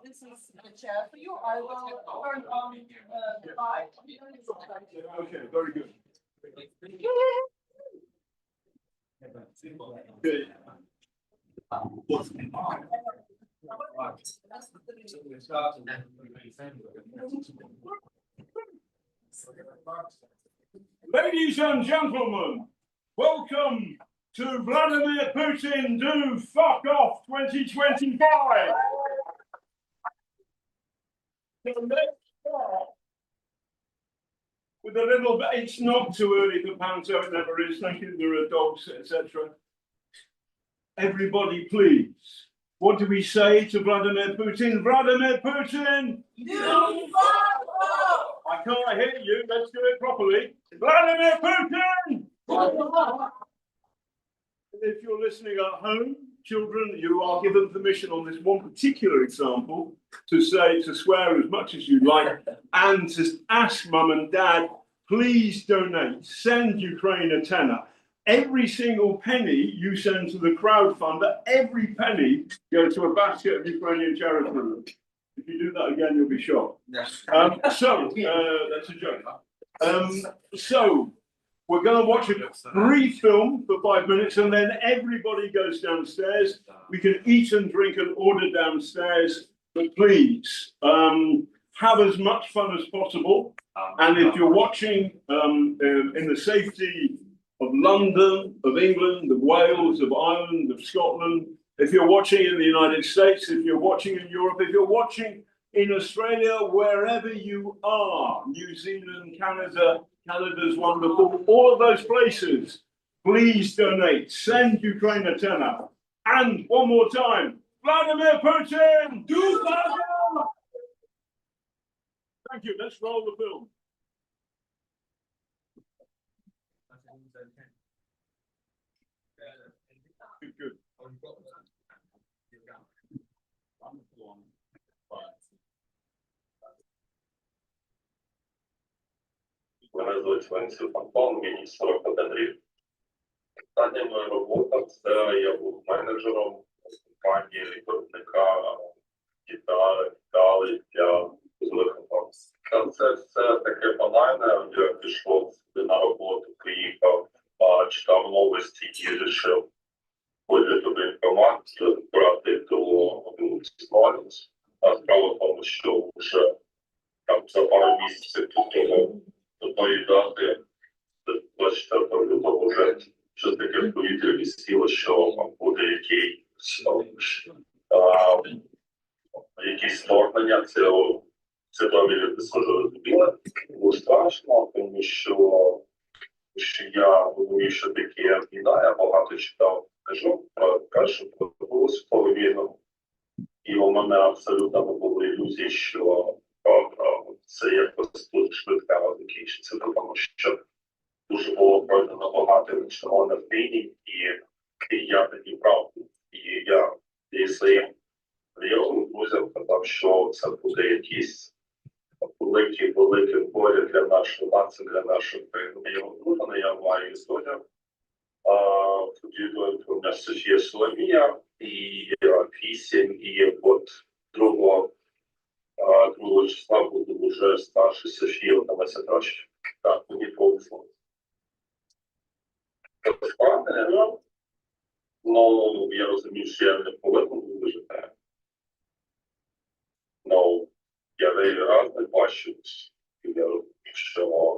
This is the chair for you. I will turn on the light. Okay, very good. Ladies and gentlemen, welcome to Vladimir Putin Do Fuck Off 2025. With a little bit, it's not too early for panto, it never is. Thank you, there are dogs, etc. Everybody, please. What do we say to Vladimir Putin? Vladimir Putin! Do fuck off! I can't hear you, let's do it properly. Vladimir Putin! If you're listening at home, children, you are given permission on this one particular example to swear as much as you like and to ask mum and dad, please donate, send Ukraine a tenner. Every single penny you send to the crowdfunder, every penny goes to a basket of Ukrainian charity. If you do that again, you'll be shot. Yes. That's a joke. So we're going to watch a brief film for 5 minutes, and then everybody goes downstairs. We can eat and drink and order downstairs, but please have as much fun as possible. And if you're watching in the safety of London, of England, of Wales, of Ireland, of Scotland, if you're watching in the United States, if you're watching in Europe, if you're watching in Australia, wherever you are, New Zealand, Canada, Canada's wonderful, all of those places, please donate, send Ukraine a tenner. And one more time, Vladimir Putin, do that! Thank you, let's roll the film. Good, good. Мене звуть Венців Антон, мені 41 рік. Остання моя робота – це я був менеджером компанії виробника гітари для телефону. Це все таке банальне, я пішов сюди на роботу, приїхав, читав новості і вирішив вводити туди інформацію, брати до спеціальність. А справа в тому, що вже там за пару місяців до тої дати, 24 лютого, вже щось таке в повітрі висіло, що буде якісь вторгнення, це добрі люди розуміли. Було страшно, тому що я розумію, що таке війна, я багато читав книжок про Першу Другу світову війну, і у мене абсолютно не було ілюзій, що це якось дуже швидко закінчиться, тому що дуже було пройдено багато нічого на війні, і я тоді прав. І я своїм знайомим друзям казав, що це буде якийсь великий горе для нашої нації, для нашої країни. Я маю історію. Тоді у мене Софія Соломія, і 8, і от другого числа буду вже старший Софія, 11 років. Так, мені повезло. Поранення, ну, я розумію, що я не повинен вижити. Ну, я деякий раз не бачу, що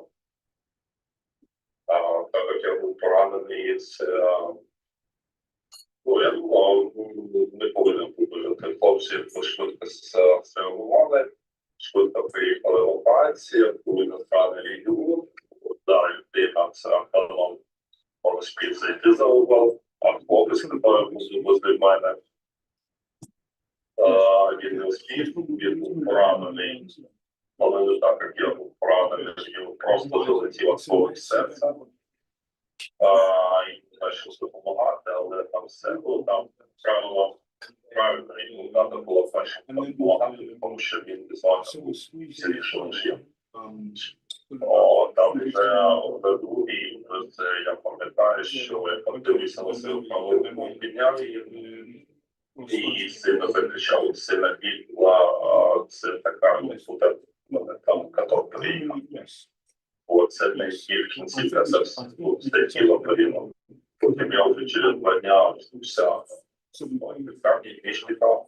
так як я був поранений, це, ну, я думав, не повинен вижити. Хлопці швидко зреагували, швидко приїхали в операцію, були на регіон, далі людей там це автоном спів зайти за угол, а хлопець, який був возле мене, він не успів, він був поранений. але не так, як я був поранений, йому просто залетіло коло серця. І почав допомагати, але там все, ну, там правильно йому треба було перше допомагати, тому що він візуально був сильніший, ніж я. Там вже другий, це я пам'ятаю, що я подивився на свою праву, підняв її і сильно закричав, сильно біль була, це така, там каток приїхав. Це найбільш кінцівка з тіло порівняно. Потім я вже через 2 дня вся лікарні війшла,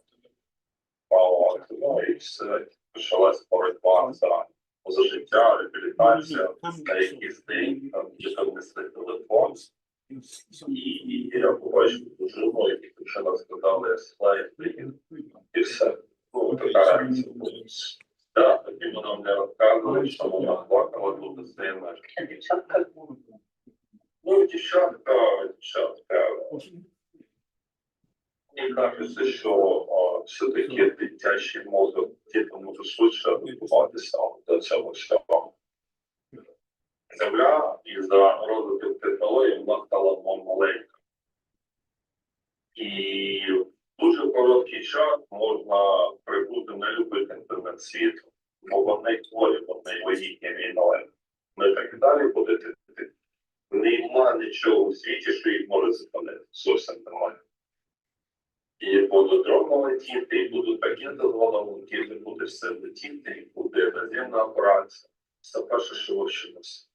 і все, почалась боротьба за життя, реабілітація, на якийсь день, дітям несли телефон, і я побачив дружину, які вже сказали, слайд, і все. Ну, така реакція була. Так, тоді вона мені розказувала, що вона плакала дуже сильно. Ну, дівчатка. Мені кажеться, що все-таки дитячий мозок діти може швидше адаптуватися до цього всього. Земля із-за розвитку технологій вона стала маленька. І в дуже короткий час можна прибути на любити інтернет світу, бо вони хворі, вони воїнні війною. Ми так і далі будете. Нема нічого у світі, що їх може зупинити. Зовсім немає. І будуть дрона летіти, і будуть ракети дрона летіти, буде все летіти, і буде наземна операція. Це перше, що вивчилося.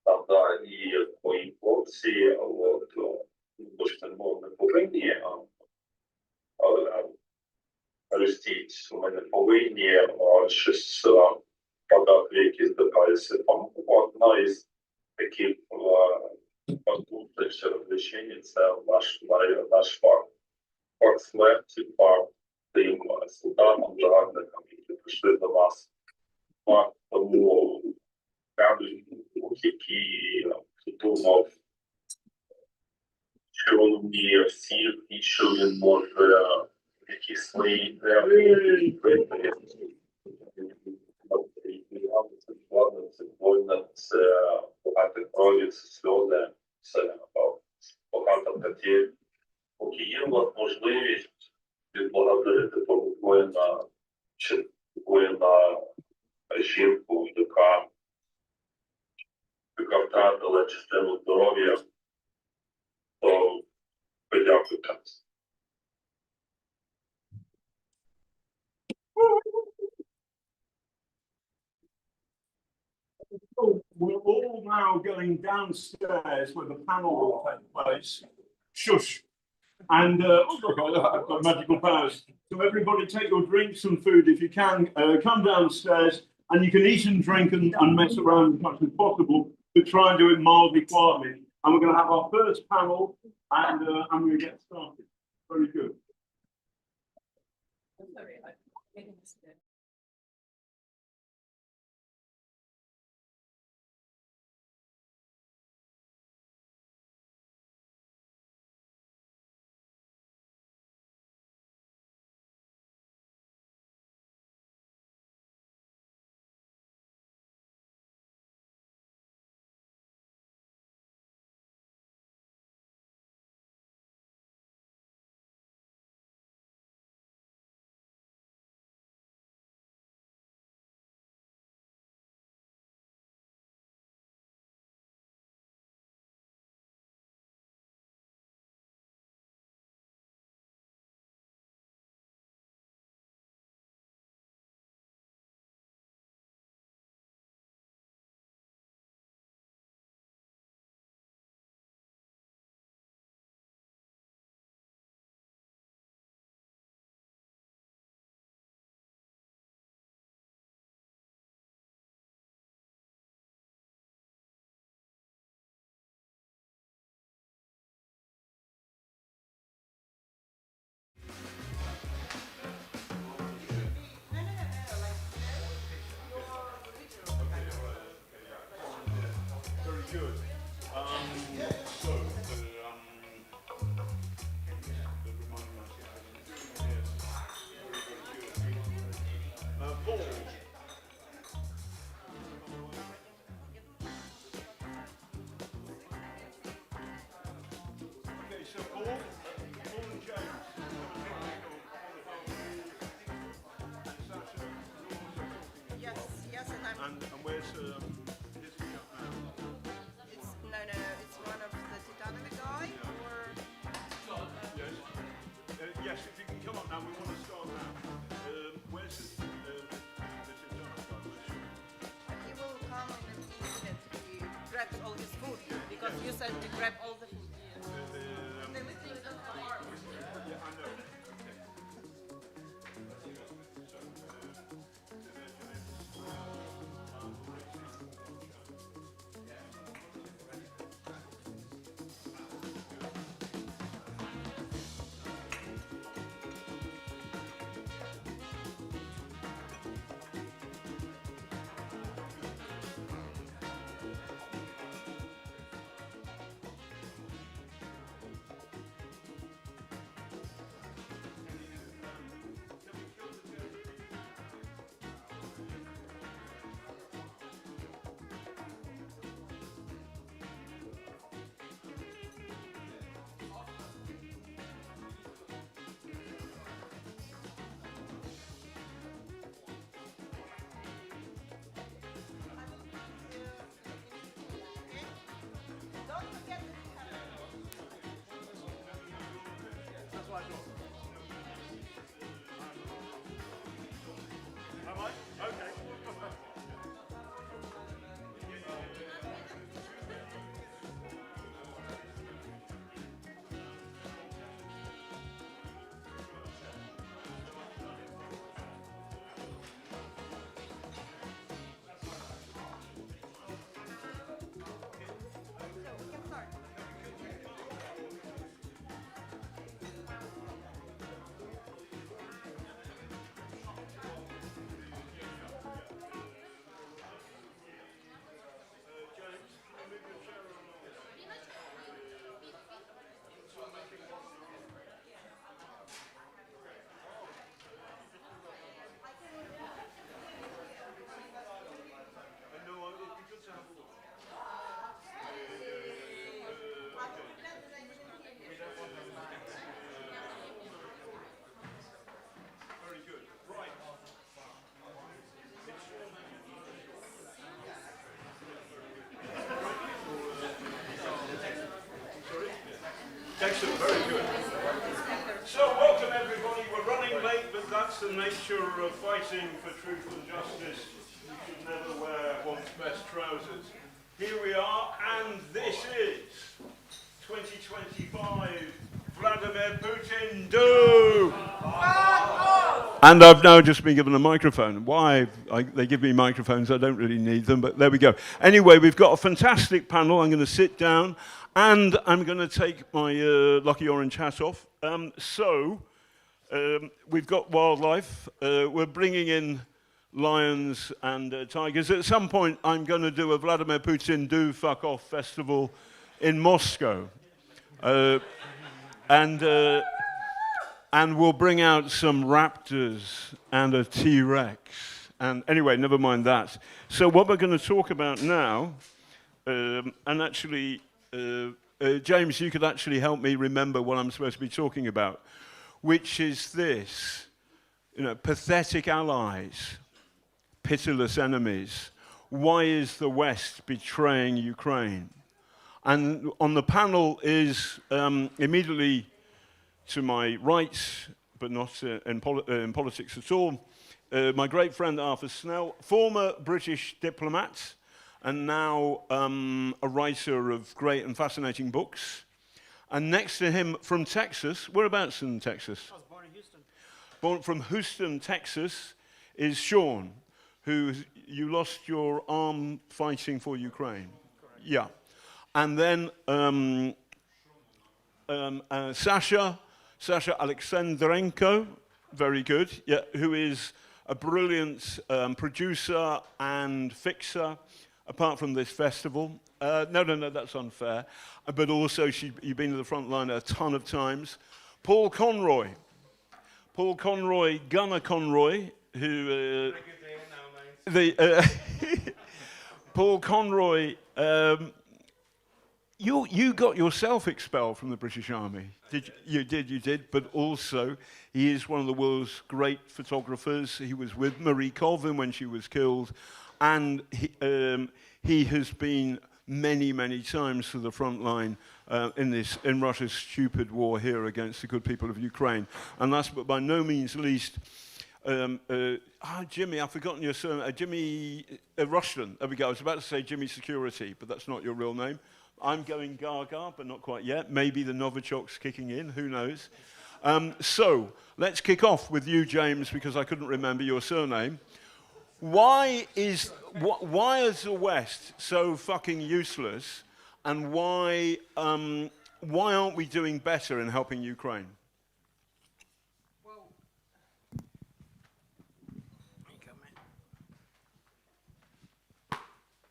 Правда, і мої хлопці, бо не повинні, ростіть, ми не повинні щось подати, якісь деталі. Там одна із таких розвлечень – це наш факт. Факт смерті, факт тим солдатам, загальникам, які прийшли до нас. Факт тому який думав, що він вміє всіх і що він може якісь свої це больно, це багато крові, це сльози, це багато потерь. Поки є можливість відблагодарити того воїна, чи воїна жінку, яка втратила частину здоров'я, то подякуйте. So we're all now going downstairs where the panel will take place. Shush. And oh look, I've got magical powers. So everybody take your drinks and food if you can. Come downstairs and you can eat and drink and mess around as much as possible, but try and do it mildly quietly. And we're going to have our first panel and we're going to get started. Very good. grabs all his food because you said to grab all the food. They literally don't have arms. Don't forget that you have That's what I thought. Am I? Okay. we can start. Very good. Right. Excellent, very good. So, welcome everybody. We're running late, but that's the nature of fighting for truth and justice. You should never wear one's best trousers. Here we are, and this is 2025 Vladimir Putin do! And I've now just been given a microphone. Why? They give me microphones, I don't really need them, but there we go. Anyway, we've got a fantastic panel. I'm going to sit down, and I'm going to take my lucky orange hat off. We've got wildlife. We're bringing in lions and tigers. At some point, I'm going to do a Vladimir Putin do fuck off festival in Moscow. And we'll bring out some raptors and a T-Rex. And anyway, never mind that. So what we're going to talk about now, and actually, James, you could actually help me remember what I'm supposed to be talking about, which is this, pathetic allies, pitiless enemies. Why is the West betraying Ukraine? And on the panel is immediately to my right, but not in politics at all, my great friend Arthur Snell, former British diplomat, and now a writer of great and fascinating books. And next to him from Texas, whereabouts in Texas? I was born in Houston. Born from Houston, Texas, is Sean, who you lost your arm fighting for Ukraine. Correct. Yeah. And then Sasha Alexandrenko, very good, yeah, who is a brilliant producer and fixer, apart from this festival. No, that's unfair. But also, you've been to the front line a ton of times. Paul Conroy, Gunnar Conroy, who... Paul Conroy, you got yourself expelled from the British Army. You did, but also he is one of the world's great photographers. He was with Marie Colvin when she was killed, and he has been many times to the front line in Russia's stupid war here against the good people of Ukraine. And last but by no means least, Jimmy, I've forgotten your surname. Jimmy Rushton. There we go. I was about to say Jimmy Security, but that's not your real name. I'm going gaga, but not quite yet. Maybe the Novichok's kicking in. Who knows? So let's kick off with you, James, because I couldn't remember your surname. Why is the West so fucking useless, and why aren't we doing better in helping Ukraine?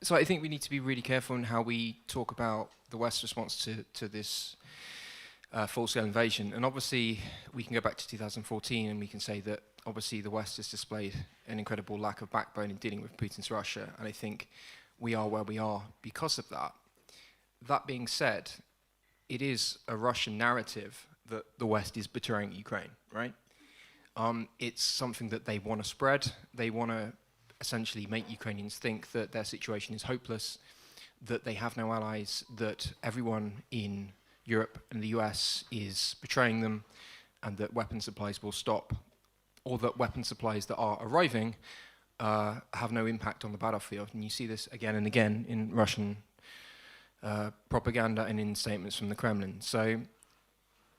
So I think we need to be really careful in how we talk about the West's response to this full-scale invasion. And obviously, we can go back to 2014 and we can say that obviously the West has displayed an incredible lack of backbone in dealing with Putin's Russia. And I think we are where we are because of that. That being said, it is a Russian narrative that the West is betraying Ukraine, right? It's something that they want to spread. They want to essentially make Ukrainians think that their situation is hopeless, that they have no allies, that everyone in Europe and the US is betraying them, and that weapon supplies will stop, or that weapon supplies that are arriving have no impact on the battlefield. And you see this again and again in Russian propaganda and in statements from the Kremlin. So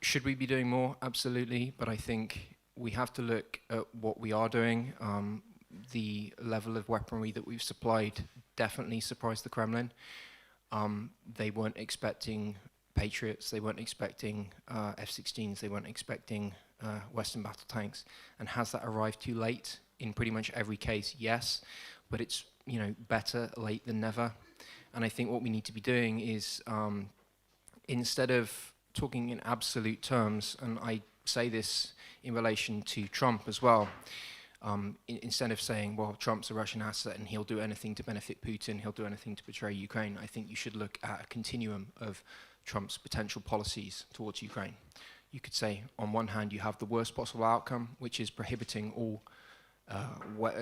should we be doing more? Absolutely. But I think we have to look at what we are doing. The level of weaponry that we've supplied definitely surprised the Kremlin. They weren't expecting Patriots, they weren't expecting F-16s, they weren't expecting Western battle tanks. And has that arrived too late? In pretty much every case, yes. But it's, you know, better late than never. And I think what we need to be doing is, instead of talking in absolute terms, and I say this in relation to Trump as well, instead of saying, well, Trump's a Russian asset and he'll do anything to benefit Putin, he'll do anything to betray Ukraine, I think you should look at a continuum of Trump's potential policies towards Ukraine. You could say, on one hand, you have the worst possible outcome, which is prohibiting all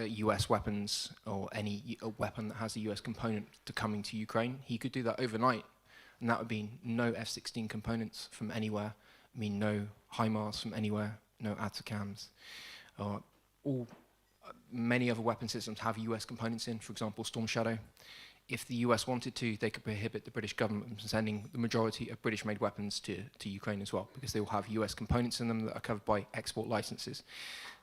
US weapons or any weapon that has a US component to coming to Ukraine. He could do that overnight, and that would mean no F-16 components from anywhere, mean no HIMARS from anywhere, no ATACMS. Many other weapon systems have US components in, for example, Storm Shadow. If the US wanted to, they could prohibit the British government from sending the majority of British-made weapons to Ukraine as well, because they will have US components in them that are covered by export licenses.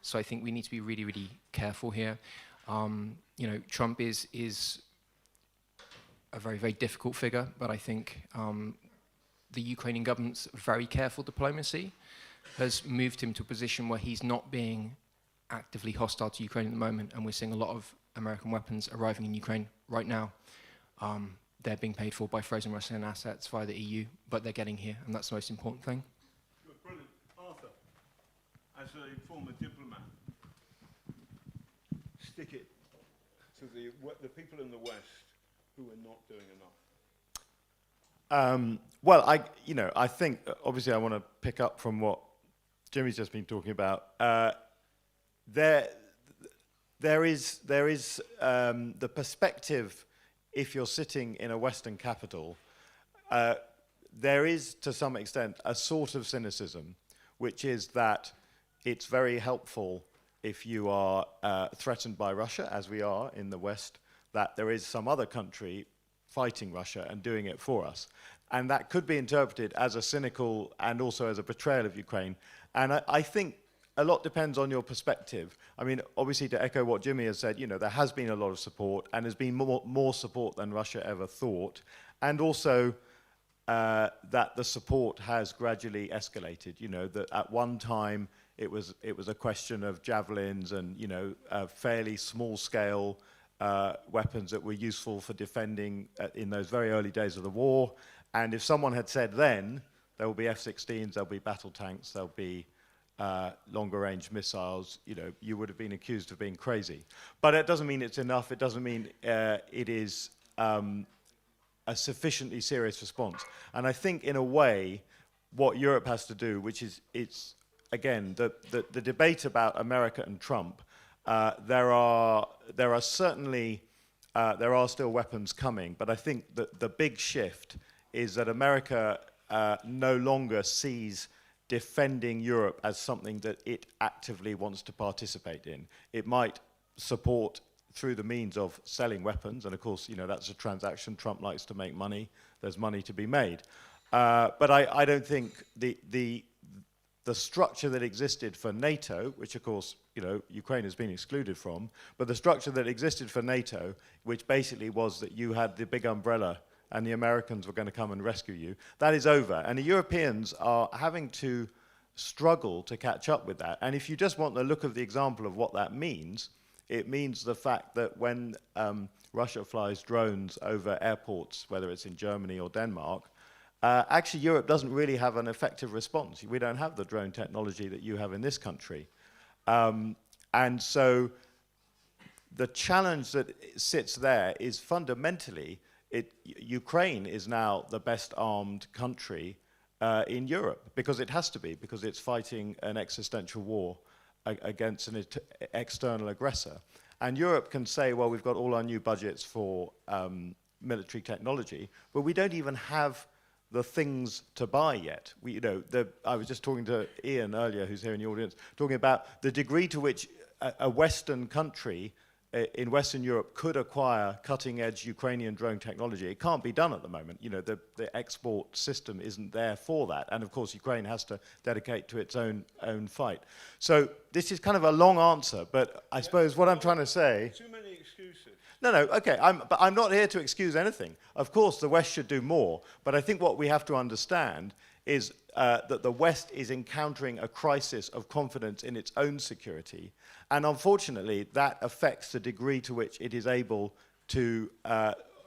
So I think we need to be really, really careful here. You know, Trump is a very, very difficult figure, but I think the Ukrainian government's very careful diplomacy has moved him to a position where he's not being actively hostile to Ukraine at the moment, and we're seeing a lot of American weapons arriving in Ukraine right now. They're being paid for by frozen Russian assets via the EU, but they're getting here, and that's the most important thing. Good, brilliant. Arthur, as a former diplomat, stick it to the people in the West who are not doing enough. Well, I think obviously I want to pick up from what Jimmy's just been talking about. There is the perspective, if you're sitting in a Western capital, there is to some extent a sort of cynicism, which is that it's very helpful if you are threatened by Russia, as we are in the West, that there is some other country fighting Russia and doing it for us. And that could be interpreted as a cynical and also as a betrayal of Ukraine. And I think a lot depends on your perspective. I mean, obviously, to echo what Jimmy has said, you know, there has been a lot of support, and there's been more support than Russia ever thought, and also that the support has gradually escalated. You know, that at one time it was a question of javelins and, you know, fairly small-scale weapons that were useful for defending in those very early days of the war. And if someone had said then, there will be F-16s, there'll be battle tanks, there'll be longer range missiles, you know, you would have been accused of being crazy. But it doesn't mean it's enough. It doesn't mean it is a sufficiently serious response. And I think in a way, what Europe has to do, which is, it's, again, the debate about America and Trump, there are certainly, there are still weapons coming, but I think that the big shift is that America no longer sees defending Europe as something that it actively wants to participate in. It might support through the means of selling weapons, and of course, you know, that's a transaction. Trump likes to make money. There's money to be made. But I don't think the structure that existed for NATO, which of course, you know, Ukraine has been excluded from, but the structure that existed for NATO, which basically was that you had the big umbrella and the Americans were going to come and rescue you, that is over. And the Europeans are having to struggle to catch up with that. And if you just want the look of the example of what that means, it means the fact that when Russia flies drones over airports, whether it's in Germany or Denmark, actually Europe doesn't really have an effective response. We don't have the drone technology that you have in this country. And so the challenge that sits there is fundamentally, Ukraine is now the best armed country in Europe, because it has to be, because it's fighting an existential war against an external aggressor. And Europe can say, well, we've got all our new budgets for military technology, but we don't even have the things to buy yet. I was just talking to Ian earlier, who's here in the audience, talking about the degree to which a Western country in Western Europe could acquire cutting-edge Ukrainian drone technology. It can't be done at the moment. You know, the export system isn't there for that. And of course, Ukraine has to dedicate to its own fight. So this is kind of a long answer, but I suppose what I'm trying to say... Too many excuses. No, okay, but I'm not here to excuse anything. Of course, the West should do more, but I think what we have to understand is that the West is encountering a crisis of confidence in its own security, and unfortunately, that affects the degree to which it is able to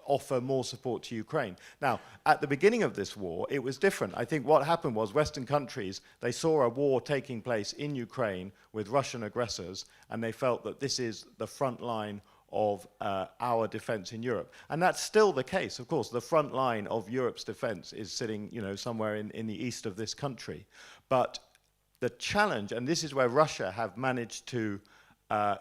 offer more support to Ukraine. Now, at the beginning of this war, it was different. I think what happened was Western countries, they saw a war taking place in Ukraine with Russian aggressors, and they felt that this is the front line of our defense in Europe. And that's still the case. Of course, the front line of Europe's defense is sitting, you know, somewhere in the east of this country. But the challenge, and this is where Russia have managed to,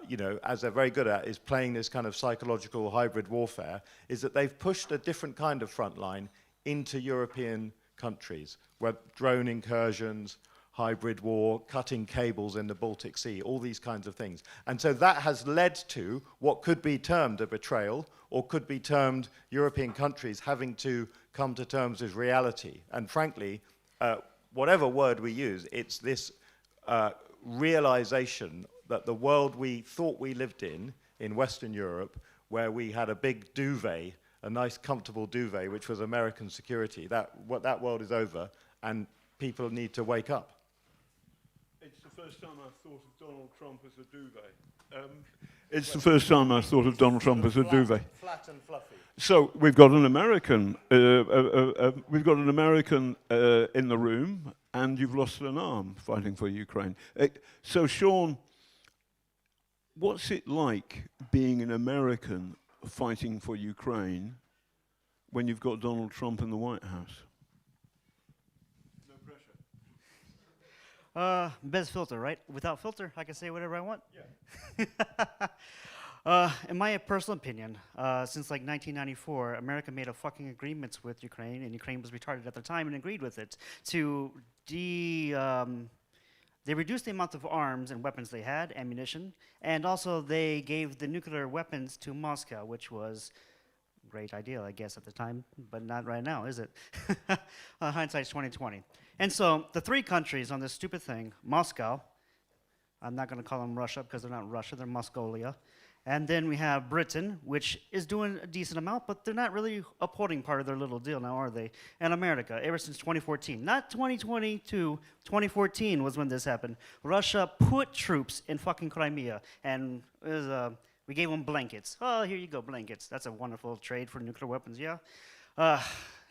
you know, as they're very good at, is playing this kind of psychological hybrid warfare, is that they've pushed a different kind of front line into European countries, where drone incursions, hybrid war, cutting cables in the Baltic Sea, all these kinds of things. And so that has led to what could be termed a betrayal, or could be termed European countries having to come to terms with reality. And frankly, whatever word we use, it's this realization that the world we thought we lived in Western Europe, where we had a big duvet, a nice comfortable duvet, which was American security, that world is over, and people need to wake up. It's the first time I've thought of Donald Trump as a duvet. It's the first time I've thought of Donald Trump as a duvet. Flat and fluffy. So we've got an American. We've got an American in the room, and you've lost an arm fighting for Ukraine. So Sean, what's it like being an American fighting for Ukraine when you've got Donald Trump in the White House? Bez filter, right? Without filter, I can say whatever I want? Yeah. In my personal opinion, since like 1994, America made a fucking agreements with Ukraine, and Ukraine was retarded at the time and agreed with it, to they reduced the amount of arms and weapons they had, ammunition, and also they gave the nuclear weapons to Moscow, which was a great idea, I guess, at the time, but not right now, is it? Hindsight's 2020. And so the three countries on this stupid thing, Moscow, I'm not going to call them Russia because they're not Russia, they're Moscolia. And then we have Britain, which is doing a decent amount, but they're not really upholding part of their little deal now, are they? And America, ever since 2014. Not 2022, 2014 was when this happened. Russia put troops in fucking Crimea, and it was, we gave them blankets. Oh, here you go, blankets. That's a wonderful trade for nuclear weapons, yeah?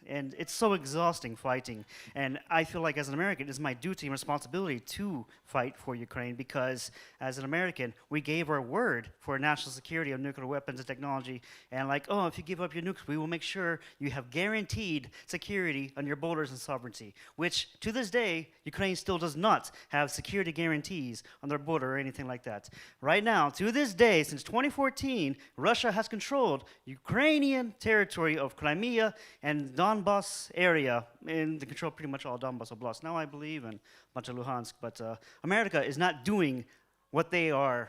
And it's so exhausting fighting. And I feel like as an American, it's my duty and responsibility to fight for Ukraine, because as an American, we gave our word for national security of nuclear weapons and technology. And like, oh, if you give up your nukes, we will make sure you have guaranteed security on your borders and sovereignty, which to this day, Ukraine still does not have security guarantees on their border or anything like that. Right now, to this day, since 2014, Russia has controlled Ukrainian territory of Crimea and Donbas area, and they control pretty much all Donbas Oblast now, I believe, and a bunch of Luhansk. But America is not doing what they are.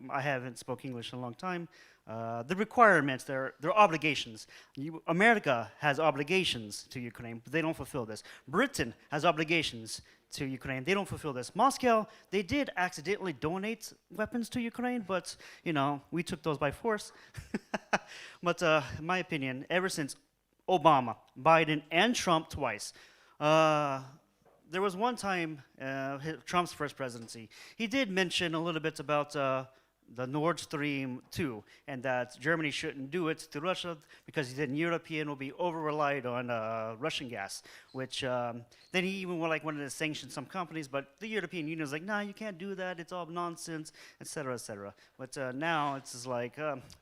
I haven't spoke English in a long time. The requirements, their obligations. America has obligations to Ukraine, but they don't fulfill this. Britain has obligations to Ukraine. They don't fulfill this. Moscow, they did accidentally donate weapons to Ukraine, but, you know, we took those by force. But in my opinion, ever since Obama, Biden, and Trump twice, there was one time, Trump's first presidency, he did mention a little bit about the Nord Stream 2, and that Germany shouldn't do it to Russia because then European will be over-relied on Russian gas, which then he even wanted to sanction some companies, but the European Union was like, nah, you can't do that, it's all nonsense, etc., etc. But now it's just like,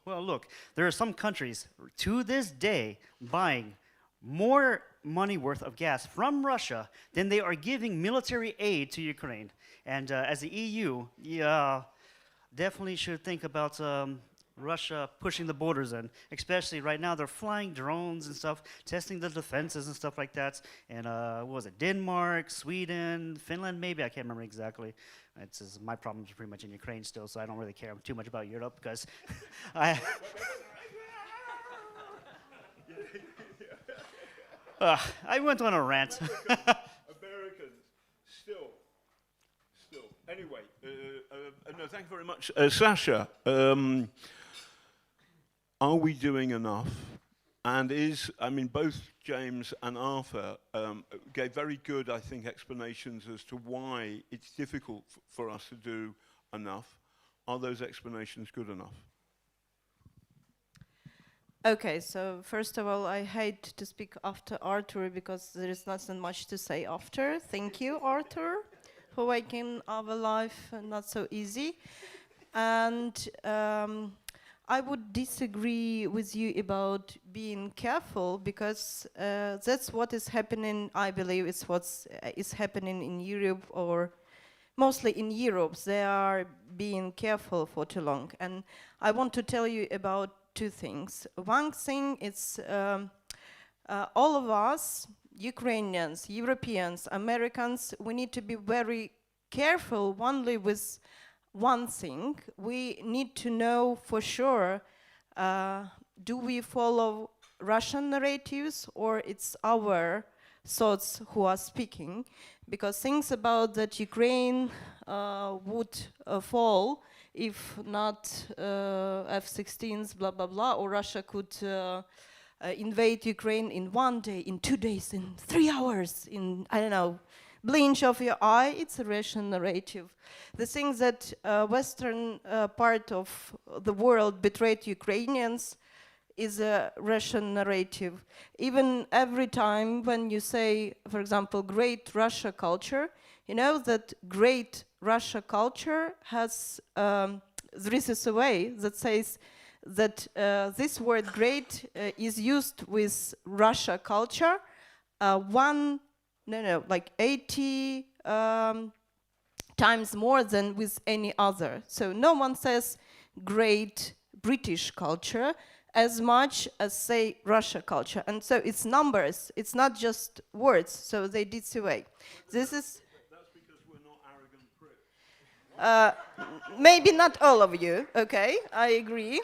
well, look, there are some countries to this day buying more money worth of gas from Russia than they are giving military aid to Ukraine. And as the EU, definitely should think about Russia pushing the borders in. Especially right now, they're flying drones and stuff, testing the defenses and stuff like that. And what was it, Denmark, Sweden, Finland maybe? I can't remember exactly. My problems are pretty much in Ukraine still, so I don't really care too much about Europe because I went on a rant. Americans, still. Anyway, no, thank you very much. Sasha, are we doing enough? And both James and Arthur gave very good, I think, explanations as to why it's difficult for us to do enough. Are those explanations good enough? Okay, so first of all, I hate to speak after Arthur because there is not so much to say after. Thank you, Arthur, for making our life not so easy. And I would disagree with you about being careful because that's what is happening, I believe, is what is happening in Europe, or mostly in Europe. They are being careful for too long. And I want to tell you about two things. One thing is all of us, Ukrainians, Europeans, Americans, we need to be very careful only with one thing. We need to know for sure, do we follow Russian narratives or it's our thoughts who are speaking? Because things about that Ukraine would fall if not F-16s, blah, blah, blah, or Russia could invade Ukraine in 1 day, in 2 days, in 3 hours, in, I don't know, blink of your eye, it's a Russian narrative. The things that Western part of the world betrayed Ukrainians is a Russian narrative. Even every time when you say, for example, great Russia culture, you know that great Russia culture has, there is a way that says that this word great is used with Russia culture like 80 times more than with any other. So no one says great British culture as much as say Russia culture. And so it's numbers, it's not just words, so they did survey. This is... That's because we're not arrogant pricks. Maybe not all of you, okay, I agree.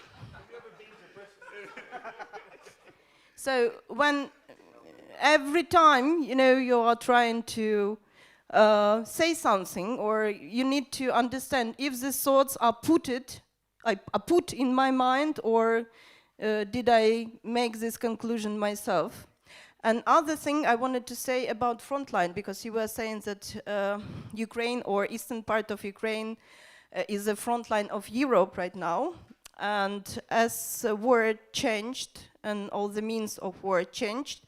So when every time, you know, you are trying to say something, or you need to understand if the thoughts are put in my mind, or did I make this conclusion myself? And other thing I wanted to say about frontline, because you were saying that Ukraine or eastern part of Ukraine is the frontline of Europe right now. And as the war changed and all the means of war changed,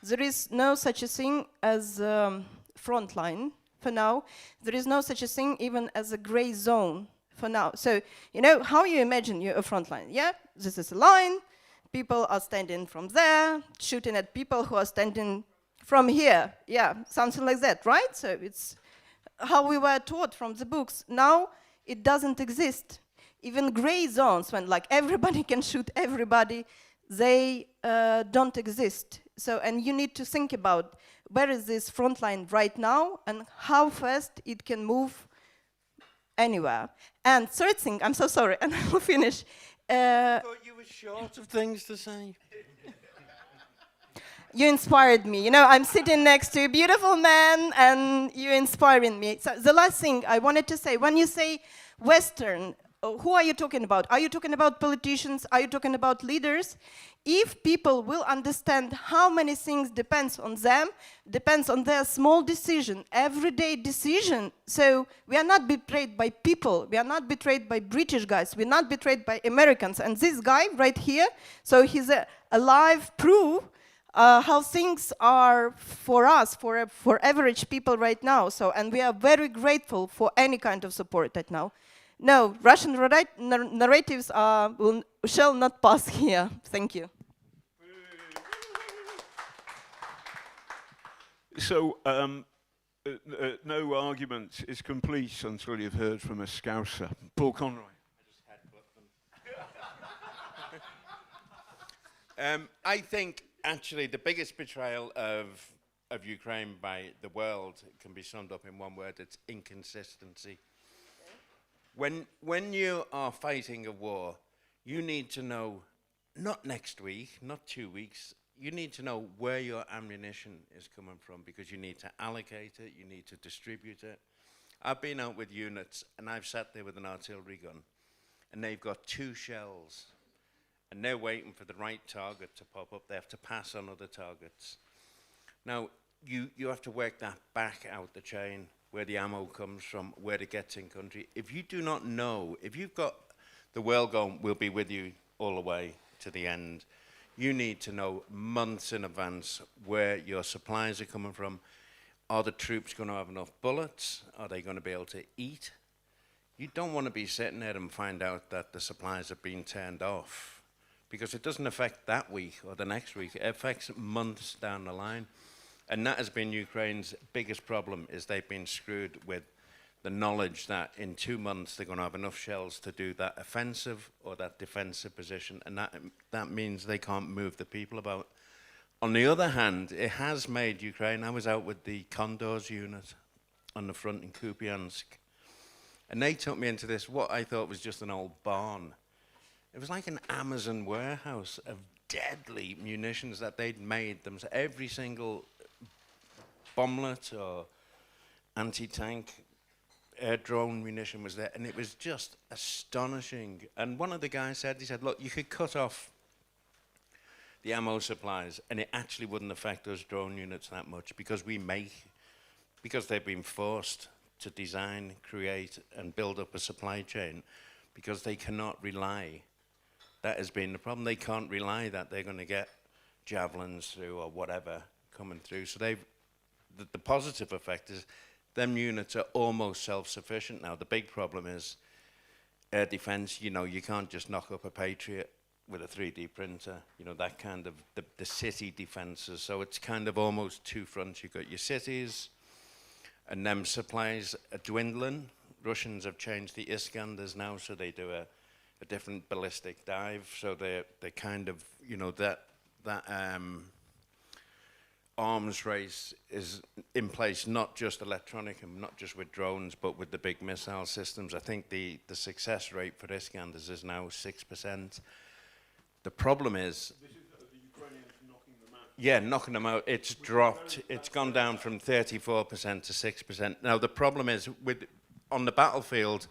there is no such a thing as frontline for now. There is no such a thing even as a gray zone for now. So, you know, how you imagine you're a frontline? Yeah, this is a line. People are standing from there, shooting at people who are standing from here. Yeah, something like that, right? So it's how we were taught from the books. Now it doesn't exist. Even gray zones, when like everybody can shoot everybody, they don't exist. So, and you need to think about where is this front line right now and how fast it can move anywhere. And third thing, I'm so sorry, and I will finish. Thought you were short of things to say. You inspired me. You know, I'm sitting next to a beautiful man, and you're inspiring me. So the last thing I wanted to say, when you say Western, who are you talking about? Are you talking about politicians? Are you talking about leaders? If people will understand how many things depends on them, depends on their small decision, everyday decision. So we are not betrayed by people. We are not betrayed by British guys. We're not betrayed by Americans. And this guy right here, so he's a live proof how things are for us, for average people right now. So, and we are very grateful for any kind of support right now. No, Russian narratives shall not pass here. Thank you. So, no argument is complete until you've heard from a Scouser. Paul Conroy. I think actually the biggest betrayal of Ukraine by the world can be summed up in one word: it's inconsistency. When you are fighting a war, you need to know, not next week, not 2 weeks, you need to know where your ammunition is coming from, because you need to allocate it, you need to distribute it. I've been out with units and I've sat there with an artillery gun and they've got 2 shells and they're waiting for the right target to pop up. They have to pass on other targets. Now, you have to work that back out the chain, where the ammo comes from, where it gets in country. If you do not know, if you've got the world going, we'll be with you all the way to the end, you need to know months in advance where your supplies are coming from. Are the troops going to have enough bullets? Are they going to be able to eat? You don't want to be sitting there and find out that the supplies have been turned off, because it doesn't affect that week or the next week. It affects months down the line. And that has been Ukraine's biggest problem, is they've been screwed with the knowledge that in 2 months they're going to have enough shells to do that offensive or that defensive position, and that means they can't move the people about. On the other hand, it has made Ukraine, I was out with the Condors unit on the front in Kupiansk, and they took me into this, what I thought was just an old barn. It was like an Amazon warehouse of deadly munitions that they'd made them. So every single bomblet or anti-tank air drone munition was there, and it was just astonishing. And one of the guys said, he said, look, you could cut off the ammo supplies and it actually wouldn't affect those drone units that much, because because they've been forced to design, create and build up a supply chain, because they cannot rely. That has been the problem. They can't rely that they're going to get javelins through or whatever coming through. So the positive effect is them units are almost self-sufficient now. The big problem is air defense. You know, you can't just knock up a Patriot with a 3D printer, you know, that kind of, the city defenses. So it's kind of almost 2 fronts. You've got your cities, and them supplies are dwindling. Russians have changed the Iskanders now, so they do a different ballistic dive. So they're kind of, you know, that arms race is in place, not just electronic and not just with drones, but with the big missile systems. I think the success rate for Iskanders is now 6%. The problem is, This is the Ukrainians knocking them out. yeah, knocking them out. It's dropped. It's gone down from 34% to 6%. Now the problem is, on the battlefield,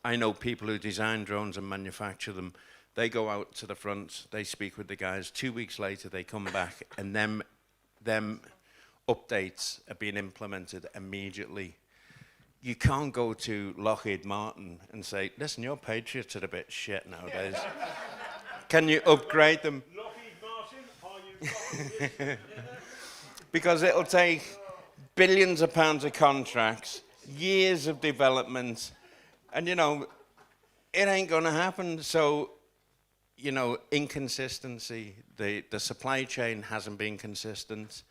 I know people who design drones and manufacture them. They go out to the front, they speak with the guys. 2 weeks later, they come back, and them updates are being implemented immediately. You can't go to Lockheed Martin and say, listen, your Patriots are a bit shit nowadays. Can you upgrade them? Lockheed Martin, are you? Because it'll take billions of pounds of contracts, years of development, and, you know, it ain't going to happen. So, you know, inconsistency, the supply chain hasn't been consistent.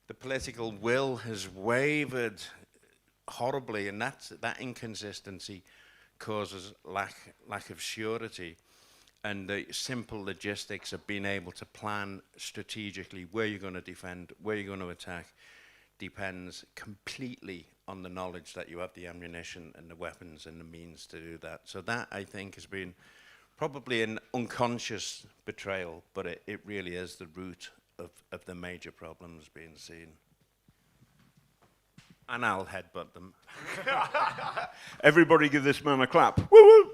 The political will has wavered horribly, and that inconsistency causes lack of surety. And the simple logistics of being able to plan strategically where you're going to defend, where you're going to attack, depends completely on the knowledge that you have the ammunition and the weapons and the means to do that. So that, I think, has been probably an unconscious betrayal, but it really is the root of the major problems being seen. And I'll headbutt them. Everybody give this man a clap. Woo woo!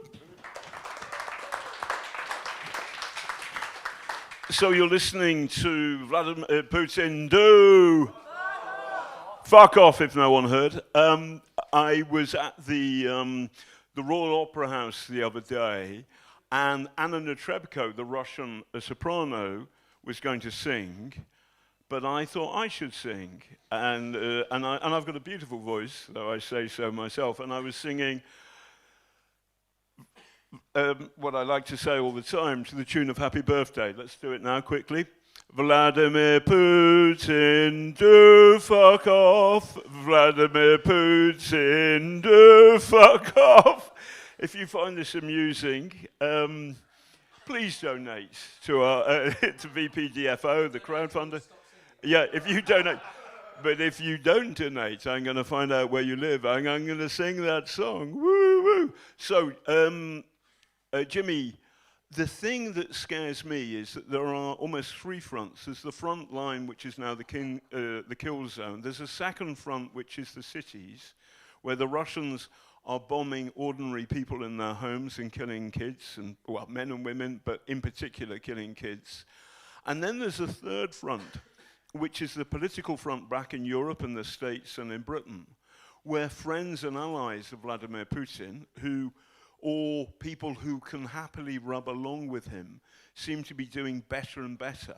So you're listening to Vladimir Putin do fuck off if no one heard. I was at the Royal Opera House the other day, and Anna Netrebko, the Russian soprano, was going to sing, but I thought I should sing, and I've got a beautiful voice, though I say so myself, and I was singing what I like to say all the time, to the tune of Happy Birthday. Let's do it now quickly. Vladimir Putin, do fuck off. Vladimir Putin, do fuck off. If you find this amusing, please donate to our to VPDFO, the crowdfunder. Yeah, if you donate. But if you don't donate, I'm going to find out where you live. I'm going to sing that song. Woo woo. So, Jimmy, the thing that scares me is that there are almost three fronts. There's the front line, which is now the kill zone. There's a second front, which is the cities, where the Russians are bombing ordinary people in their homes and killing kids, and well, men and women, but in particular killing kids. And then there's a third front, which is the political front back in Europe and the States and in Britain, where friends and allies of Vladimir Putin, or people who can happily rub along with him, seem to be doing better and better.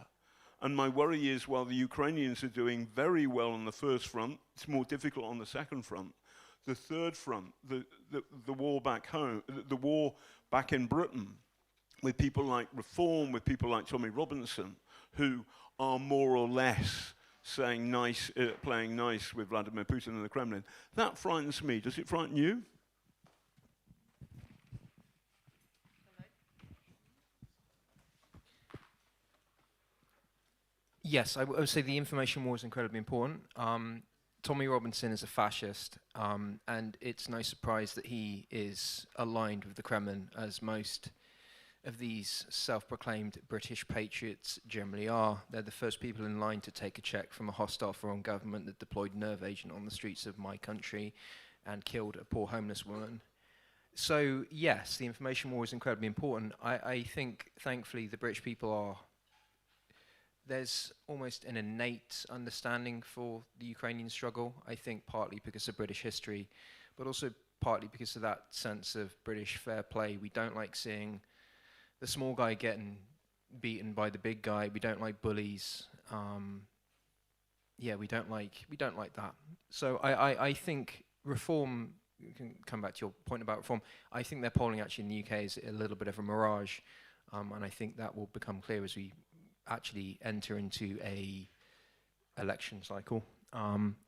And my worry is, while the Ukrainians are doing very well on the first front, it's more difficult on the second front. The third front, the war back home, the war back in Britain, with people like Reform, with people like Tommy Robinson, who are more or less saying nice, playing nice with Vladimir Putin and the Kremlin. That frightens me. Does it frighten you? Yes, I would say the information war is incredibly important. Tommy Robinson is a fascist, and it's no surprise that he is aligned with the Kremlin, as most of these self-proclaimed British patriots generally are. They're the first people in line to take a check from a hostile foreign government that deployed nerve agent on the streets of my country and killed a poor homeless woman. So yes, the information war is incredibly important. I think, thankfully, the British people are... There's almost an innate understanding for the Ukrainian struggle, I think partly because of British history, but also partly because of that sense of British fair play. We don't like seeing the small guy getting beaten by the big guy. We don't like bullies. Yeah, we don't like that. So I think Reform, you can come back to your point about Reform, I think their polling actually in the UK is a little bit of a mirage, and I think that will become clear as we actually enter into a election cycle.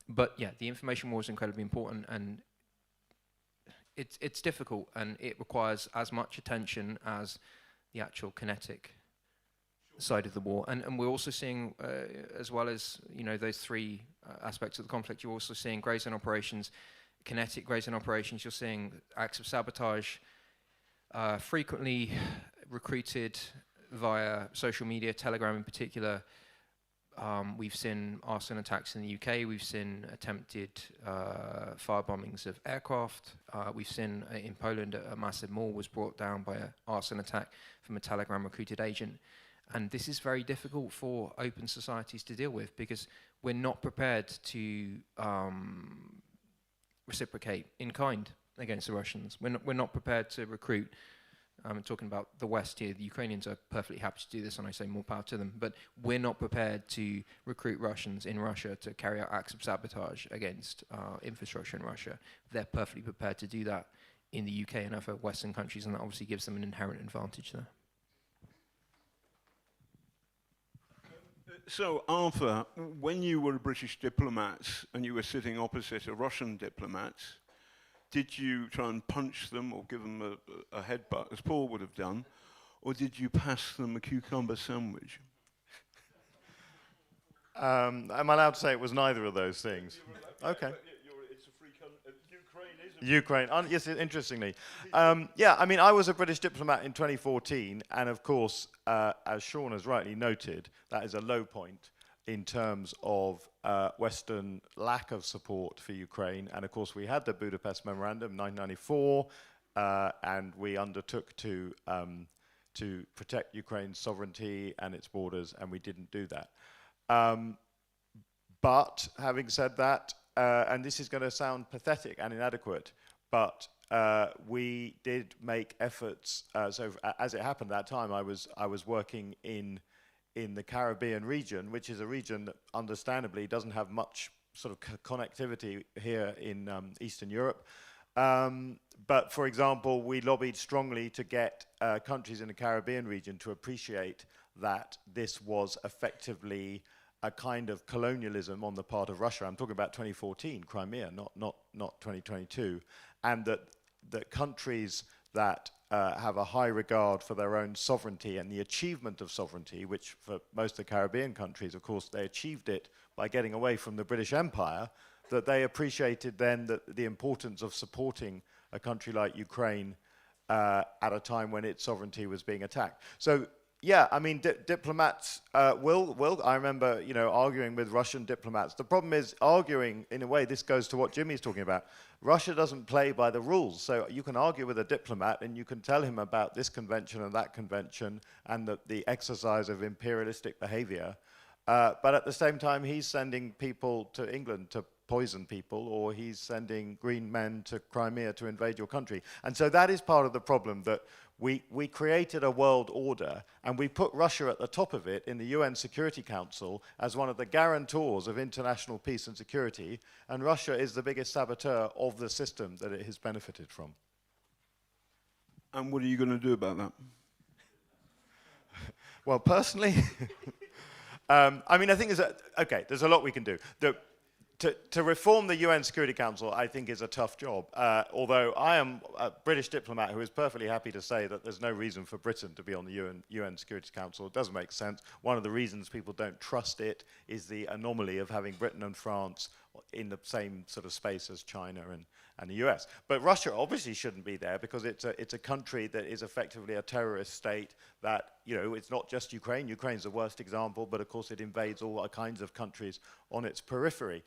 But yeah, the information war is incredibly important, and it's difficult, and it requires as much attention as the actual kinetic side of the war. And we're also seeing, as well as those three aspects of the conflict, you're also seeing grey zone operations, kinetic grey zone operations. You're seeing acts of sabotage, frequently recruited via social media, Telegram in particular. We've seen arson attacks in the UK. We've seen attempted firebombings of aircraft. We've seen in Poland a massive mall was brought down by an arson attack from a Telegram recruited agent. And this is very difficult for open societies to deal with because we're not prepared to reciprocate in kind against the Russians. We're not prepared to recruit. I'm talking about the West here. The Ukrainians are perfectly happy to do this, and I say more power to them. But we're not prepared to recruit Russians in Russia to carry out acts of sabotage against infrastructure in Russia. They're perfectly prepared to do that in the UK and other Western countries, and that obviously gives them an inherent advantage there. So, Arthur, when you were a British diplomat and you were sitting opposite a Russian diplomat, did you try and punch them or give them a headbutt, as Paul would have done? or did you pass them a cucumber sandwich? Am I allowed to say it was neither of those things? Okay. It's a free country. Ukraine is Ukraine. Yes, interestingly. Yeah, I mean, I was a British diplomat in 2014, and of course, as Sean has rightly noted, that is a low point in terms of Western lack of support for Ukraine. And of course, we had the Budapest Memorandum, 1994, and we undertook to protect Ukraine's sovereignty and its borders, and we didn't do that. But having said that, and this is going to sound pathetic and inadequate, but we did make efforts. So as it happened that time, I was working in the Caribbean region, which is a region that understandably doesn't have much sort of connectivity here in Eastern Europe. But for example, we lobbied strongly to get countries in the Caribbean region to appreciate that this was effectively a kind of colonialism on the part of Russia. I'm talking about 2014, Crimea, not 2022, and that countries that have a high regard for their own sovereignty and the achievement of sovereignty, which for most of the Caribbean countries, of course, they achieved it by getting away from the British Empire, that they appreciated then the importance of supporting a country like Ukraine at a time when its sovereignty was being attacked. So yeah, I mean, diplomats will. I remember, arguing with Russian diplomats. The problem is arguing, in a way, this goes to what Jimmy's talking about. Russia doesn't play by the rules. So you can argue with a diplomat and you can tell him about this convention and that convention and the exercise of imperialistic behavior. But at the same time, he's sending people to England to poison people, or he's sending green men to Crimea to invade your country. And so that is part of the problem, that we created a world order and we put Russia at the top of it in the UN Security Council as one of the guarantors of international peace and security, and Russia is the biggest saboteur of the system that it has benefited from. And what are you going to do about that? Well, personally, I mean, I think there's a lot we can do. To reform the UN Security Council, I think, is a tough job. Although I am a British diplomat who is perfectly happy to say that there's no reason for Britain to be on the UN Security Council. It doesn't make sense. One of the reasons people don't trust it is the anomaly of having Britain and France in the same sort of space as China and the US. But Russia obviously shouldn't be there because it's a country that is effectively a terrorist state that, it's not just Ukraine. Ukraine's the worst example, but of course it invades all kinds of countries on its periphery.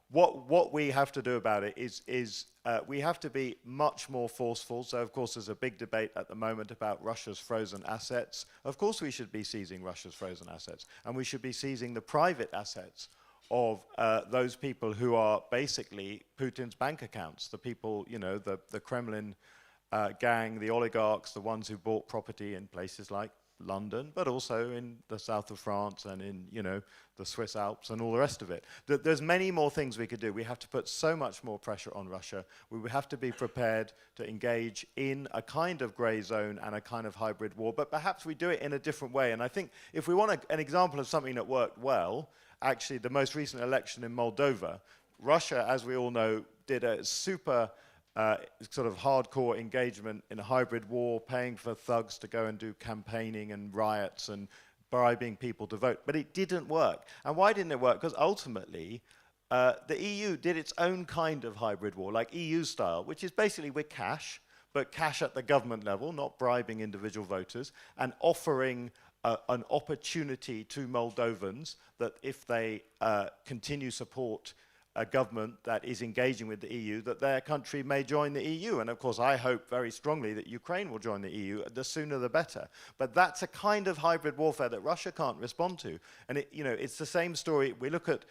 What we have to do about it is we have to be much more forceful. So, of course, there's a big debate at the moment about Russia's frozen assets. Of course, we should be seizing Russia's frozen assets, and we should be seizing the private assets of those people who are basically Putin's bank accounts, the people, the Kremlin gang, the oligarchs, the ones who bought property in places like London, but also in the south of France and in, the Swiss Alps and all the rest of it. There's many more things we could do. We have to put so much more pressure on Russia. We would have to be prepared to engage in a kind of grey zone and a kind of hybrid war, but perhaps we do it in a different way. And I think if we want an example of something that worked well, actually the most recent election in Moldova, Russia, as we all know, did a super sort of hardcore engagement in a hybrid war, paying for thugs to go and do campaigning and riots and bribing people to vote. But it didn't work. And why didn't it work? Because ultimately, the EU did its own kind of hybrid war, like EU style, which is basically with cash, but cash at the government level, not bribing individual voters, and offering an opportunity to Moldovans that if they continue support a government that is engaging with the EU, that their country may join the EU. And of course, I hope very strongly that Ukraine will join the EU. The sooner the better. But that's a kind of hybrid warfare that Russia can't respond to. And it's the same story. We look at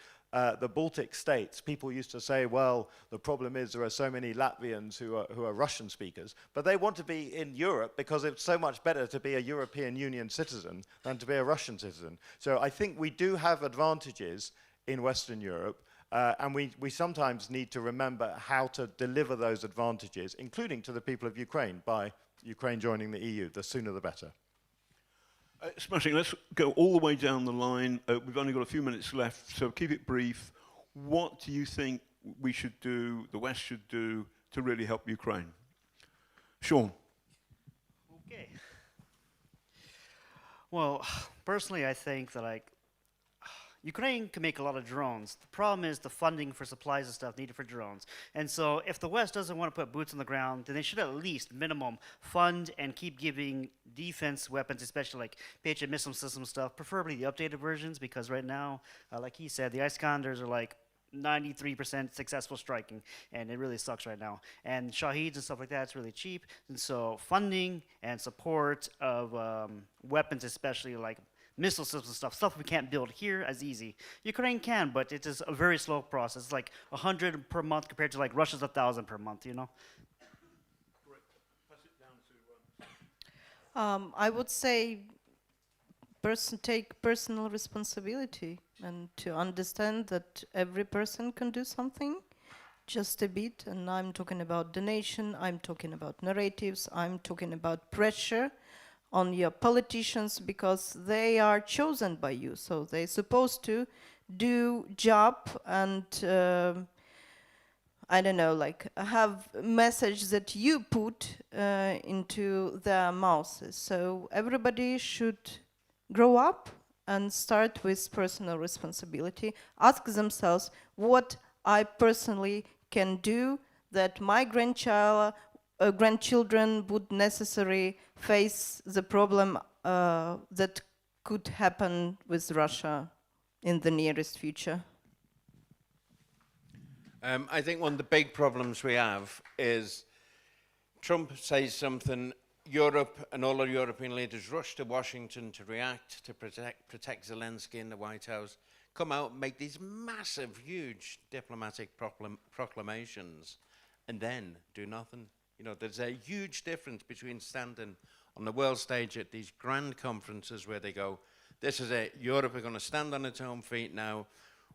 the Baltic states. People used to say, well, the problem is there are so many Latvians who are Russian speakers, but they want to be in Europe because it's so much better to be a European Union citizen than to be a Russian citizen. So I think we do have advantages in Western Europe. And we sometimes need to remember how to deliver those advantages, including to the people of Ukraine, by Ukraine joining the EU. The sooner the better. Smashing, let's go all the way down the line. We've only got a few minutes left, so keep it brief. What do you think we should do, the West should do, to really help Ukraine? Sean. Okay. Well, personally, I think that like Ukraine can make a lot of drones. The problem is the funding for supplies and stuff needed for drones. And so, if the West doesn't want to put boots on the ground, then they should at least minimum fund and keep giving defense weapons, especially like Patriot missile system stuff, preferably the updated versions, because right now, like he said, the Islanders are like 93% successful striking, and it really sucks right now. And Shaheeds and stuff like that, it's really cheap. And so funding and support of weapons, especially like missile systems and stuff we can't build here as easy. Ukraine can, but it is a very slow process. It's like 100 per month compared to like Russia's 1,000 per month, you know? I would say take personal responsibility and to understand that every person can do something, just a bit. And I'm talking about donation, I'm talking about narratives, I'm talking about pressure on your politicians because they are chosen by you. So they're supposed to do job and I don't know, like have a message that you put into their mouths. So everybody should grow up and start with personal responsibility. Ask themselves what I personally can do that my grandchildren would necessarily face the problem that could happen with Russia in the nearest future. I think one of the big problems we have is Trump says something, Europe and all the European leaders rush to Washington to react, to protect Zelensky in the White House, come out and make these massive, huge diplomatic proclamations, and then do nothing. You know, there's a huge difference between standing on the world stage at these grand conferences where they go, this is it, Europe are going to stand on its own feet now,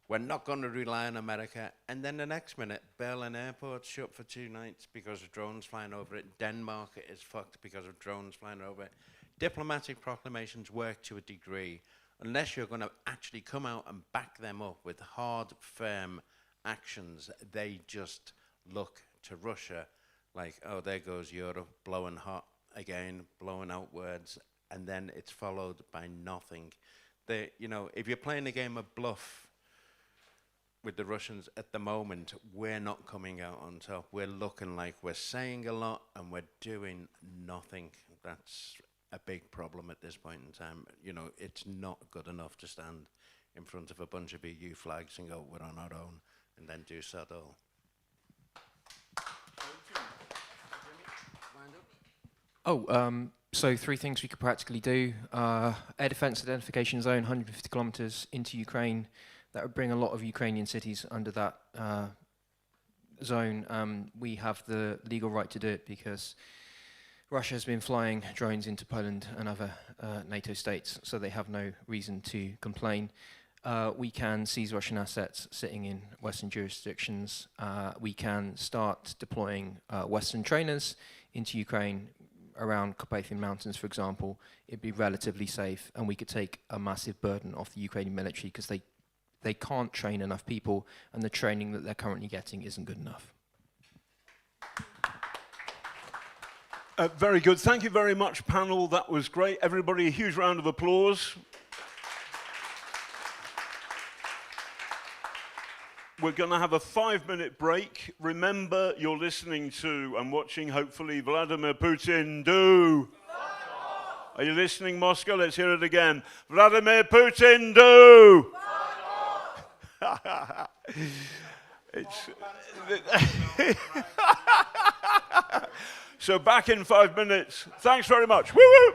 we're not going to rely on America, and then the next minute, Berlin airport's shut for 2 nights because of drones flying over it, Denmark is fucked because of drones flying over it. Diplomatic proclamations work to a degree, unless you're going to actually come out and back them up with hard, firm actions. They just look to Russia like, oh, there goes Europe, blowing hot again, blowing outwards, and then it's followed by nothing. You know, if you're playing a game of bluff with the Russians at the moment, we're not coming out on top. We're looking like we're saying a lot and we're doing nothing. That's a big problem at this point in time. You know, it's not good enough to stand in front of a bunch of EU flags and go, we're on our own, and then do sod all. So 3 things we could practically do. Air defense identification zone, 150 kilometers into Ukraine. That would bring a lot of Ukrainian cities under that zone. We have the legal right to do it because Russia has been flying drones into Poland and other NATO states, so they have no reason to complain. We can seize Russian assets sitting in Western jurisdictions. We can start deploying Western trainers into Ukraine around Carpathian Mountains, for example. It'd be relatively safe, and we could take a massive burden off the Ukrainian military because they can't train enough people, and the training that they're currently getting isn't good enough. Very good. Thank you very much, panel. That was great. Everybody, a huge round of applause. We're going to have a 5-minute break. Remember, you're listening to and watching, hopefully, Vladimir Putin do. Are you listening, Moscow? Let's hear it again. Vladimir Putin do. So back in 5 minutes. Thanks very much. Woo-woo!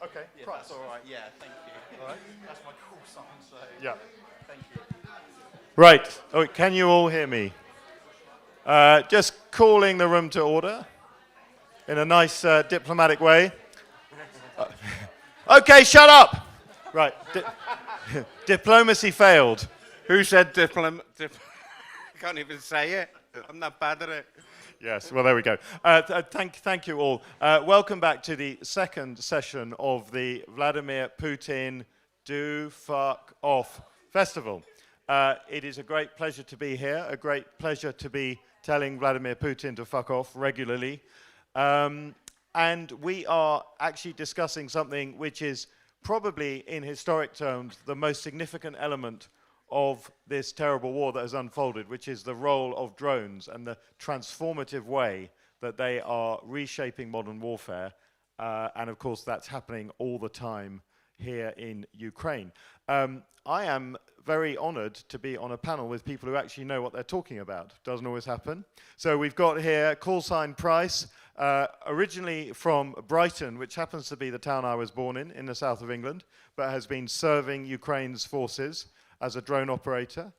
Okay, Yeah, price. that's all right. Yeah, thank you. All right. That's my call sign, so Yeah. thank you. Right. Oh, can you all hear me? Just calling the room to order in a nice diplomatic way. Okay, shut up. Right. Diplomacy failed. Who said I can't even say it. I'm not bad at it. Yes, well, there we go. Thank you all. Welcome back to the second session of the Vladimir Putin Do Fuck Off Festival. It is a great pleasure to be here, a great pleasure to be telling Vladimir Putin to fuck off regularly. And we are actually discussing something which is probably, in historic terms, the most significant element of this terrible war that has unfolded, which is the role of drones and the transformative way that they are reshaping modern warfare. And of course, that's happening all the time here in Ukraine. I am very honored to be on a panel with people who actually know what they're talking about. Doesn't always happen. So we've got here call sign Price, originally from Brighton, which happens to be the town I was born in the south of England, but has been serving Ukraine's forces as a drone operator.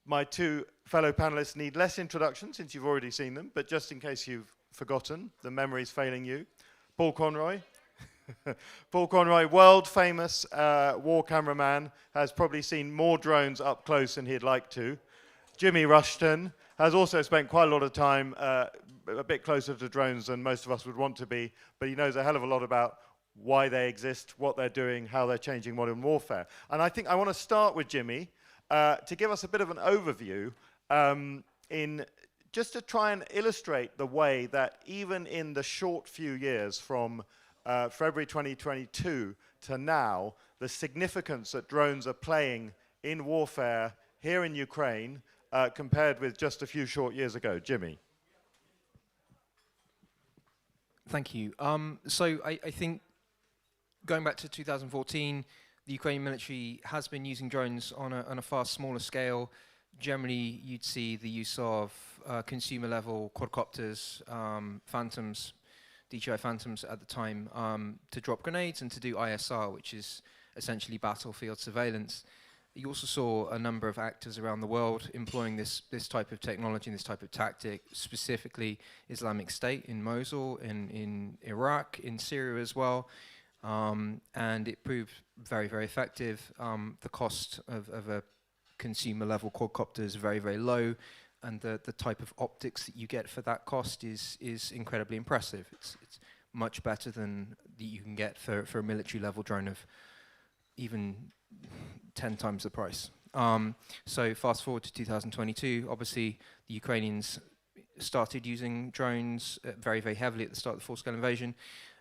My two fellow panelists need less introduction since you've already seen them, but just in case you've forgotten, the memory's failing you. Paul Conroy. Paul Conroy, world famous war cameraman, has probably seen more drones up close than he'd like to. Jimmy Rushton has also spent quite a lot of time a bit closer to drones than most of us would want to be, but he knows a hell of a lot about why they exist, what they're doing, how they're changing modern warfare. And I think I want to start with Jimmy to give us a bit of an overview in just to try and illustrate the way that even in the short few years from February 2022 to now, the significance that drones are playing in warfare here in Ukraine compared with just a few short years ago. Jimmy. Thank you. So I think going back to 2014, the Ukrainian military has been using drones on a far smaller scale. Generally, you'd see the use of consumer-level quadcopters, Phantoms, DJI Phantoms at the time, to drop grenades and to do ISR, which is essentially battlefield surveillance. You also saw a number of actors around the world employing this type of technology and this type of tactic, specifically Islamic State in Mosul, in Iraq, in Syria as well. And it proved very, very effective. The cost of a consumer-level quadcopter is very, very low, and the type of optics that you get for that cost is incredibly impressive. It's much better than you can get for a military-level drone of even 10 times the price. So fast forward to 2022, obviously the Ukrainians started using drones very, very heavily at the start of the full-scale invasion.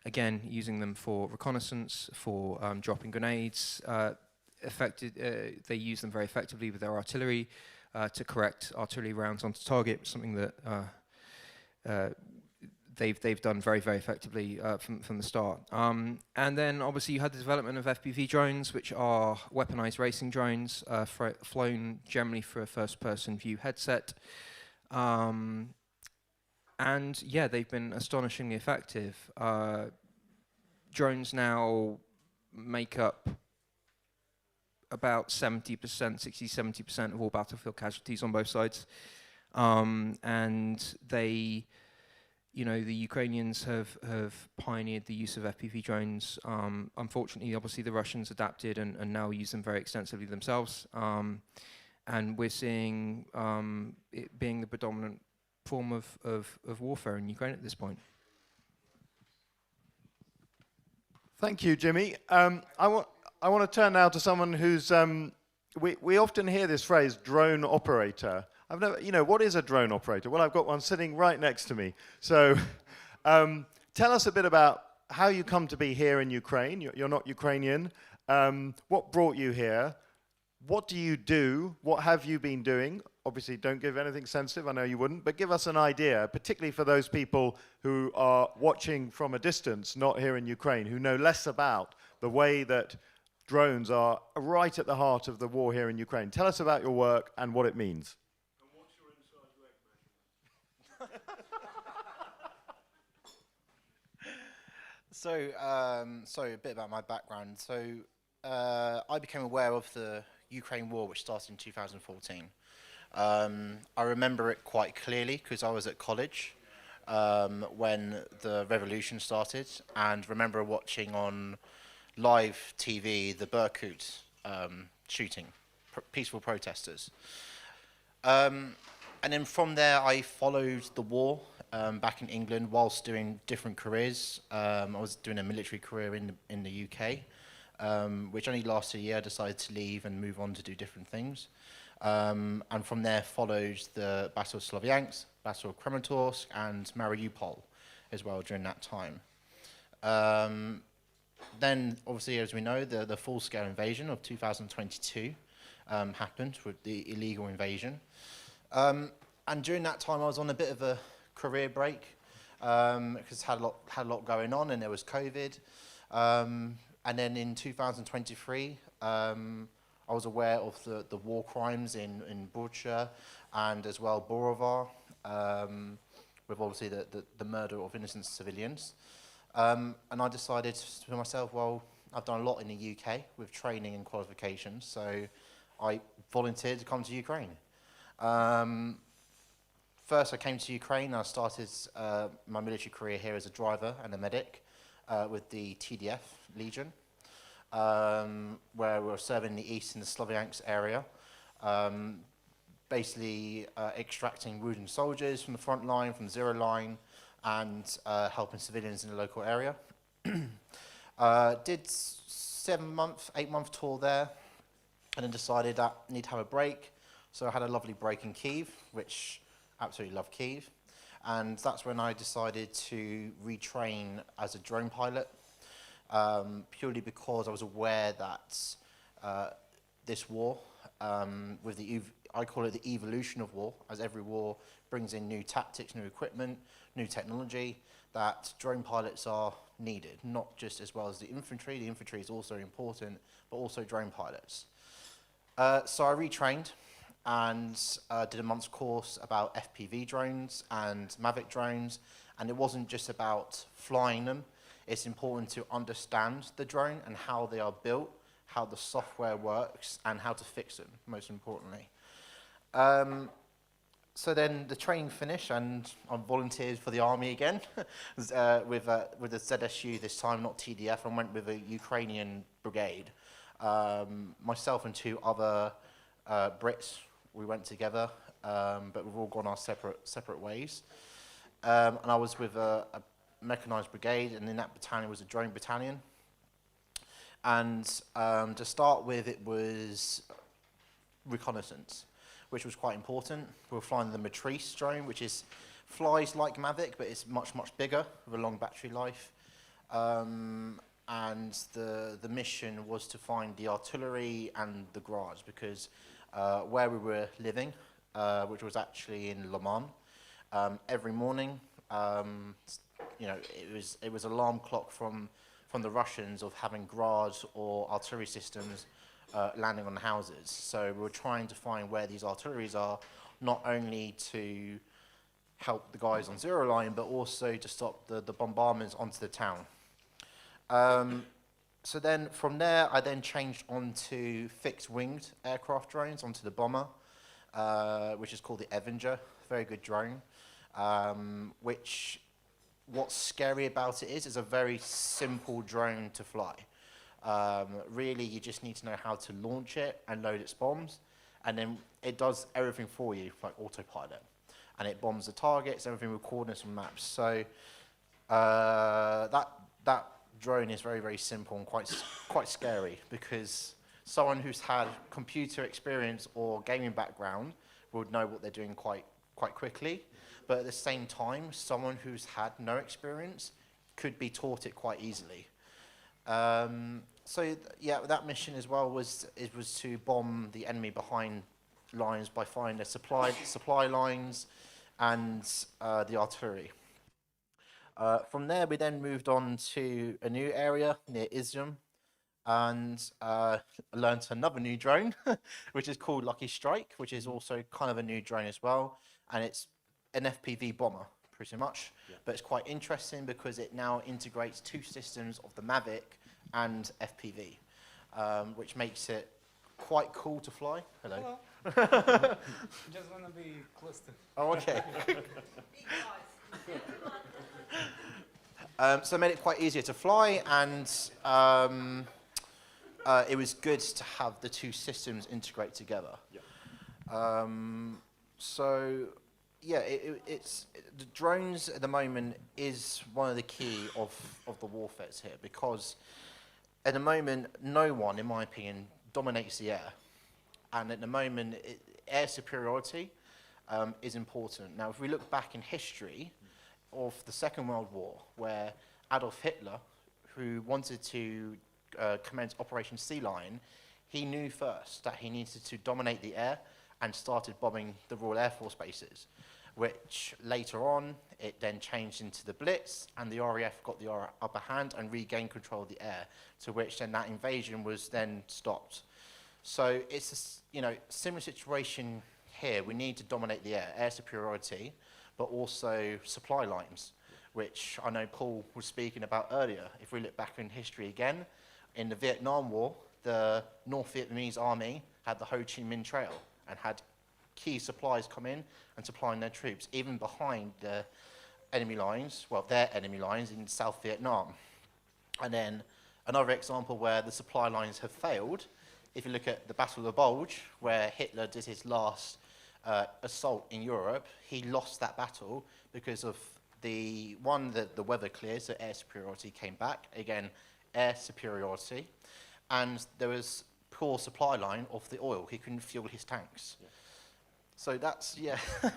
Again, using them for reconnaissance, for dropping grenades. They use them very effectively with their artillery to correct artillery rounds onto target, something that they've done very, very effectively from the start. And then obviously you had the development of FPV drones, which are weaponized racing drones, flown generally for a first-person view headset. And yeah, they've been astonishingly effective. Drones now make up about 70%, 60-70% of all battlefield casualties on both sides. And they, the Ukrainians have pioneered the use of FPV drones. Unfortunately, obviously, the Russians adapted and now use them very extensively themselves. And we're seeing it being the predominant form of warfare in Ukraine at this point. Thank you, Jimmy. I want to turn now to someone who's, we often hear this phrase, drone operator. I've never, what is a drone operator? Well, I've got one sitting right next to me. So tell us a bit about how you come to be here in Ukraine. You're not Ukrainian. What brought you here? What do you do? What have you been doing? Obviously, don't give anything sensitive. I know you wouldn't. But give us an idea, particularly for those people who are watching from a distance, not here in Ukraine, who know less about the way that drones are right at the heart of the war here in Ukraine. Tell us about your work and what it means. And what's your inside leg measurement? So a bit about my background. I became aware of the Ukraine war, which started in 2014. I remember it quite clearly because I was at college when the revolution started, and remember watching on live TV the Berkut shooting, peaceful protesters. And then from there, I followed the war back in England whilst doing different careers. I was doing a military career in the UK, which only lasted a year. I decided to leave and move on to do different things. And from there followed the Battle of Sloviansk, Battle of Kramatorsk, and Mariupol as well during that time. Then, obviously, as we know, the full-scale invasion of 2022 happened with the illegal invasion. And during that time, I was on a bit of a career break because had a lot going on, and there was COVID. And then in 2023, I was aware of the war crimes in Bucha and as well Borovar, with obviously the murder of innocent civilians. And I decided to myself, well, I've done a lot in the UK with training and qualifications, so I volunteered to come to Ukraine. First, I came to Ukraine. I started my military career here as a driver and a medic with the TDF Legion, where we were serving the east in the Sloviansk area, basically extracting wounded soldiers from the front line, from the zero line, and helping civilians in the local area. Did 8-month tour there, and then decided that I need to have a break. So I had a lovely break in Kyiv, which absolutely love Kyiv. And that's when I decided to retrain as a drone pilot, purely because I was aware that this war, with I call it the evolution of war, as every war brings in new tactics, new equipment, new technology, that drone pilots are needed, not just as well as the infantry. The infantry is also important, but also drone pilots. So I retrained and did a month's course about FPV drones and Mavic drones, and it wasn't just about flying them. It's important to understand the drone and how they are built, how the software works, and how to fix them, most importantly. So then the training finished, and I volunteered for the army again with the ZSU this time, not TDF, and went with a Ukrainian brigade. Myself and 2 other Brits, we went together, but we've all gone our separate ways. And I was with a mechanized brigade, and in that battalion was a drone battalion. And to start with, it was reconnaissance, which was quite important. We were flying the Matrice drone, which flies like Mavic, but it's much bigger with a long battery life. And the mission was to find the artillery and the garage, because where we were living, which was actually in Le Mans, every morning, it was alarm clock from the Russians of having garage or artillery systems landing on the houses. So we were trying to find where these artilleries are, not only to help the guys on zero line, but also to stop the bombardments onto the town. So then from there, I then changed onto fixed-winged aircraft drones, onto the Bomber, which is called the Avenger, very good drone, which what's scary about it is it's a very simple drone to fly. Really, you just need to know how to launch it and load its bombs, and then it does everything for you, like autopilot. And it bombs the targets, everything with coordinates and maps. So that drone is very simple and quite scary, because someone who's had computer experience or gaming background would know what they're doing quite quickly. But at the same time, someone who's had no experience could be taught it quite easily. So yeah, that mission as well was to bomb the enemy behind lines by finding their supply lines and the artillery. From there, we then moved on to a new area near Izium, and learned another new drone, which is called Lucky Strike, which is also kind of a new drone as well, and it's an FPV bomber, pretty much. But it's quite interesting because it now integrates two systems of the Mavic and FPV, which makes it quite cool to fly. Hello. Just want to be close to. Oh, okay. So it made it quite easier to fly, and it was good to have the two systems integrate together. So, yeah, the drones at the moment is one of the key of the warfares here, because at the moment, no one, in my opinion, dominates the air. And at the moment, air superiority is important. Now, if we look back in history of the Second World War, where Adolf Hitler, who wanted to commence Operation Sea Lion, he knew first that he needed to dominate the air and started bombing the Royal Air Force bases, which later on, it then changed into the Blitz, and the RAF got the upper hand and regained control of the air, to which then that invasion was then stopped. So it's a similar situation here. We need to dominate the air superiority, but also supply lines, which I know Paul was speaking about earlier. If we look back in history again, in the Vietnam War, the North Vietnamese army had the Ho Chi Minh Trail and had key supplies come in and supplying their troops, even behind the enemy lines, well, their enemy lines in South Vietnam. And then another example where the supply lines have failed, if you look at the Battle of the Bulge, where Hitler did his last assault in Europe, he lost that battle because of the weather cleared, so air superiority came back. Again, air superiority. And there was poor supply line of the oil. He couldn't fuel his tanks. Yeah. So that's,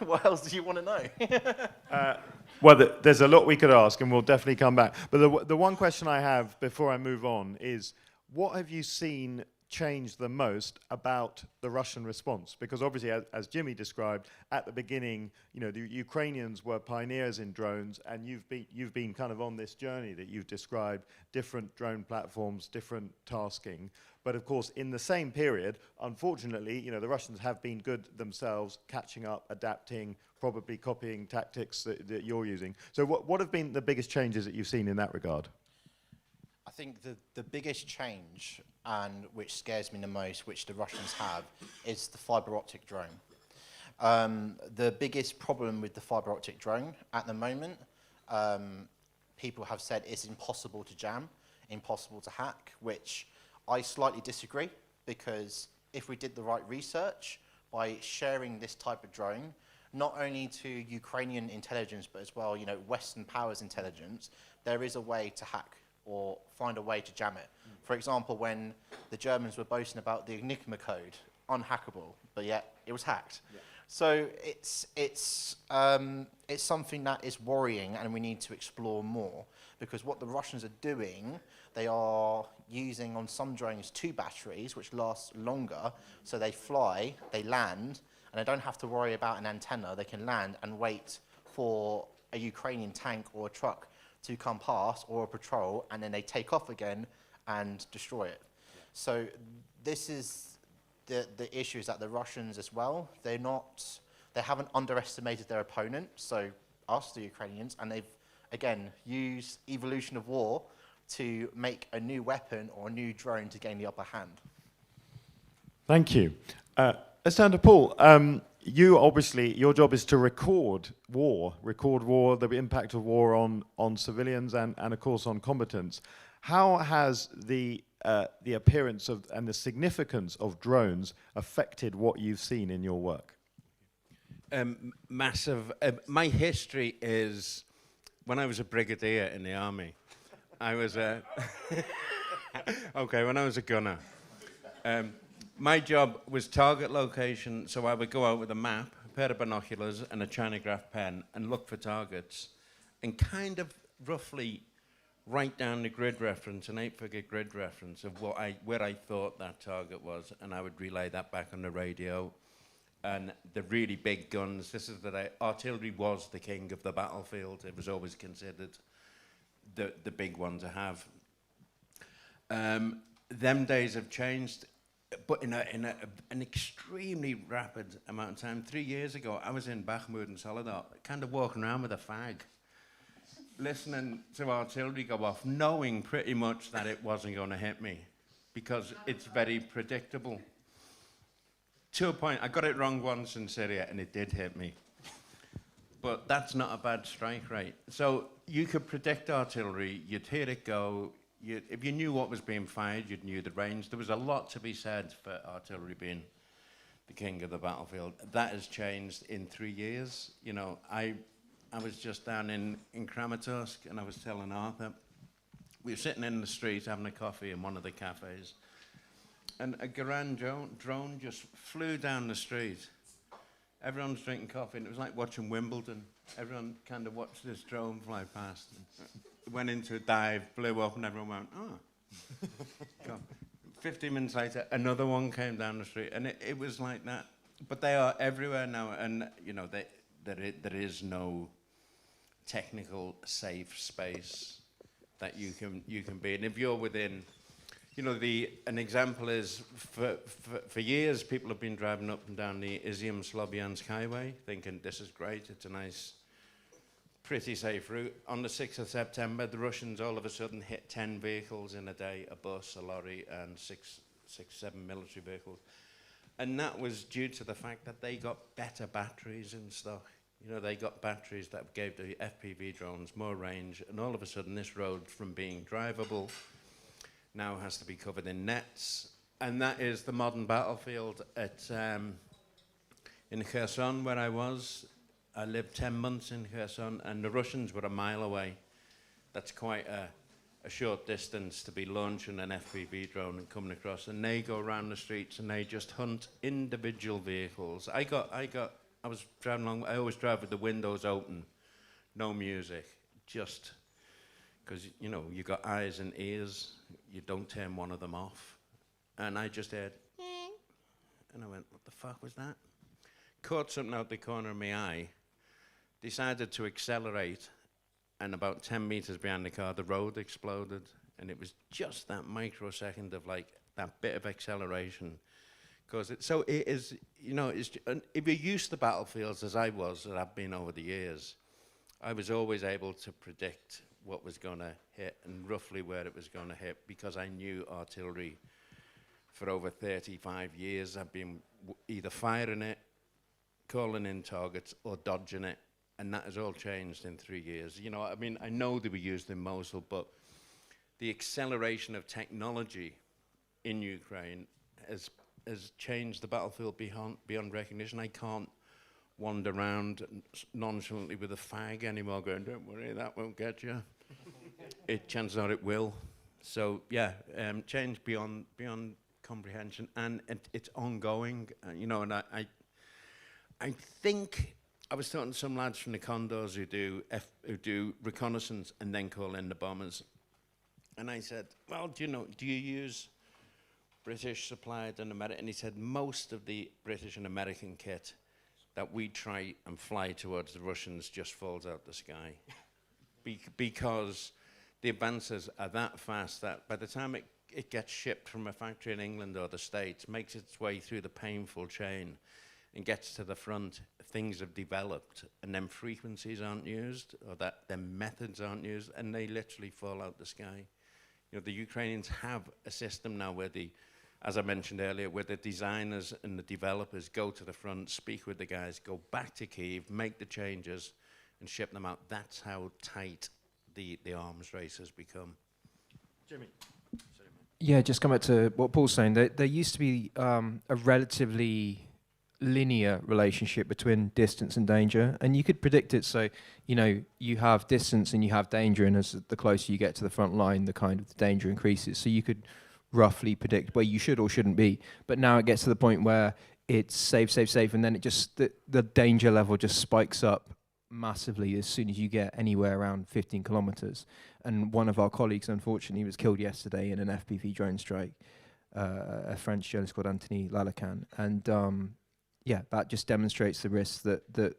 what else do you want to know? Well, there's a lot we could ask, and we'll definitely come back. But the one question I have before I move on is, what have you seen change the most about the Russian response? Because obviously, as Jimmy described, at the beginning, the Ukrainians were pioneers in drones, and you've been kind of on this journey that you've described, different drone platforms, different tasking. But of course, in the same period, unfortunately, the Russians have been good themselves, catching up, adapting, probably copying tactics that you're using. So what have been the biggest changes that you've seen in that regard? I think the biggest change, and which scares me the most, which the Russians have, is the fiber optic drone. The biggest problem with the fiber optic drone at the moment, people have said it's impossible to jam, impossible to hack, which I slightly disagree, because if we did the right research by sharing this type of drone, not only to Ukrainian intelligence, but as well, Western powers intelligence, there is a way to hack or find a way to jam it. For example, when the Germans were boasting about the Enigma code, unhackable, but yet it was hacked. Yeah. So it's something that is worrying, and we need to explore more, because what the Russians are doing, they are using on some drones 2 batteries, which last longer, so they fly, they land, and they don't have to worry about an antenna. They can land and wait for a Ukrainian tank or a truck to come past, or a patrol, and then they take off again and destroy it. Yeah. So this is the issue, is that the Russians as well, they haven't underestimated their opponent, so us, the Ukrainians, and they've, again, used evolution of war to make a new weapon or a new drone to gain the upper hand. Thank you. Let's turn to Paul. You obviously, your job is to record war, the impact of war on civilians and of course on combatants. How has the appearance of and the significance of drones affected what you've seen in your work? Massive. My history is, when I was a brigadier in the army, I was a when I was a gunner. My job was target location, so I would go out with a map, a pair of binoculars, and a Chinograph pen, and look for targets, and kind of roughly write down the grid reference, an 8-figure grid reference of where I thought that target was, and I would relay that back on the radio. And the really big guns, artillery was the king of the battlefield. It was always considered the big one to have. Them days have changed. but in an extremely rapid amount of time. 3 years ago, I was in Bakhmut and Soledar, kind of walking around with a fag, listening to artillery go off, knowing pretty much that it wasn't going to hit me, because it's very predictable. To a point, I got it wrong once in Syria, and it did hit me. But that's not a bad strike rate. So you could predict artillery, you'd hear it go. If you knew what was being fired, you'd knew the range. There was a lot to be said for artillery being the king of the battlefield. That has changed in 3 years. You know, I was just down in Kramatorsk, and I was telling Arthur, we were sitting in the street having a coffee in one of the cafes, and a Garand drone just flew down the street. Everyone's drinking coffee, and it was like watching Wimbledon. Everyone kind of watched this drone fly past. It went into a dive, blew up, and everyone went, oh. 15 minutes later, another one came down the street, and it was like that. But they are everywhere now, and you know, there is no technical safe space that you can be in. If you're within, you know, an example is for years people have been driving up and down the Izium-Slobyansk highway, thinking this is great, it's a nice, pretty safe route. On the 6th of September, the Russians all of a sudden hit 10 vehicles in a day, a bus, a lorry, and seven military vehicles. And that was due to the fact that they got better batteries and stuff. You know, they got batteries that gave the FPV drones more range, and all of a sudden this road, from being drivable, now has to be covered in nets. And that is the modern battlefield in Kherson, where I was. I lived 10 months in Kherson, and the Russians were a mile away. That's quite a short distance to be launching an FPV drone and coming across, and they go around the streets and they just hunt individual vehicles. I was driving along, I always drive with the windows open, no music, just because, you know, you got eyes and ears, you don't turn one of them off. And I just heard, and I went, what the fuck was that? Caught something out the corner of my eye, decided to accelerate, and about 10 meters behind the car, the road exploded, and it was just that microsecond of like that bit of acceleration. So it is, you know, if you're used to battlefields as I was, and I've been over the years, I was always able to predict what was going to hit and roughly where it was going to hit, because I knew artillery for over 35 years. I've been either firing it, calling in targets, or dodging it, and that has all changed in 3 years. You know, I mean, I know they were used in Mosul, but the acceleration of technology in Ukraine has changed the battlefield beyond recognition. I can't wander around nonchalantly with a fag anymore going, don't worry, that won't get you. Chances are it will. So yeah, change beyond comprehension, and it's ongoing. You know, and I think I was talking to some lads from the Condors who do reconnaissance and then call in the bombers, and I said, well, do you use British supplied and American? And he said most of the British and American kit that we try and fly towards the Russians just falls out the sky. Because the advances are that fast that by the time it gets shipped from a factory in England or the States, makes its way through the painful chain and gets to the front, things have developed, and then frequencies aren't used, or that then methods aren't used, and they literally fall out the sky. You know, the Ukrainians have a system now where as I mentioned earlier, where the designers and the developers go to the front, speak with the guys, go back to Kyiv, make the changes, and ship them out. That's how tight the arms race has become. Jimmy. Yeah, just come back to what Paul's saying. There used to be a relatively linear relationship between distance and danger, and you could predict it. So, you know, you have distance and you have danger, and as the closer you get to the front line, the kind of the danger increases. So you could roughly predict where you should or shouldn't be. But now it gets to the point where it's safe, and then it just the danger level just spikes up massively as soon as you get anywhere around 15 kilometers. And one of our colleagues, unfortunately, was killed yesterday in an FPV drone strike, a French journalist called Anthony Lalacan. And yeah, that just demonstrates the risks that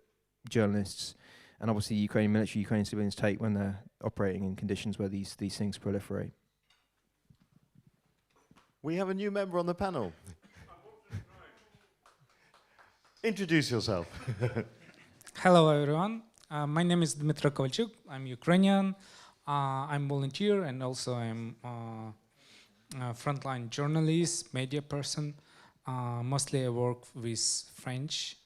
journalists and obviously Ukrainian civilians take when they're operating in conditions where these things proliferate. We have a new member on the panel. Introduce yourself. Hello, everyone. My name is Dmitry Kovalchuk. I'm Ukrainian. I'm volunteer and also I'm a frontline journalist, media person. Mostly I work with French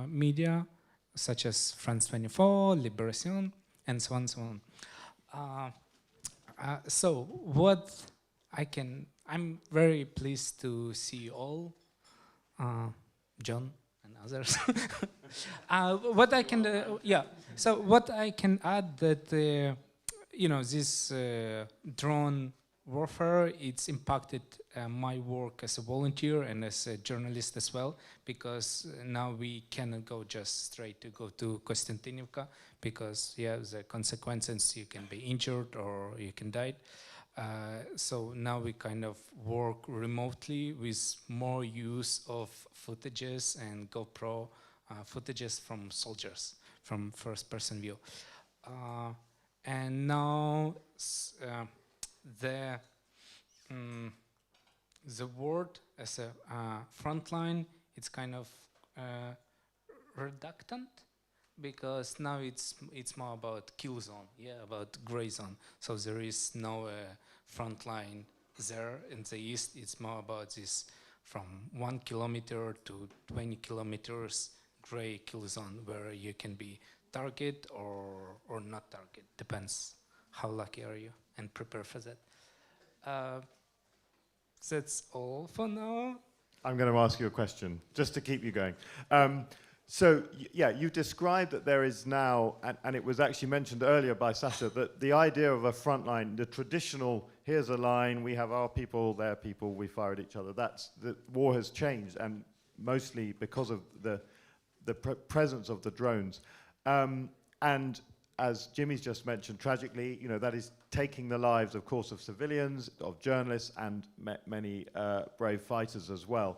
media, such as France 24, Libération, and so on, so on. So what I'm very pleased to see you all, John and others. What I can, so what I can add that, this drone warfare, it's impacted my work as a volunteer and as a journalist as well, because now we cannot go just straight to go to Konstantinivka, because the consequences, you can be injured or you can die. So now we kind of work remotely with more use of footages and GoPro footages from soldiers, from first-person view. And now the word as a frontline, it's kind of reductant, because now it's more about kill zone, about gray zone. So there is no front line there in the east. It's more about this from 1 kilometer to 20 kilometers gray kill zone, where you can be target or not target, depends how lucky are you, and prepare for that. That's all for now. I'm going to ask you a question, just to keep you going. You described that there is now, and it was actually mentioned earlier by Sasha, that the idea of a front line, the traditional, here's a line, we have our people, their people, we fire at each other, the war has changed, and mostly because of the presence of the drones. And as Jimmy's just mentioned, tragically, that is taking the lives, of course, of civilians, of journalists, and many brave fighters as well.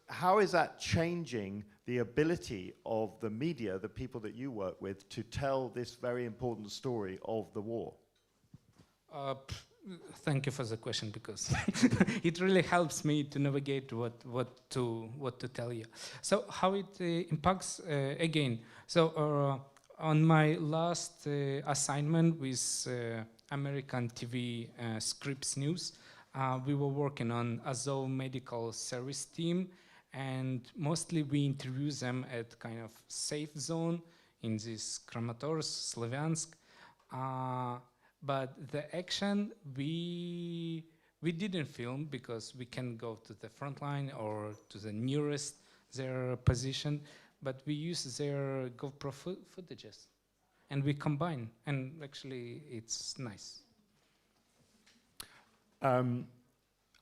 How is that changing the ability of the media, the people that you work with, to tell this very important story of the war? Thank you for the question, because it really helps me to navigate what to tell you. So how it impacts again. So on my last assignment with American TV Scripps News, we were working on Azov Medical Service team, and mostly we interview them at kind of safe zone in this Kramatorsk, Slavyansk. But the action we didn't film, because we can go to the front line or to the nearest their position, but we use their GoPro footages and we combine, and actually it's nice.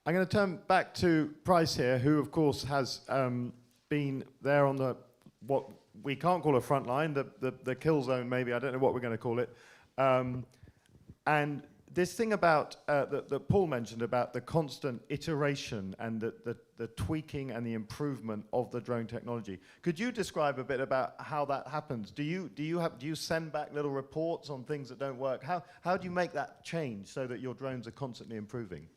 I'm going to turn back to Price here, who of course has been there on what we can't call a front line, the kill zone maybe, I don't know what we're going to call it. And this thing about that Paul mentioned about the constant iteration and the tweaking and the improvement of the drone technology. Could you describe a bit about how that happens? Do you send back little reports on things that don't work? How do you make that change so that your drones are constantly improving?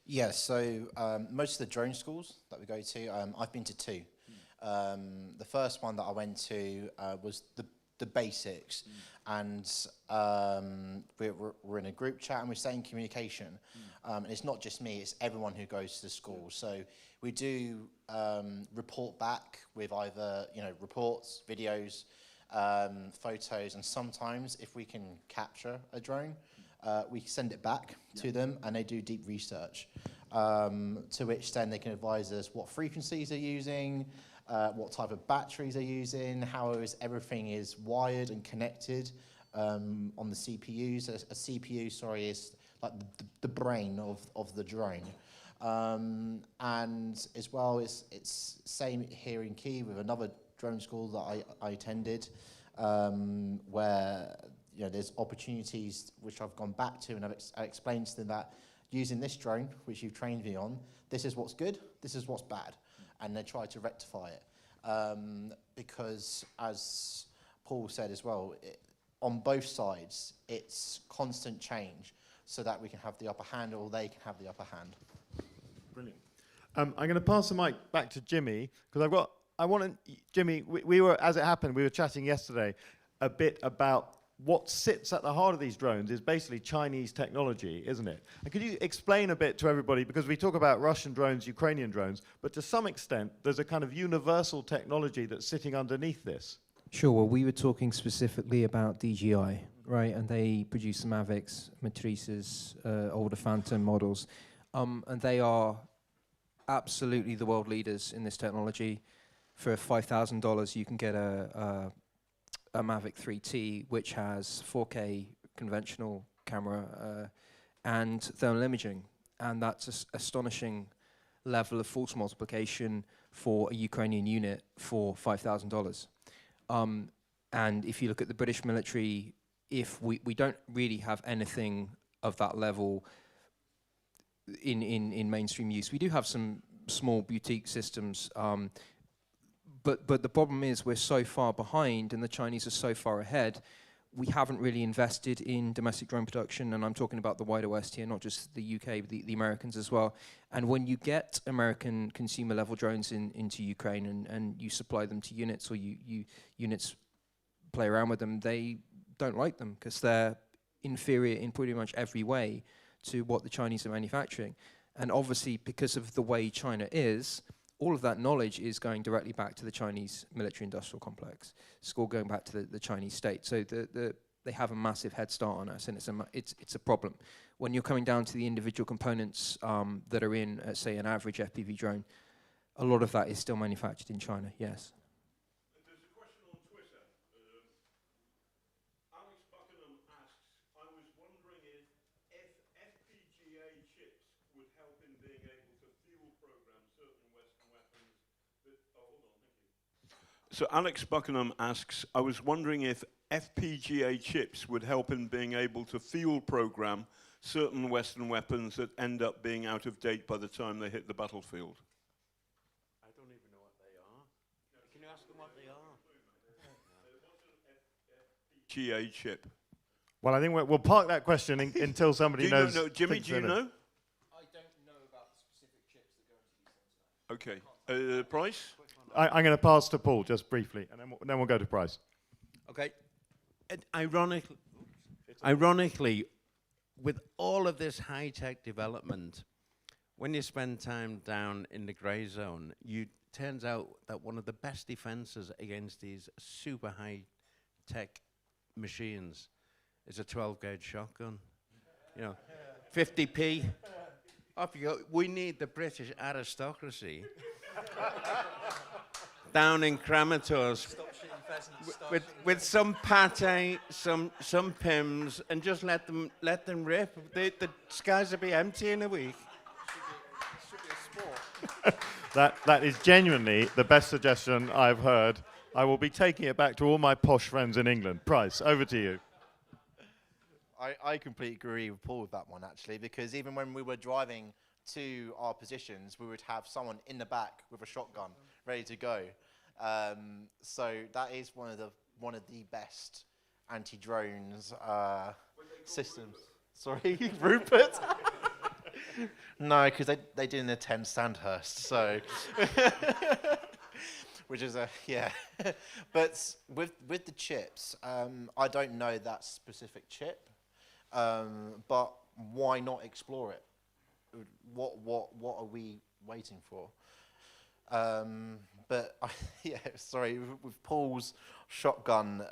Yes, so most of the drone schools that we go to, I've been to two. The first one that I went to was the basics, and we're in a group chat and we stay in communication. And it's not just me, it's everyone who goes to the school. So we do report back with either reports, videos, photos, and sometimes if we can capture a drone, we send it back to them and they do deep research, to which then they can advise us what frequencies they're using, what type of batteries they're using, how everything is wired and connected on the CPUs. A CPU, is like the brain of the drone. And as well, it's same here in Kyiv with another drone school that I attended, where there's opportunities which I've gone back to, and I explained to them that using this drone, which you've trained me on, this is what's good, this is what's bad, and they try to rectify it. Because, as Paul said as well, on both sides, it's constant change, so that we can have the upper hand or they can have the upper hand. Brilliant. I'm going to pass the mic back to Jimmy because Jimmy, we were, as it happened, we were chatting yesterday a bit about what sits at the heart of these drones is basically Chinese technology, isn't it? And could you explain a bit to everybody, because we talk about Russian drones, Ukrainian drones, but to some extent, there's a kind of universal technology that's sitting underneath this. Sure. Well, we were talking specifically about DJI, right? And they produce the Mavics, Matrices, older Phantom models, and they are absolutely the world leaders in this technology. For $5,000, you can get a Mavic 3T, which has 4K conventional camera and thermal imaging, and that's an astonishing level of force multiplication for a Ukrainian unit for $5,000. And if you look at the British military, if we don't really have anything of that level in mainstream use. We do have some small boutique systems, but the problem is we're so far behind and the Chinese are so far ahead. We haven't really invested in domestic drone production, and I'm talking about the wider West here, not just the UK, but the Americans as well. And when you get American consumer level drones into Ukraine and you supply them to units, or you units play around with them, they don't like them because they're inferior in pretty much every way to what the Chinese are manufacturing. And obviously, because of the way China is, all of that knowledge is going directly back to the Chinese military-industrial complex. It's all going back to the Chinese state. So they have a massive head start on us, and it's a problem. When you're coming down to the individual components that are in, say, an average FPV drone, a lot of that is still manufactured in China, yes. There's a question on Twitter. Alex Buckingham asks, I was wondering if FPGA chips would help in being able to fuel program certain Western weapons that... Oh, hold on, thank you. So Alex Buckingham asks, I was wondering if FPGA chips would help in being able to field program certain Western weapons that end up being out of date by the time they hit the battlefield. I don't even know what they are. Can you ask them what they are? FPGA chip. Well, I think we'll park that question until somebody knows. No, Jimmy, do you know? I don't know about the specific chips that go into these things. Okay. Price? I'm going to pass to Paul just briefly, and then we'll go to Price. Okay. And ironically, with all of this high-tech development, when you spend time down in the grey zone, turns out that one of the best defenses against these super high-tech machines is a 12-gauge shotgun. 50p. Off you go. We need the British aristocracy down in Kramatorsk with some pate, some Pims, and just let them rip. The skies will be empty in a week. That is genuinely the best suggestion I've heard. I will be taking it back to all my posh friends in England. Price, over to you. I completely agree with Paul with that one, actually, because even when we were driving to our positions, we would have someone in the back with a shotgun ready to go. So that is one of the best anti-drones systems. Sorry, Rupert? No, because they didn't attend Sandhurst, so... Which is yeah. But with the chips, I don't know that specific chip, but why not explore it? What are we waiting for? But yeah, sorry, with Paul's shotgun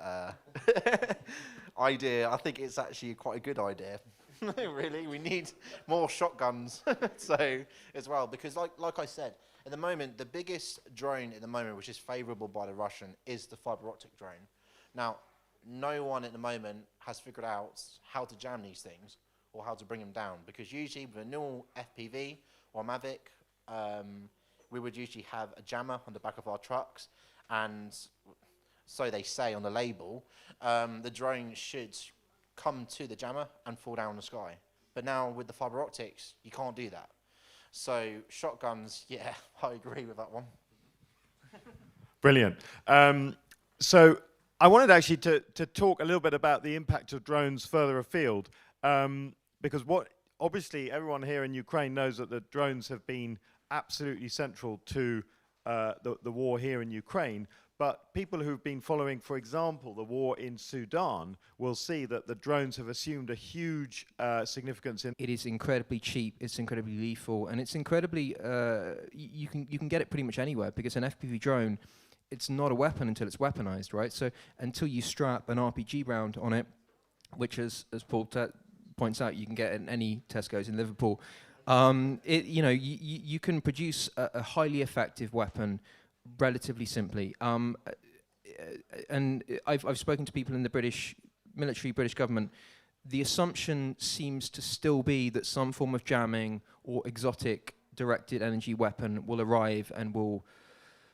idea, I think it's actually quite a good idea. Really, we need more shotguns. So as well, because like I said, at the moment, the biggest drone at the moment, which is favourable by the Russian, is the fibre optic drone. Now, no one at the moment has figured out how to jam these things or how to bring them down, because usually with a normal FPV or Mavic, we would usually have a jammer on the back of our trucks, and so they say on the label, the drone should come to the jammer and fall down in the sky. But now with the fibre optics, you can't do that. So shotguns, yeah, I agree with that one. Brilliant. So I wanted actually to talk a little bit about the impact of drones further afield, because obviously everyone here in Ukraine knows that the drones have been absolutely central to the war here in Ukraine. But people who've been following, for example, the war in Sudan will see that the drones have assumed a huge significance in. It is incredibly cheap, it's incredibly lethal, and it's incredibly, you can get it pretty much anywhere, because an FPV drone, it's not a weapon until it's weaponized, right? So until you strap an RPG round on it, which as Paul points out, you can get in any Tesco's in Liverpool, you can produce a highly effective weapon relatively simply. And I've spoken to people in the British government. The assumption seems to still be that some form of jamming or exotic directed energy weapon will arrive and will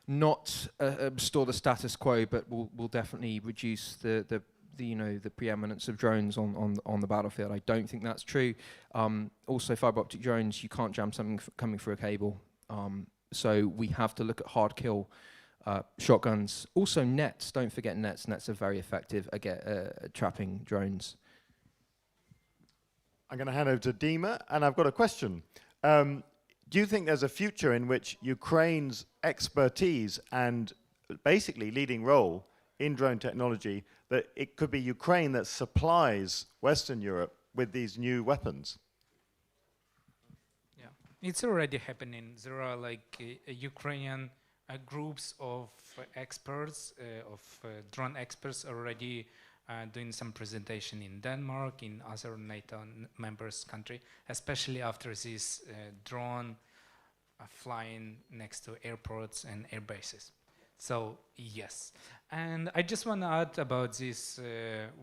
not restore the status quo, but will definitely reduce the preeminence of drones on the battlefield. I don't think that's true. Also, fiber optic drones, you can't jam something coming through a cable. So we have to look at hard kill shotguns. Also nets, don't forget nets. Nets are very effective at trapping drones. I'm going to hand over to Dima, and I've got a question. Do you think there's a future in which Ukraine's expertise and basically leading role in drone technology, that it could be Ukraine that supplies Western Europe with these new weapons? It's already happening. There are Ukrainian groups of experts, drone experts already doing some presentation in Denmark, in other NATO members country, especially after this drone flying next to airports and air bases. So yes, and I just want to add about this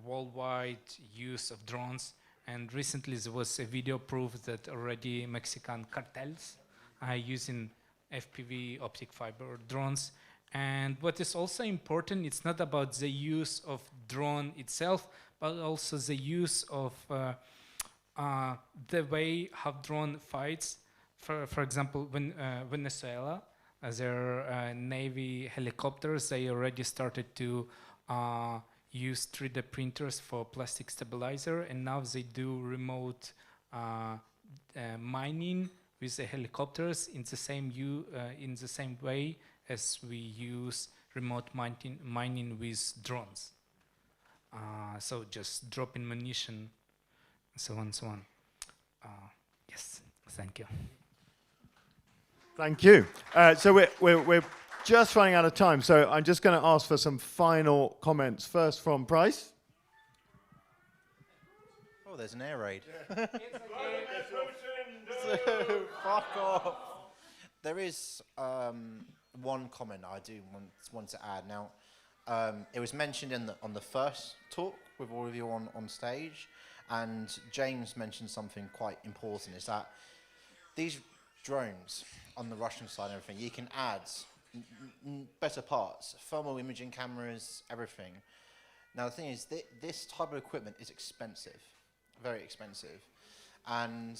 worldwide use of drones. And recently there was a video proof that already Mexican cartels are using FPV optic fiber drones. And what is also important, it's not about the use of drone itself, but also the use of the way how drone fights. For example, when Venezuela, their Navy helicopters, they already started to use 3D printers for plastic stabilizer, and now they do remote mining with the helicopters in the same way as we use remote mining with drones. So just dropping munition, and so on and so on. Yes, thank you. Thank you. So we're just running out of time, so I'm just going to ask for some final comments. First from Price. Oh, there's an air raid. So, fuck off. There is one comment I do want to add. Now, it was mentioned on the first talk with all of you on stage, and James mentioned something quite important, is that these drones on the Russian side and everything, you can add better parts, thermal imaging cameras, everything. Now the thing is, this type of equipment is expensive, very expensive. And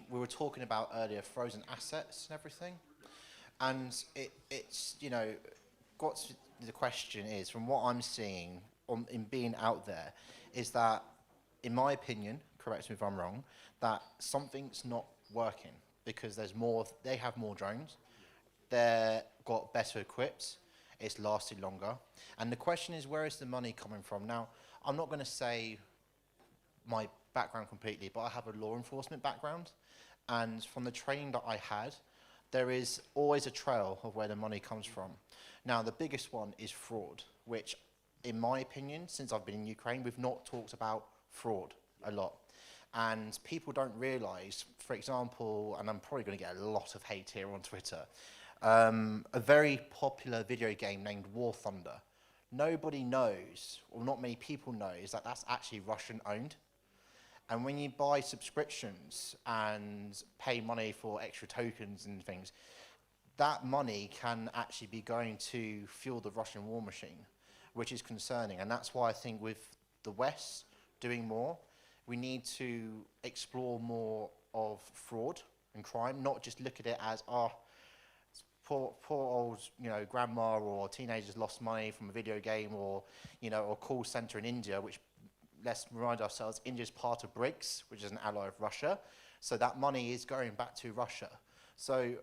we were talking about earlier frozen assets and everything. And it's, what the question is, from what I'm seeing in being out there, is that, in my opinion, correct me if I'm wrong, that something's not working because they have more drones, they're got better equipped, it's lasted longer. And the question is, where is the money coming from? Now, I'm not going to say my background completely, but I have a law enforcement background. And from the training that I had, there is always a trail of where the money comes from. Now, the biggest one is fraud, which, in my opinion, since I've been in Ukraine, we've not talked about fraud a lot. And people don't realize, for example, and I'm probably going to get a lot of hate here on Twitter, a very popular video game named War Thunder. Nobody knows, or not many people know, is that that's actually Russian owned. And when you buy subscriptions and pay money for extra tokens and things, that money can actually be going to fuel the Russian war machine, which is concerning. And that's why I think with the West doing more, we need to explore more of fraud and crime, not just look at it as, poor old, grandma or teenagers lost money from a video game, or, a call center in India, which, let's remind ourselves, India's part of BRICS, which is an ally of Russia. So that money is going back to Russia. So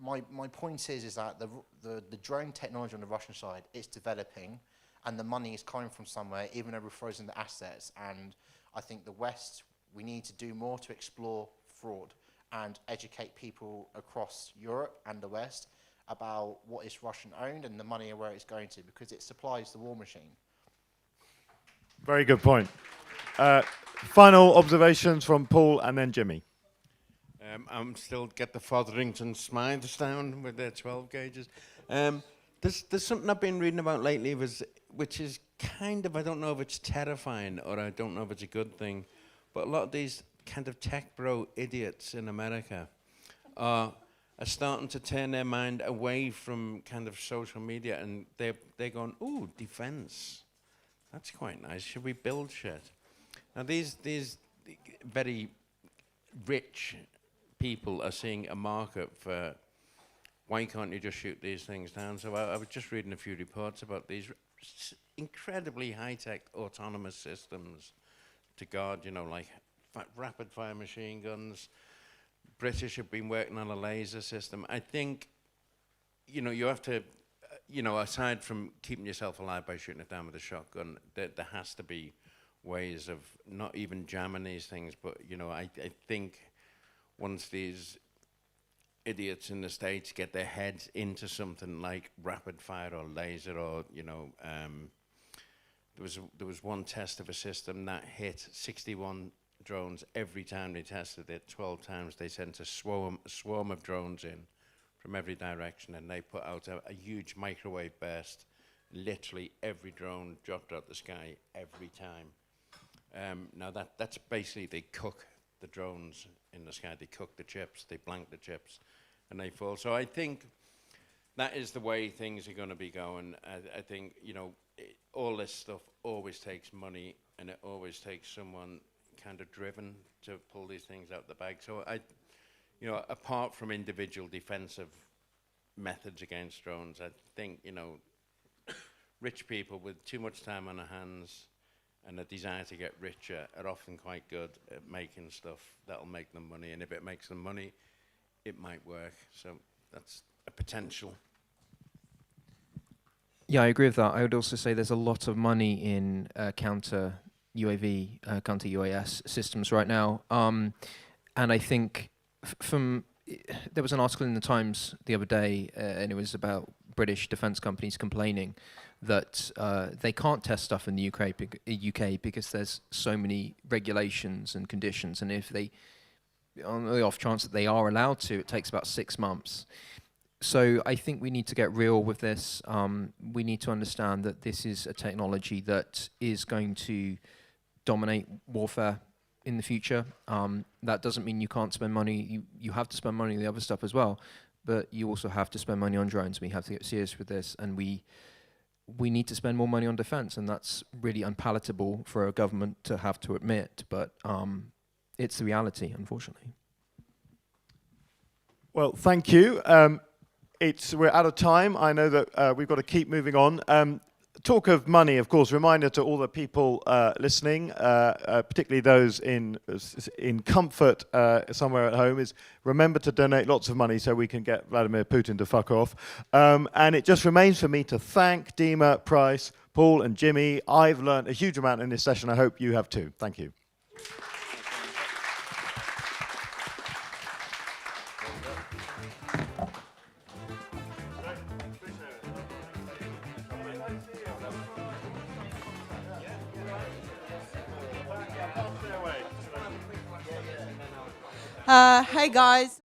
my point is that the drone technology on the Russian side is developing, and the money is coming from somewhere, even though we're frozen the assets. And I think the West, we need to do more to explore fraud and educate people across Europe and the West about what is Russian owned and the money and where it's going to, because it supplies the war machine. Very good point. Final observations from Paul and then Jimmy. I'm still get the Fotherington Smythes down with their 12 gauges. There's something I've been reading about lately, which is kind of, I don't know if it's terrifying or I don't know if it's a good thing, but a lot of these kind of tech bro idiots in America are starting to turn their mind away from kind of social media, and they're going, ooh, defense. That's quite nice. Should we build shit? Now these very rich people are seeing a market for, why can't you just shoot these things down? So I was just reading a few reports about these incredibly high-tech autonomous systems to guard, you know, like rapid-fire machine guns. British have been working on a laser system. I think, you know, you have to, you know, aside from keeping yourself alive by shooting it down with a shotgun, there has to be ways of not even jamming these things, but, you know, I think once these idiots in the States get their heads into something like rapid fire or laser or, you know, there was one test of a system that hit 61 drones every time they tested it. 12 times they sent a swarm of drones in from every direction, and they put out a huge microwave burst. Literally every drone dropped out the sky every time. Now that's basically, they cook the drones in the sky, they cook the chips, they blank the chips, and they fall. So I think that is the way things are going to be going. I think, you know, all this stuff always takes money, and it always takes someone kind of driven to pull these things out the bag. So you know, apart from individual defensive methods against drones, I think, you know, rich people with too much time on their hands and a desire to get richer are often quite good at making stuff that'll make them money. And if it makes them money, it might work. So that's a potential. Yeah, I agree with that. I would also say there's a lot of money in counter UAV, counter UAS systems right now. And I think there was an article in the Times the other day, and it was about British defence companies complaining that they can't test stuff in the UK because there's so many regulations and conditions, and if they, on the off chance that they are allowed to, it takes about 6 months. So I think we need to get real with this. We need to understand that this is a technology that is going to dominate warfare in the future. That doesn't mean you can't spend money. You have to spend money on the other stuff as well, but you also have to spend money on drones. We have to get serious with this, and we need to spend more money on defense, and that's really unpalatable for a government to have to admit, but it's the reality, unfortunately. Well, thank you. We're out of time. I know that we've got to keep moving on. Talk of money, of course, reminder to all the people listening, particularly those in comfort somewhere at home, is remember to donate lots of money so we can get Vladimir Putin to fuck off. And it just remains for me to thank Dima, Price, Paul and Jimmy. I've learned a huge amount in this session. I hope you have too. Thank you. Hey guys.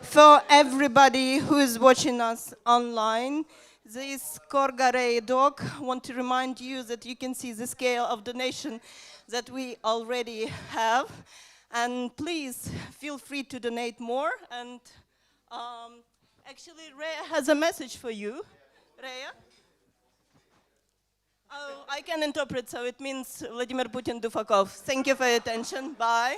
For everybody who is watching us online, this Korgare dog want to remind you that you can see the scale of donation that we already have. And please feel free to donate more. And actually, Rhea has a message for you. Rhea? Oh, I can interpret, so it means Vladimir Putin Dufakov. Thank you for your attention. Bye.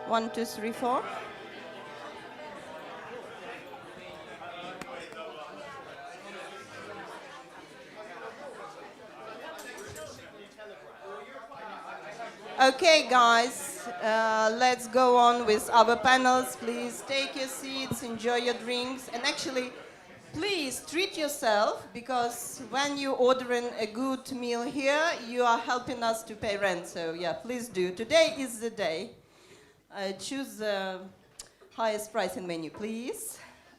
1, 2, 3, 4. Okay, guys, let's go on with our panels. Please take your seats, enjoy your drinks, and actually, please treat yourself, because when you're ordering a good meal here, you are helping us to pay rent. So yeah, please do. Today is the day. Choose the highest price in menu, please.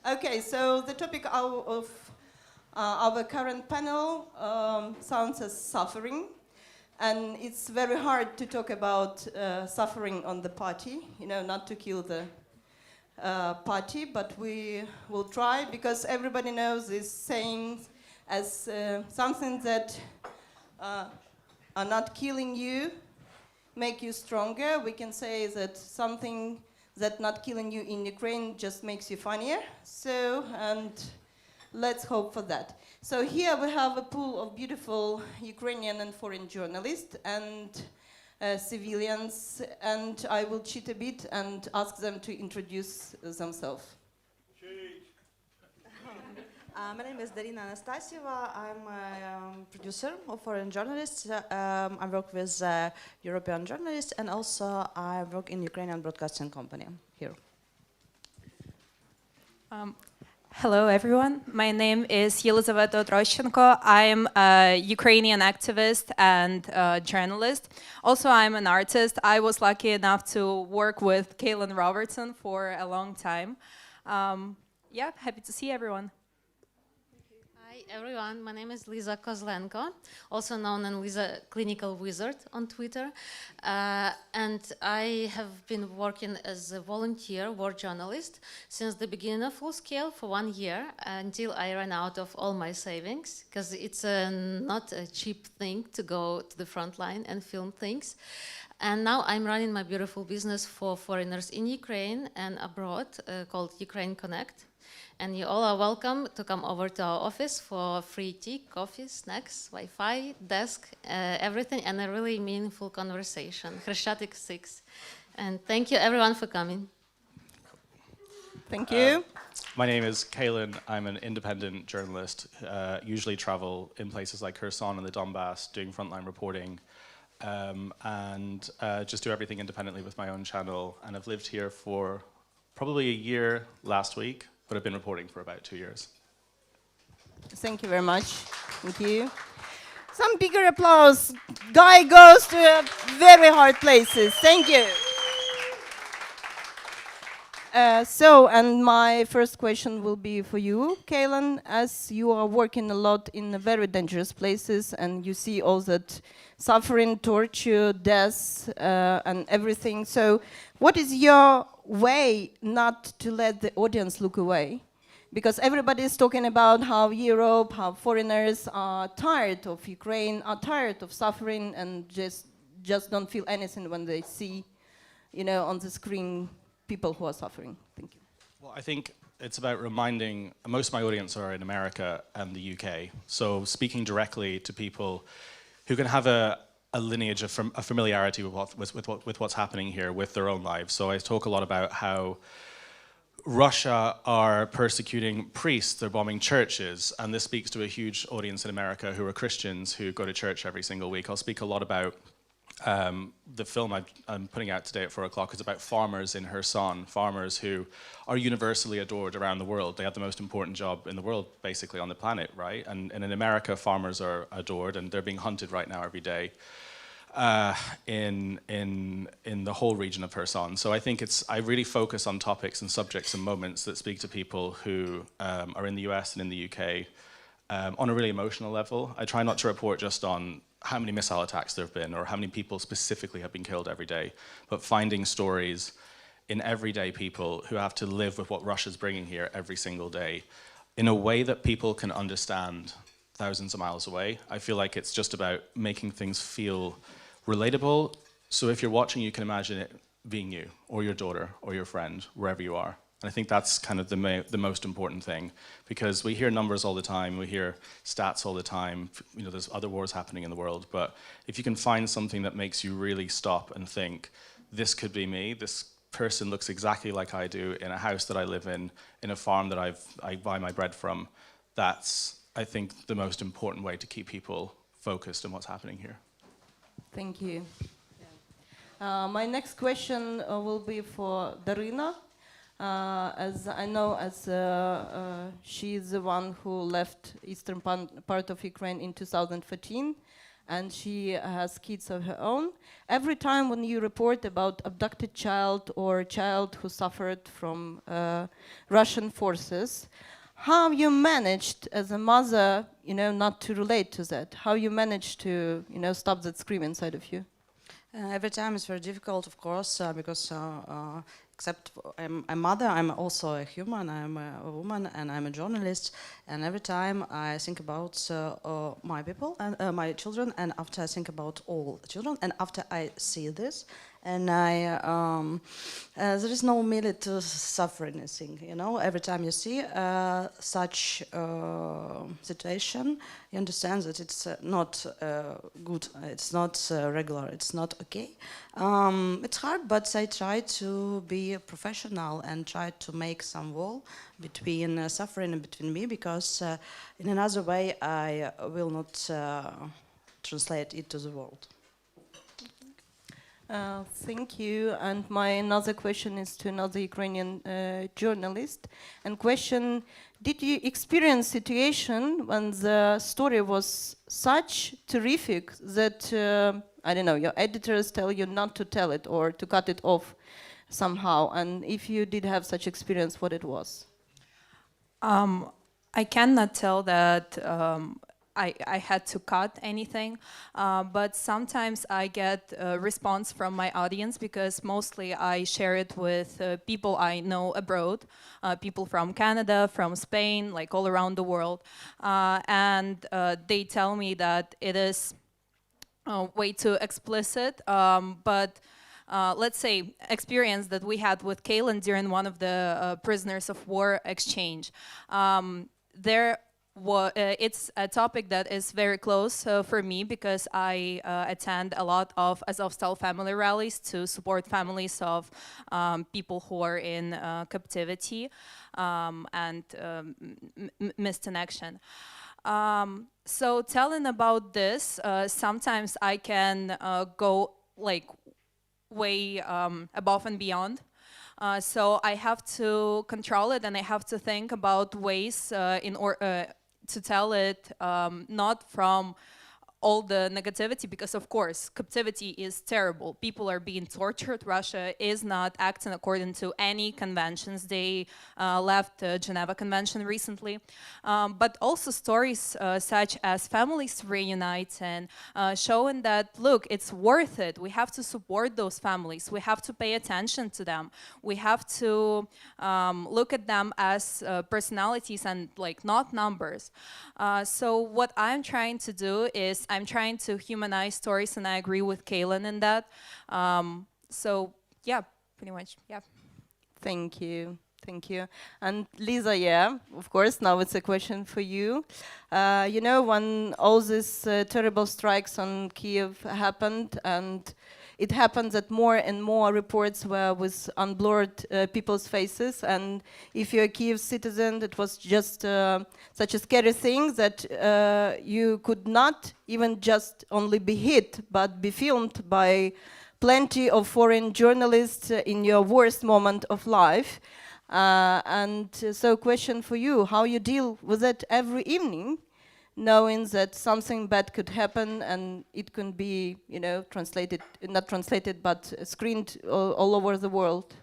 Okay, so the topic of our current panel sounds as suffering. And it's very hard to talk about suffering on the party, you know, not to kill the party, but we will try, because everybody knows these sayings as something that are not killing you, make you stronger. We can say that something that not killing you in Ukraine just makes you funnier. So, and let's hope for that. So here we have a pool of beautiful Ukrainian and foreign journalists and civilians, and I will cheat a bit and ask them to introduce themselves. My name is Darina Anastasieva. I'm a producer of foreign journalists. I work with European journalists, and also I work in Ukrainian broadcasting company here. Hello, everyone. My name is Yelizaveta Otrощenko. I'm a Ukrainian activist and journalist. Also, I'm an artist. I was lucky enough to work with Kaylin Robertson for a long time. Yeah, happy to see everyone. Hi, everyone. My name is Lisa Kozlenko, also known as Lisa Clinical Wizard on Twitter. And I have been working as a volunteer war journalist since the beginning of Full Scale for 1 year, until I ran out of all my savings, because it's not a cheap thing to go to the front line and film things. And now I'm running my beautiful business for foreigners in Ukraine and abroad called Ukraine Connect. And you all are welcome to come over to our office for free tea, coffee, snacks, Wi-Fi, desk, everything, and a really meaningful conversation. Chrestiatic 6. And thank you, everyone, for coming. Thank you. My name is Kaylin. I'm an independent journalist. Usually travel in places like Kherson and the Donbass, doing frontline reporting, and just do everything independently with my own channel. And I've lived here for probably a year last week, but I've been reporting for about 2 years. Thank you very much. Thank you. Some bigger applause. Guy goes to very hard places. Thank you. And my first question will be for you, Kaylin, as you are working a lot in very dangerous places and you see all that suffering, torture, death, and everything. So what is your way not to let the audience look away? Because everybody is talking about how Europe, how foreigners are tired of Ukraine, are tired of suffering, and just don't feel anything when they see, you know, on the screen people who are suffering. Thank you. Well, I think it's about reminding, most of my audience are in America and the UK, so speaking directly to people who can have a lineage of a familiarity with what's happening here with their own lives. So I talk a lot about how Russia are persecuting priests, they're bombing churches, and this speaks to a huge audience in America who are Christians who go to church every single week. I'll speak a lot about the film I'm putting out today at 4 o'clock is about farmers in Kherson, farmers who are universally adored around the world. They have the most important job in the world, basically, on the planet, right? And in America, farmers are adored, and they're being hunted right now every day in the whole region of Kherson. So I think I really focus on topics and subjects and moments that speak to people who are in the US and in the UK on a really emotional level. I try not to report just on how many missile attacks there have been or how many people specifically have been killed every day, but finding stories in everyday people who have to live with what Russia's bringing here every single day in a way that people can understand thousands of miles away. I feel like it's just about making things feel relatable. So if you're watching, you can imagine it being you or your daughter or your friend, wherever you are. And I think that's kind of the most important thing, because we hear numbers all the time, we hear stats all the time, you know, there's other wars happening in the world, but if you can find something that makes you really stop and think, this could be me, this person looks exactly like I do in a house that I live in a farm that I buy my bread from. That's, I think, the most important way to keep people focused on what's happening here. Thank you. My next question will be for Darina. As I know, she is the one who left eastern part of Ukraine in 2014, and she has kids of her own. Every time when you report about abducted child or child who suffered from Russian forces, how you managed as a mother, not to relate to that? How you managed to, stop that scream inside of you? Every time it's very difficult, of course, because except I'm a mother, I'm also a human, I'm a woman, and I'm a journalist. And every time I think about my people and my children, and after I think about all the children, and after I see this, and there is no merit to suffer anything, Every time you see such situation, you understand that it's not good, it's not regular, it's not okay. It's hard, but I try to be a professional and try to make some wall between suffering and between me, because in another way I will not translate it to the world. Thank you. And my another question is to another Ukrainian journalist. And question, did you experience situation when the story was such terrific that, I don't know, your editors tell you not to tell it or to cut it off somehow? And if you did have such experience, what it was? I cannot tell that I had to cut anything, but sometimes I get a response from my audience, because mostly I share it with people I know abroad, people from Canada, from Spain, like all around the world, and they tell me that it is way too explicit, but let's say experience that we had with Kaylin during one of the prisoners of war exchange. It's a topic that is very close for me, because I attend a lot of Azovstal family rallies to support families of people who are in captivity and missed in action. So telling about this, sometimes I can go like way above and beyond. So I have to control it, and I have to think about ways to tell it not from all the negativity, because of course captivity is terrible. People are being tortured. Russia is not acting according to any conventions. They left the Geneva Convention recently, but also stories such as families reuniting, showing that look, it's worth it. We have to support those families. We have to pay attention to them. We have to look at them as personalities and like not numbers. So what I'm trying to do is I'm trying to humanize stories, and I agree with Kaylin in that. So yeah, pretty much, yeah. Thank you. Thank you. And Lisa, yeah, of course, now it's a question for you. When all these terrible strikes on Kiev happened, and it happened that more and more reports were with unblurred people's faces, and if you're a Kiev citizen, it was just such a scary thing that you could not even just only be hit, but be filmed by plenty of foreign journalists in your worst moment of life. So question for you, how you deal with it every evening, knowing that something bad could happen and it can be, translated, not translated, but screened all over the world.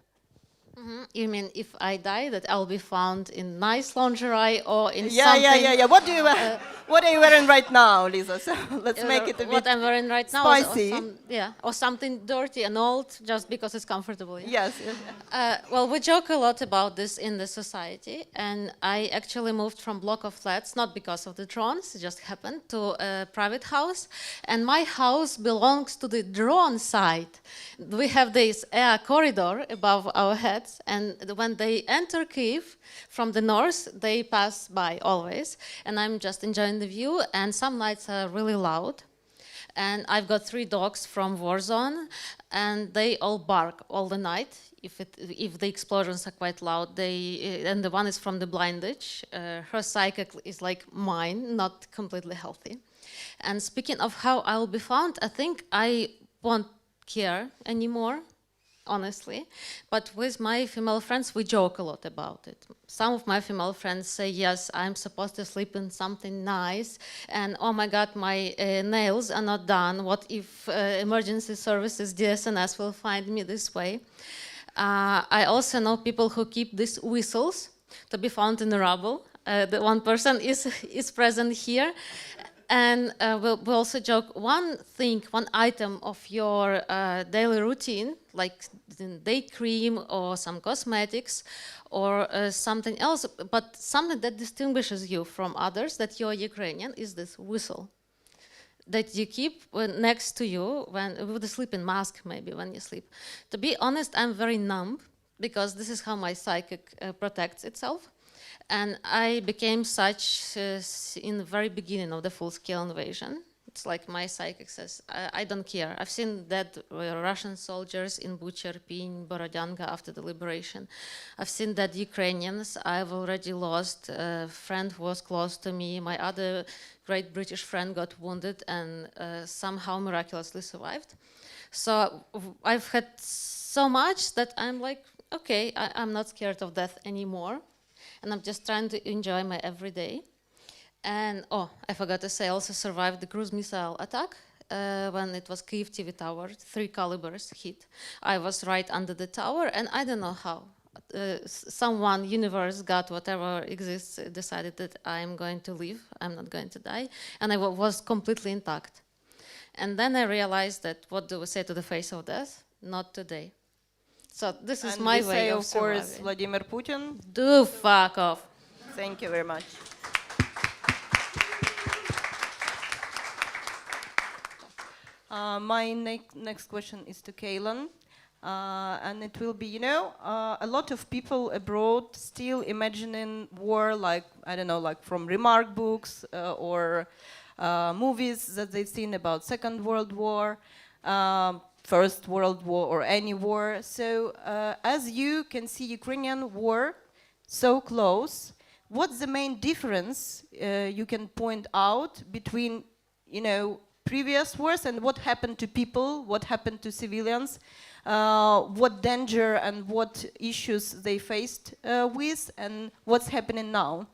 Mm-hmm. You mean if I die, that I'll be found in nice lingerie or in something? Yeah. What do you wear? What are you wearing right now, Lisa? So let's make it a bit what I'm wearing right now, spicy. or something dirty and old, just because it's comfortable. Yeah? Yes. Well, we joke a lot about this in the society, and I actually moved from block of flats not because of the drones. It just happened, to a private house, and my house belongs to the drone site. We have this air corridor above our heads, and when they enter Kyiv from the north, they pass by always, and I'm just enjoying the view, and some nights are really loud. And I've got 3 dogs from Warzone, and they all bark all the night. If the explosions are quite loud, and the one is from the blindage. Her psychic is like mine, not completely healthy. And speaking of how I'll be found, I think I won't care anymore, honestly. But with my female friends, we joke a lot about it. Some of my female friends say, yes, I'm supposed to sleep in something nice, and oh my God, my nails are not done. What if emergency services, DSNS will find me this way? I also know people who keep these whistles to be found in the rubble. The one person is present here. And we also joke, one item of your daily routine, like day cream or some cosmetics or something else, but something that distinguishes you from others, that you're Ukrainian, is this whistle that you keep next to you with a sleeping mask, maybe when you sleep. To be honest, I'm very numb because this is how my psychic protects itself. And I became such in the very beginning of the full-scale invasion. It's like my psychic says, I don't care. I've seen dead Russian soldiers in Bucha, Irpin, Borodyanka after the liberation. I've seen dead Ukrainians. I've already lost a friend who was close to me. My other great British friend got wounded and somehow miraculously survived. So I've had so much that I'm like, okay, I'm not scared of death anymore. And I'm just trying to enjoy my everyday. And, oh, I forgot to say, I also survived the cruise missile attack when it was Kyiv TV tower, 3 calibers hit. I was right under the tower, and I don't know how. Someone, universe, God, whatever exists, decided that I'm going to live, I'm not going to die, and I was completely intact. And then I realized that, what do we say to the face of death? Not today. So this is my way of surviving. Of course, Vladimir Putin. Do fuck off. Thank you very much. My next question is to Kaylan. And it will be, you know, a lot of people abroad still imagining war like, I don't know, like from remark books or movies that they've seen about Second World War, First World War, or any war. So as you can see Ukrainian war so close, what's the main difference you can point out between, you know, previous wars and what happened to people, what happened to civilians, what danger and what issues they faced with, and what's happening now?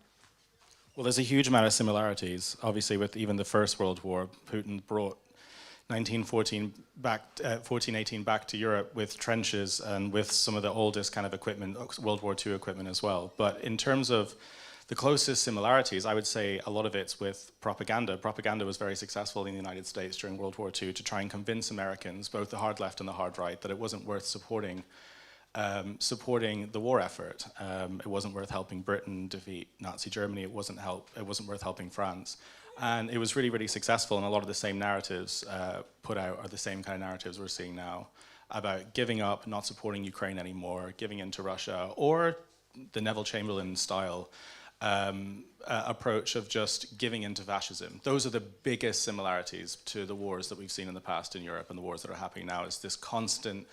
Well, there's a huge amount of similarities. Obviously, with even the First World War, Putin brought 1418 back to Europe with trenches and with some of the oldest kind of equipment, World War II equipment as well. But in terms of the closest similarities, I would say a lot of it's with propaganda. Propaganda was very successful in the United States during World War II to try and convince Americans, both the hard left and the hard right, that it wasn't worth supporting the war effort. It wasn't worth helping Britain defeat Nazi Germany. It wasn't worth helping France. And it was really, really successful, and a lot of the same narratives put out are the same kind of narratives we're seeing now about giving up, not supporting Ukraine anymore, giving in to Russia, or the Neville Chamberlain style approach of just giving into fascism. Those are the biggest similarities to the wars that we've seen in the past in Europe and the wars that are happening now, is this constant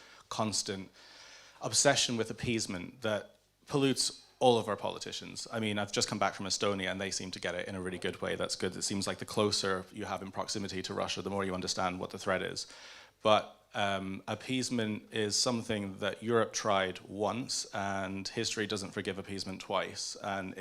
obsession with appeasement that pollutes all of our politicians. I mean, I've just come back from Estonia and they seem to get it in a really good way. That's good. It seems like the closer you have in proximity to Russia, the more you understand what the threat is. But appeasement is something that Europe tried once, and history doesn't forgive appeasement twice. And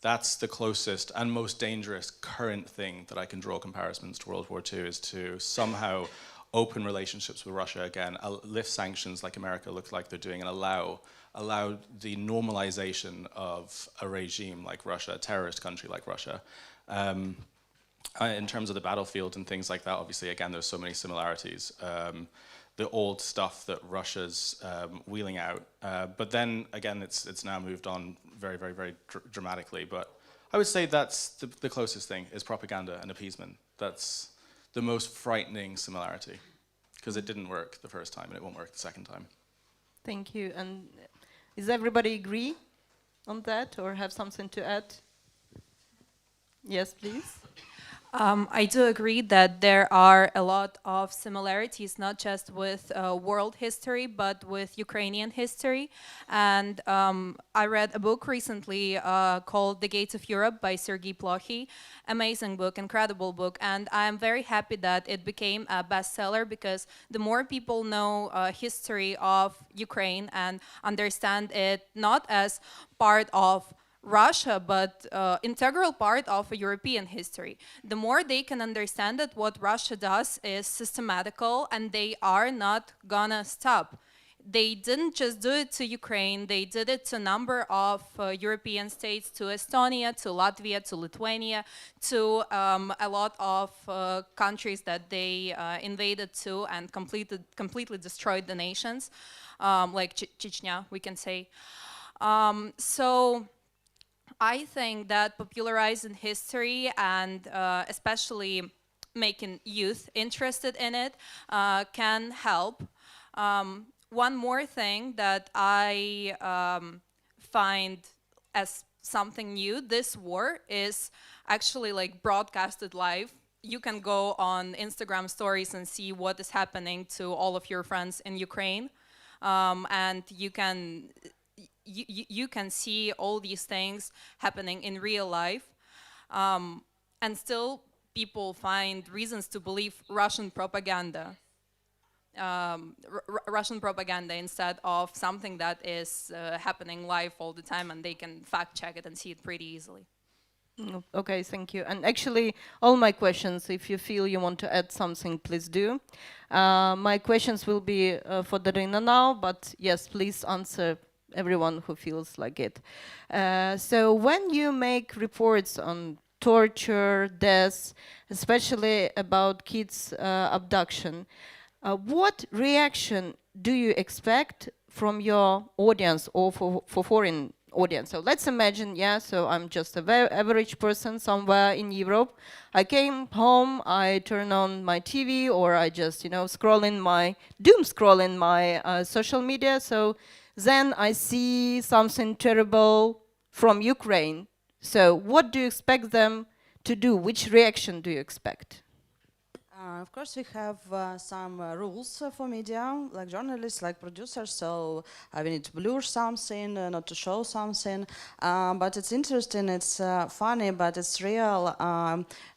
that's the closest and most dangerous current thing that I can draw comparisons to World War II, is to somehow open relationships with Russia again, lift sanctions like America looks like they're doing, and allow the normalization of a regime like Russia, a terrorist country like Russia. In terms of the battlefield and things like that, obviously, again, there's so many similarities. The old stuff that Russia's wheeling out. But then, again, it's now moved on very, very, very dramatically. But I would say that's the closest thing, is propaganda and appeasement. That's the most frightening similarity, because it didn't work the first time and it won't work the second time. Thank you. And does everybody agree on that or have something to add? Yes, please. I do agree that there are a lot of similarities, not just with world history, but with Ukrainian history. And I read a book recently called The Gates of Europe by Sergei Plokhy. Amazing book, incredible book. And I'm very happy that it became a bestseller because the more people know history of Ukraine and understand it not as part of Russia, but integral part of a European history. The more they can understand that what Russia does is systematical and they are not gonna stop. They didn't just do it to Ukraine, they did it to a number of European states, to Estonia, to Latvia, to Lithuania, to a lot of countries that they invaded to and completely destroyed the nations, like Chechnya, we can say. So I think that popularizing history and especially making youth interested in it can help. One more thing that I find as something new this war is actually like broadcasted live. You can go on Instagram stories and see what is happening to all of your friends in Ukraine. And you can see all these things happening in real life, and still people find reasons to believe Russian propaganda. Russian propaganda instead of something that is happening live all the time, and they can fact check it and see it pretty easily. Okay, thank you. And actually, all my questions, if you feel you want to add something, please do. My questions will be for Darina now, but yes, please answer everyone who feels like it. So when you make reports on torture, deaths, especially about kids' abduction, what reaction do you expect from your audience or for foreign audience? So let's imagine, yeah, so I'm just a very average person somewhere in Europe. I came home, I turn on my TV, or I just, doom scrolling my social media. So then I see something terrible from Ukraine. So what do you expect them to do? Which reaction do you expect? Of course, we have some rules for media, like journalists, like producers, so we need to blur something, not to show something. But it's interesting, it's funny, but it's real.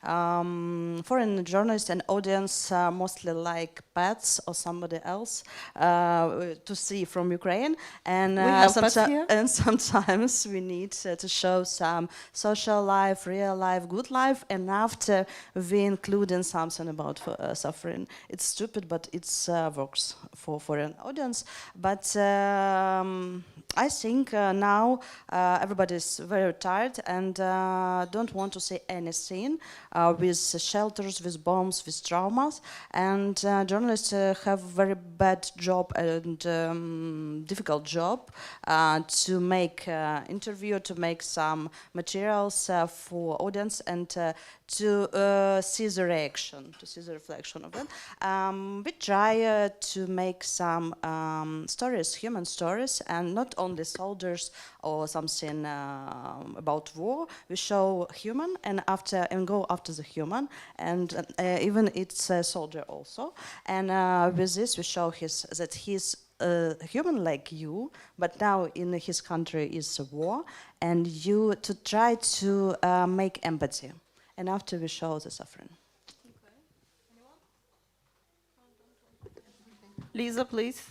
Foreign journalists and audience mostly like pets or somebody else to see from Ukraine. And, we have pets here? And sometimes we need to show some social life, real life, good life, and after we include in something about suffering. It's stupid, but it works for an audience. But I think now everybody's very tired and don't want to say anything with shelters, with bombs, with traumas. And journalists have very bad job and difficult job to make interview, to make some materials for audience and to see the reaction, to see the reflection of it. We try to make some stories, human stories, and not only soldiers or something about war. We show human and go after the human, and even it's a soldier also. And with this, we show that he's human like you, but now in his country is a war, and you to try to make empathy. And after we show the suffering. Lisa, please.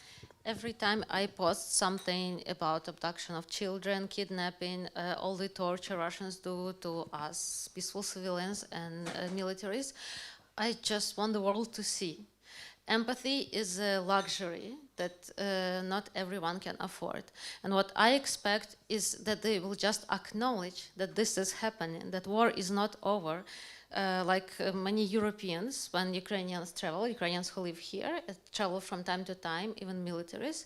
Every time I post something about abduction of children, kidnapping, all the torture Russians do to us, peaceful civilians and militaries, I just want the world to see. Empathy is a luxury that not everyone can afford. And what I expect is that they will just acknowledge that this is happening, that war is not over. Like many Europeans, when Ukrainians travel, Ukrainians who live here, travel from time to time, even militaries,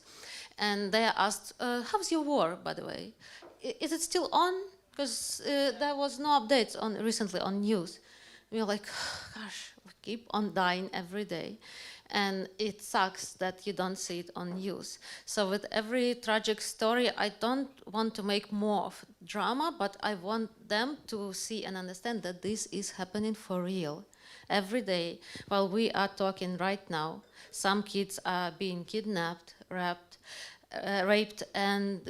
and they are asked, how's your war, by the way? Is it still on? Because there was no updates recently on news. We're like, gosh, we keep on dying every day. and it sucks that you don't see it on news. So with every tragic story, I don't want to make more of drama, but I want them to see and understand that this is happening for real. Every day, while we are talking right now, some kids are being kidnapped, raped, and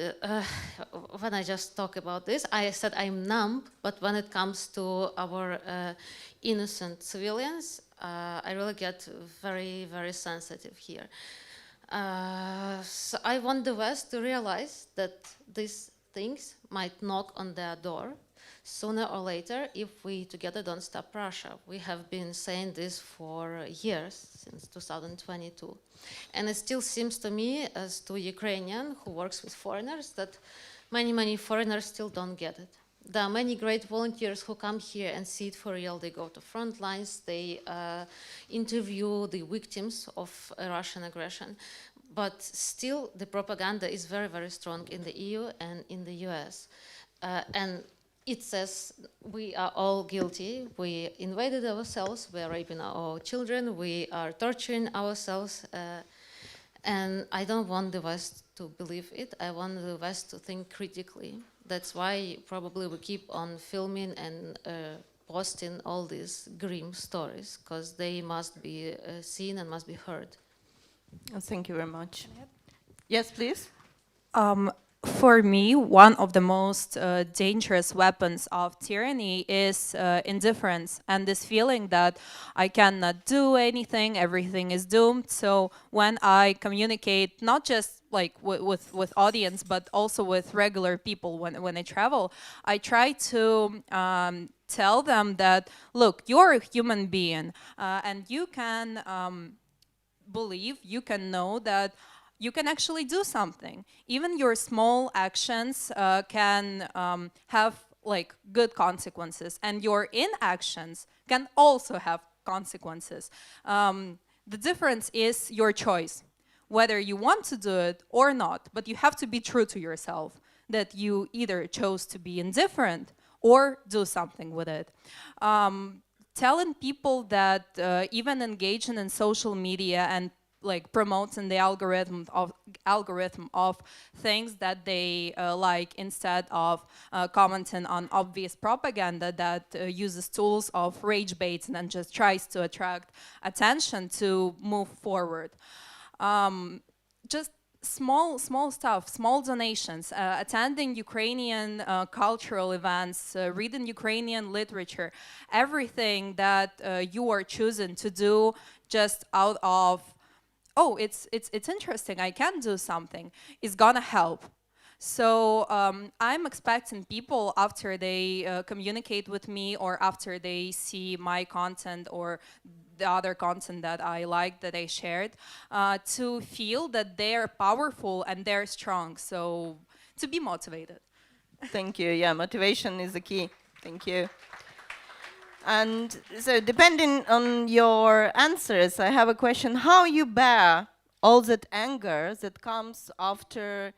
when I just talk about this, I said I'm numb, but when it comes to our innocent civilians, I really get very, very sensitive here. So I want the West to realize that these things might knock on their door sooner or later if we together don't stop Russia. We have been saying this for years, since 2022. And it still seems to me, as to Ukrainian who works with foreigners, that many foreigners still don't get it. There are many great volunteers who come here and see it for real. They go to front lines, they interview the victims of Russian aggression. But still, the propaganda is very, very strong in the EU and in the US. And it says we are all guilty. We invaded ourselves, we are raping our children, we are torturing ourselves. And I don't want the West to believe it. I want the West to think critically. That's why probably we keep on filming and posting all these grim stories, because they must be seen and must be heard. Thank you very much. Yes, please. For me, one of the most dangerous weapons of tyranny is indifference and this feeling that I cannot do anything, everything is doomed. So when I communicate, not just like with audience, but also with regular people when I travel, I try to tell them that, look, you're a human being and you can believe, you can know that you can actually do something. Even your small actions can have like good consequences, and your inactions can also have consequences. The difference is your choice, whether you want to do it or not, but you have to be true to yourself, that you either chose to be indifferent or do something with it. Telling people that even engaging in social media and like promoting the algorithm of things that they like, instead of commenting on obvious propaganda that uses tools of rage baiting and just tries to attract attention to move forward. Just small stuff, small donations, attending Ukrainian cultural events, reading Ukrainian literature, everything that you are choosing to do just out of, oh, it's interesting, I can do something, is gonna help. So I'm expecting people, after they communicate with me or after they see my content or the other content that I like, that I shared, to feel that they're powerful and they're strong. So to be motivated. Thank you. Yeah, motivation is the key. Thank you. And so depending on your answers, I have a question. How you bear all that anger that comes after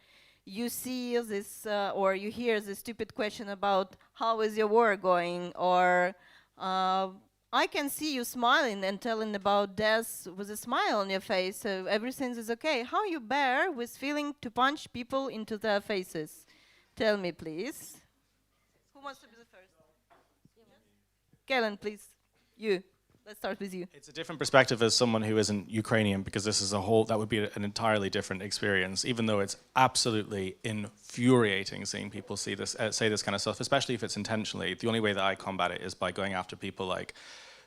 you see this or you hear this stupid question about how is your war going, or I can see you smiling and telling about death with a smile on your face, so everything is okay. How you bear with feeling to punch people into their faces? Tell me, please. Who wants to be the first? Kellen, please. You. Let's start with you. It's a different perspective as someone who isn't Ukrainian, because this is that would be an entirely different experience, even though it's absolutely infuriating seeing people say this kind of stuff, especially if it's intentionally. The only way that I combat it is by going after people like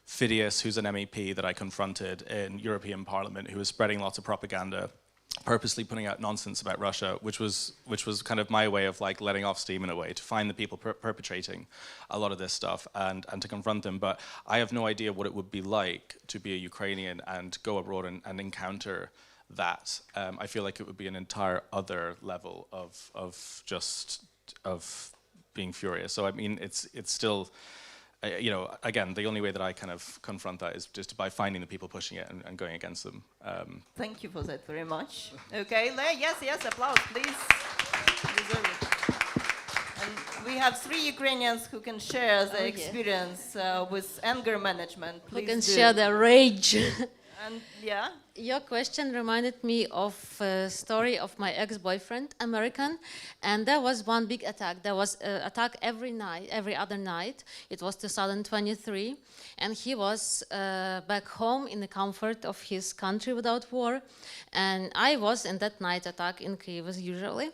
Phidias, who's an MEP that I confronted in European Parliament, who was spreading lots of propaganda, purposely putting out nonsense about Russia, which was kind of my way of like letting off steam in a way, to find the people perpetrating a lot of this stuff and to confront them. But I have no idea what it would be like to be a Ukrainian and go abroad and encounter that. I feel like it would be an entire other level of being furious. So I mean, it's still, you know, again, the only way that I kind of confront that is just by finding the people pushing it and going against them. Thank you for that very much. Okay, yes, applause, please. Deserve it. And we have 3 Ukrainians who can share their experience with anger management. Please Who can do. share their rage. And yeah. Your question reminded me of a story of my ex-boyfriend, American, and there was one big attack. There was an attack every night, every other night. It was 2023, and he was back home in the comfort of his country without war, and I was in that night attack in Kyiv as usually,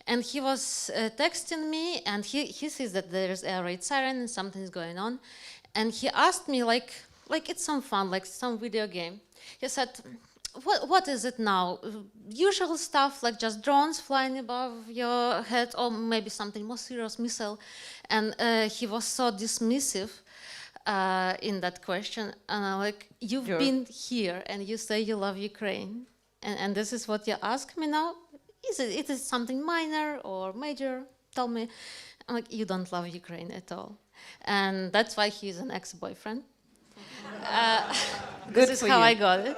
and he was texting me, and he sees that there's a raid siren and something's going on, and he asked me like it's some fun, like some video game. He said, what is it now? Usual stuff like just drones flying above your head, or maybe something more serious, missile. And he was so dismissive in that question. And I'm like, you've been here and you say you love Ukraine. And this is what you ask me now? Is it something minor or major? Tell me. I'm like, you don't love Ukraine at all. And that's why he's an ex-boyfriend. This is how I got it.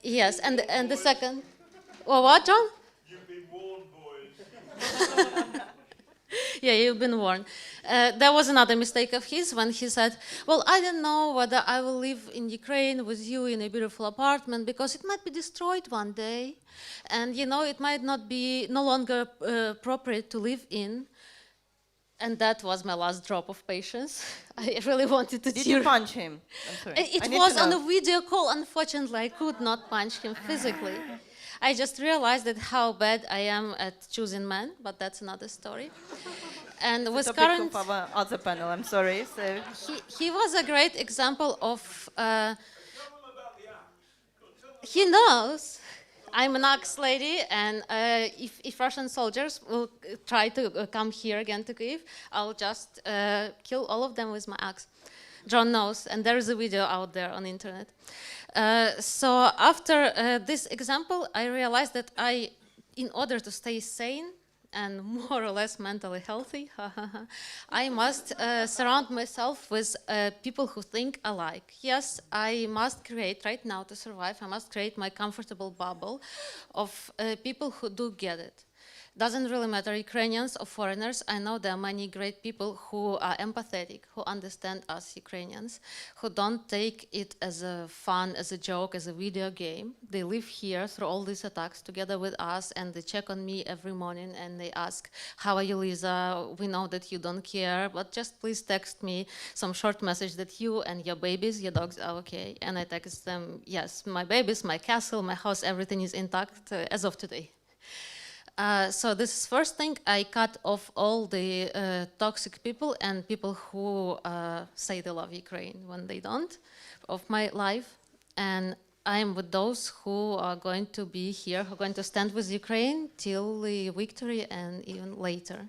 Yes, and the second. Well, what, John? You've been warned, boys. Yeah, you've been warned. There was another mistake of his when he said, well, I don't know whether I will live in Ukraine with you in a beautiful apartment because it might be destroyed one day. And, you know, it might not be no longer appropriate to live in. And that was my last drop of patience. I really wanted to Did tear. you punch him? I'm sorry. It was on a video call. Unfortunately, I could not punch him physically. I just realized that how bad I am at choosing men, but that's another story. And It's with the topic current, of our other panel. I'm sorry. So he was a great example of. He knows. I'm an axe lady, and if Russian soldiers will try to come here again to Kyiv, I'll just kill all of them with my axe. John knows, and there is a video out there on the internet. So after this example, I realized that in order to stay sane and more or less mentally healthy, I must surround myself with people who think alike. Yes, I must create, right now to survive, I must create my comfortable bubble of people who do get it. Doesn't really matter, Ukrainians or foreigners. I know there are many great people who are empathetic, who understand us Ukrainians, who don't take it as a fun, as a joke, as a video game. They live here through all these attacks together with us, and they check on me every morning and they ask, how are you, Lisa? We know that you don't care, but just please text me some short message that you and your babies, your dogs are okay. And I text them, yes, my babies, my castle, my house, everything is intact as of today. So this is first thing, I cut off all the toxic people and people who say they love Ukraine when they don't, of my life. And I'm with those who are going to be here, who are going to stand with Ukraine till the victory and even later.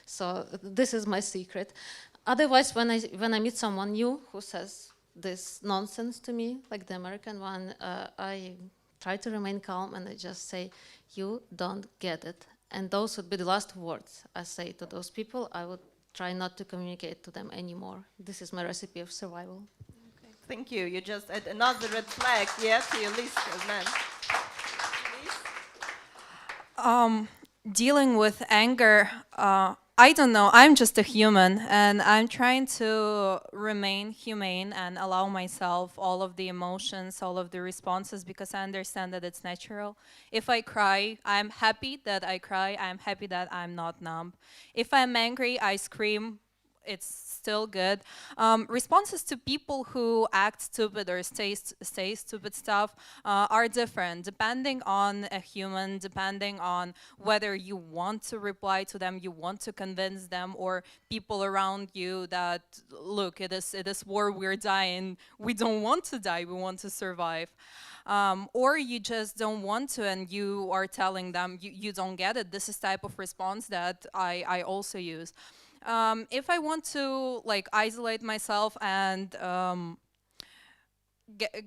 So this is my secret. Otherwise, when I meet someone new who says this nonsense to me, like the American one, I try to remain calm and I just say, you don't get it. And those would be the last words I say to those people. I would try not to communicate to them anymore. This is my recipe of survival. okay. Thank you. You just add another red flag, yeah, to your list of men. Dealing with anger, I don't know, I'm just a human and I'm trying to remain humane and allow myself all of the emotions, all of the responses, because I understand that it's natural. If I cry, I'm happy that I cry, I'm happy that I'm not numb. If I'm angry, I scream. It's still good. Responses to people who act stupid or say stupid stuff are different, depending on a human, depending on whether you want to reply to them, you want to convince them, or people around you that, look, it is war, we're dying, we don't want to die, we want to survive. Or you just don't want to and you are telling them you don't get it. This is type of response that I also use. If I want to like isolate myself and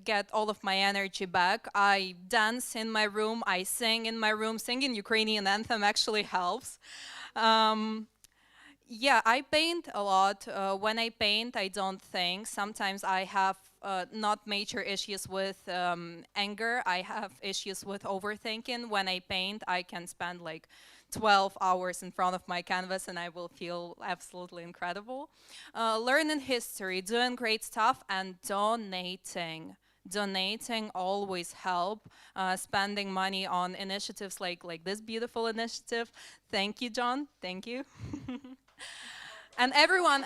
get all of my energy back, I dance in my room, I sing in my room. Singing Ukrainian anthem actually helps. Yeah, I paint a lot. When I paint, I don't think. Sometimes I have not major issues with anger. I have issues with overthinking. When I paint, I can spend like 12 hours in front of my canvas and I will feel absolutely incredible. Learning history, doing great stuff, and donating. donating always help. Spending money on initiatives like this beautiful initiative. Thank you, John. Thank you. And everyone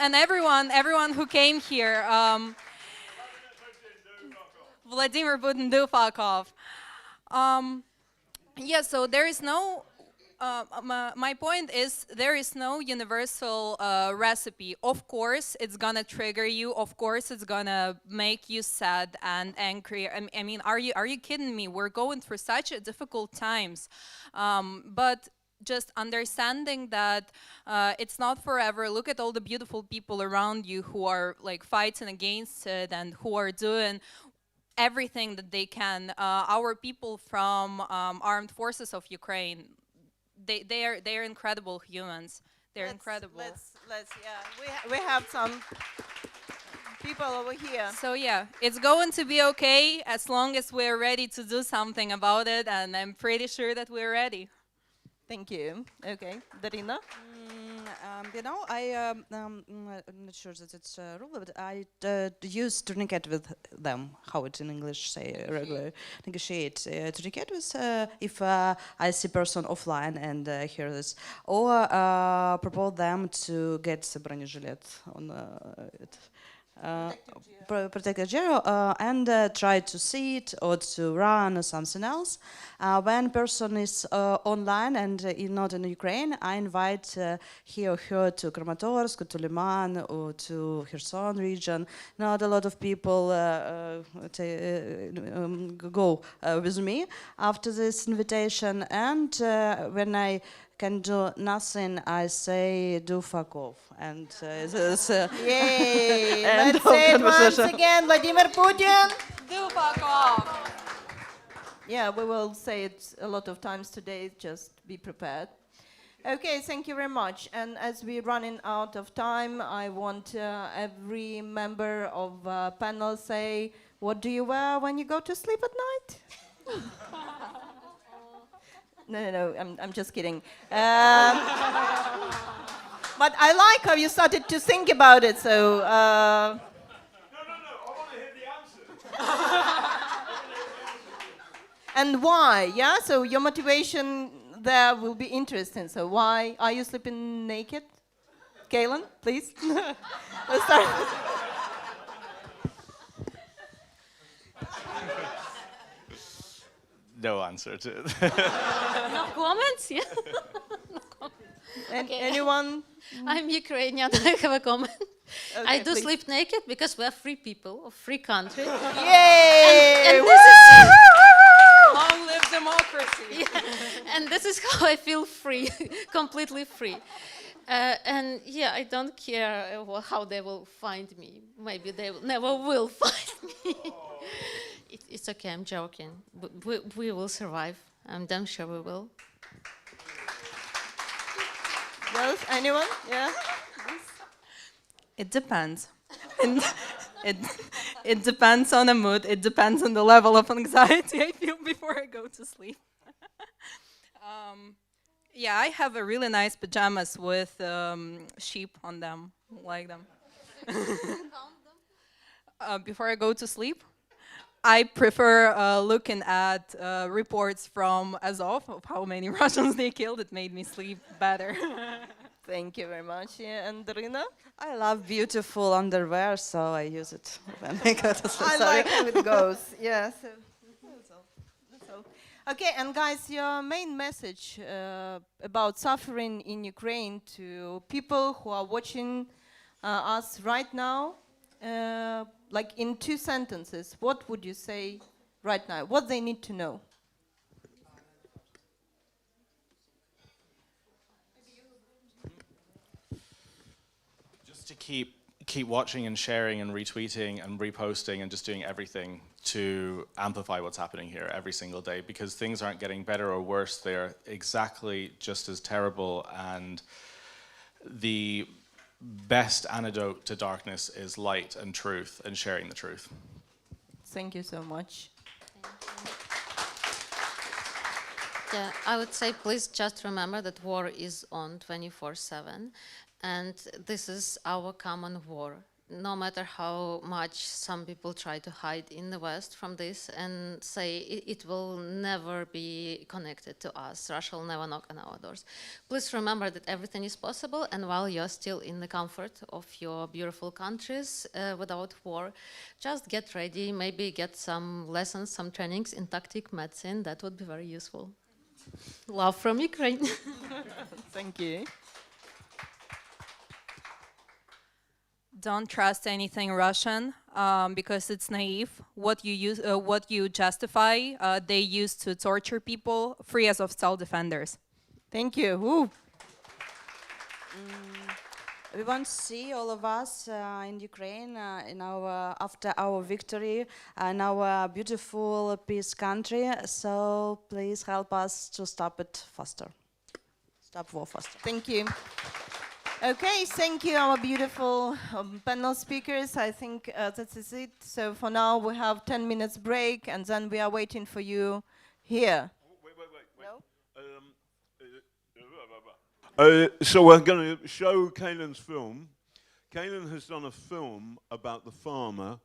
who came here. Vladimir Putin, do fuck off. Yeah, so there is no, my point is there is no universal recipe. Of course, it's gonna trigger you. Of course, it's gonna make you sad and angry. I mean, are you kidding me? We're going through such a difficult times, but just understanding that it's not forever. Look at all the beautiful people around you who are like fighting against it and who are doing everything that they can. Our people from armed forces of Ukraine, they are incredible humans. They're incredible. We have some people over here. So yeah, it's going to be okay as long as we're ready to do something about it, and I'm pretty sure that we're ready. Thank you. Okay, Darina. You know, I'm not sure that it's rule, but I use tourniquet with them. How it in English say regular negotiate tourniquet with if I see person offline and hear this, or propose them to get the бронежилет on it. Protective gear and try to see it or to run or something else. When person is online and not in Ukraine, I invite he or her to Kramatorsk, to Liman, or to Kherson region. Not a lot of people go with me after this invitation, and when I can do nothing, I say do fuck off. And this Yay! end Let's of say it once conversation. again, Vladimir Putin. Do fuck off. Yeah, we will say it a lot of times today, just be prepared. Okay, thank you very much. And as we're running out of time, I want every member of panel say, what do you wear when you go to sleep at night? No, I'm just kidding. But I like how you started to think about it, so... No, I want to hear the answer. And why, yeah? So your motivation there will be interesting. So why are you sleeping naked? Kaylin, please. Let's start. No answer to it. No comments? Yeah. No comments. Okay. Anyone? I'm Ukrainian. I have a comment. Okay, I do please. sleep naked because we are free people, a free country. Yay! And this is Long live democracy. yeah, and this is how I feel free, completely free. And yeah, I don't care how they will find me. Maybe they never will find me. It's okay, I'm joking. We will survive. I'm damn sure we will. Yes, anyone? Yeah? It depends. It depends on the mood. It depends on the level of anxiety I feel before I go to sleep. Yeah, I have a really nice pajamas with sheep on them, like them. Before I go to sleep, I prefer looking at reports from Azov of how many Russians they killed. It made me sleep better. Thank you very much. Yeah, and Darina? I love beautiful underwear, so I use it when I go to sleep. I like how it goes. Yes. That's all. Okay, and guys, your main message about suffering in Ukraine to people who are watching us right now, like in 2 sentences, what would you say right now? What they need to know? Just to keep watching and sharing and retweeting and reposting and just doing everything to amplify what's happening here every single day, because things aren't getting better or worse. They're exactly just as terrible, and the best antidote to darkness is light and truth and sharing the truth. Thank you so much. Yeah, I would say please just remember that war is on 24/7, and this is our common war. no matter how much some people try to hide in the West from this and say it will never be connected to us, Russia will never knock on our doors. Please remember that everything is possible, and while you're still in the comfort of your beautiful countries without war, just get ready, maybe get some lessons, some trainings in tactic medicine. That would be very useful. Love from Ukraine. Thank you. Don't trust anything Russian because it's naive. What you justify, they use to torture people free as of self-defenders. Thank you. Woo. We want to see all of us in Ukraine after our victory in our beautiful peace country. So please help us to stop it faster. Stop war faster. Thank you. Okay, thank you, our beautiful panel speakers. I think that is it. So for now, we have 10 minutes break, and then we are waiting for you here. Wait. No? So we're going to show Kaylin's film. Kaylin has done a film about the farmer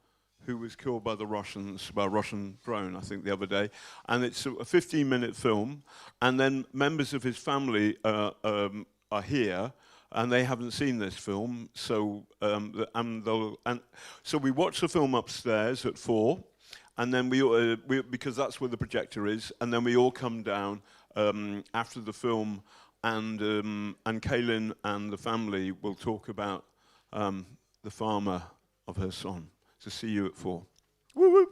who was killed by the Russians, by a Russian drone, I think, the other day. And it's a 15-minute film. And then members of his family are here, and they haven't seen this film. So, so we watch the film upstairs at 4, and then we because that's where the projector is, and then we all come down after the film, and Kaylin and the family will talk about the farmer of her son. So see you at 4. Woo woo.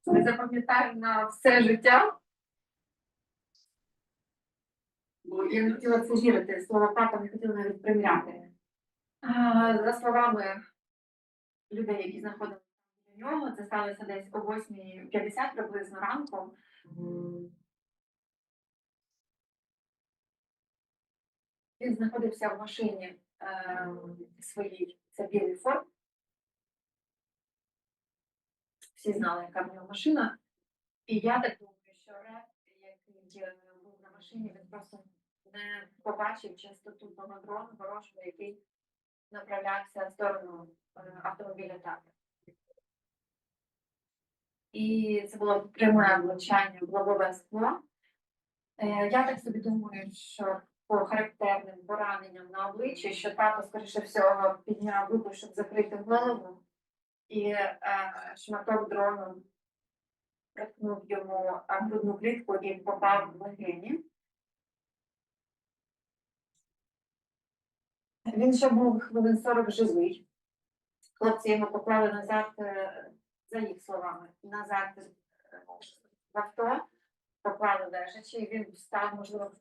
Не запам'ятаю на все життя. Бо я не хотіла це вірити, слова папа не хотіла навіть приміряти. За словами людей, які знаходилися біля нього, це сталося десь о 8:50 приблизно ранку. Він знаходився в машині своїй, це білий Форд. Всі знали, яка в нього машина. І я так думаю, що реп, який був на машині, він просто не побачив частоту того дрону ворожого, який направлявся в сторону автомобіля Таври. І це було пряме влучання в лобове скло. Я так собі думаю, що по характерним пораненням на обличчі, що тато, скоріше всього, підняв руку, щоб закрити голову, і шматок дрону проткнув йому грудну клітку і попав в легені. Він ще був хвилин 40 живий. Хлопці його поклали назад, за їх словами, назад в авто, поклали лежачи, і він встав, можливо,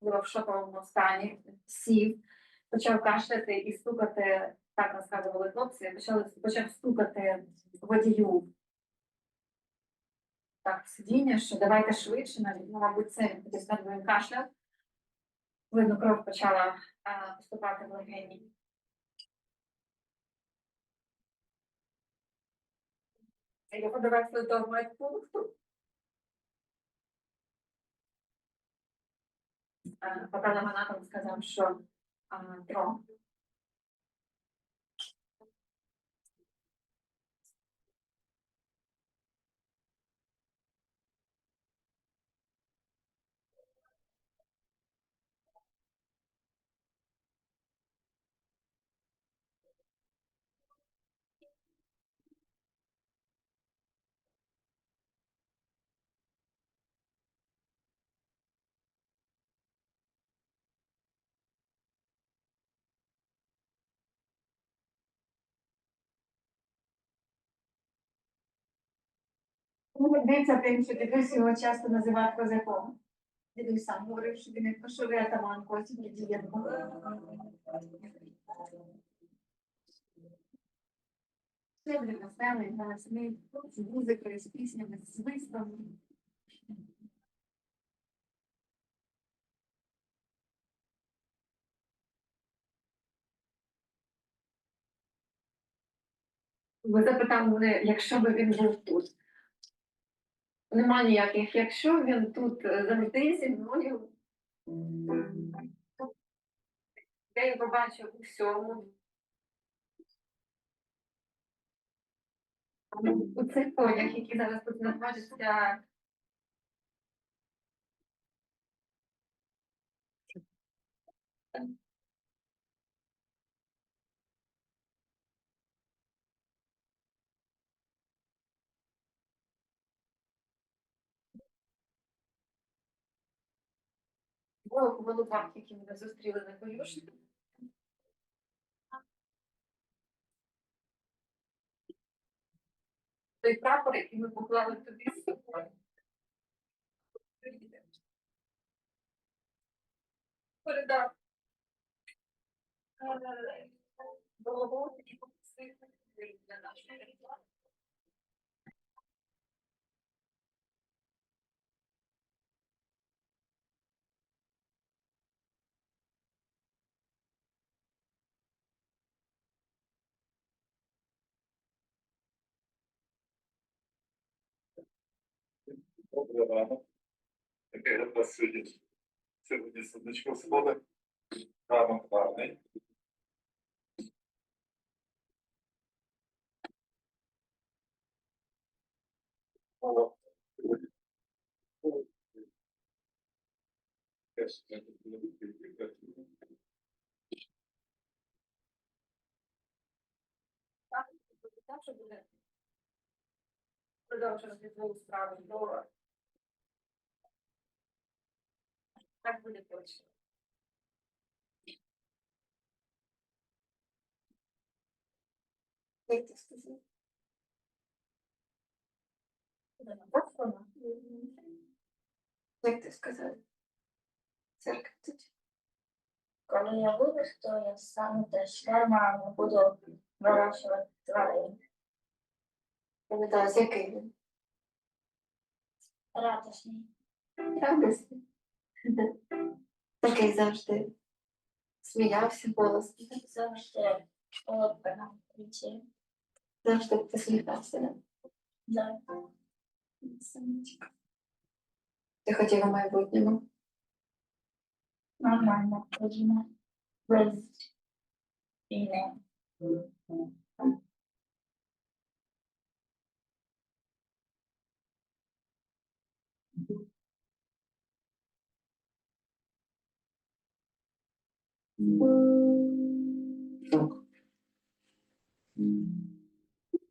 в шоковому стані, сів, почав кашляти і стукати, так розказували хлопці, почав стукати водію так в сидіння, що давайте швидше, навіть, мабуть, це він хотів сказати, бо він кашляв. Видно, кров почала поступати в легені. Його довезли до медпункту. Патологоанатом сказав, що тромб. Дивиться тим, що дідусь його часто називав козаком. Дідусь сам говорив, що він як пошовий атаман Костя Дідієнко. Все буде веселий, голосний, з музикою, з піснями, з свистом. Ви запитав мене, якщо б він був тут. Нема ніяких, якщо він тут завжди зі мною. Я його бачу у всьому. У цих конях, які зараз тут знаходяться. Двох голубах, які мене зустріли на конюшні. Той прапор, який ми поклали тобі з собою. Передав голову і попросив для нашої реклами. Доброго ранок. Такий у нас сьогодні сонечко сходить. Ранок гарний. Так, що буде продовжувати твою справу, бо так буде точно. Як ти сказав? Як ти сказав? Церква тут. Коли я виросту, я сам теж нормально буду вирощувати тварин. Пам'ятаю, який він? Радісний. Радісний. Такий завжди. Сміявся голосно. Завжди улыбка на плечі. Завжди посміхався. Да. Сонечко. Ти хотів у майбутньому? Нормально, родина. Без війни.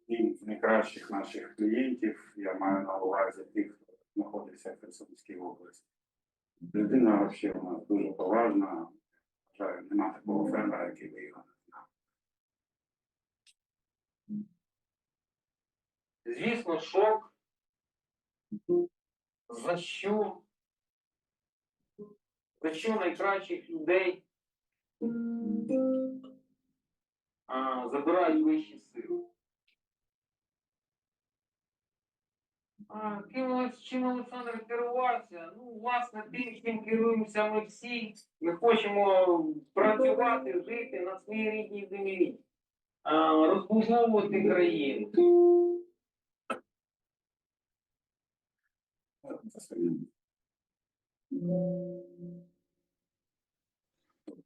І з найкращих наших клієнтів, я маю на увазі тих, хто знаходиться в Херсонській області. Людина взагалі у нас дуже поважна, вважаю, нема такого фермера, який би його не знав. Звісно, шок. За що? За що найкращих людей забирають вищі сили? Чим Олександр керувався? Ну, власне, тим, чим керуємося ми всі. Ми хочемо працювати, жити на своїй рідній землі, розбудовувати країну.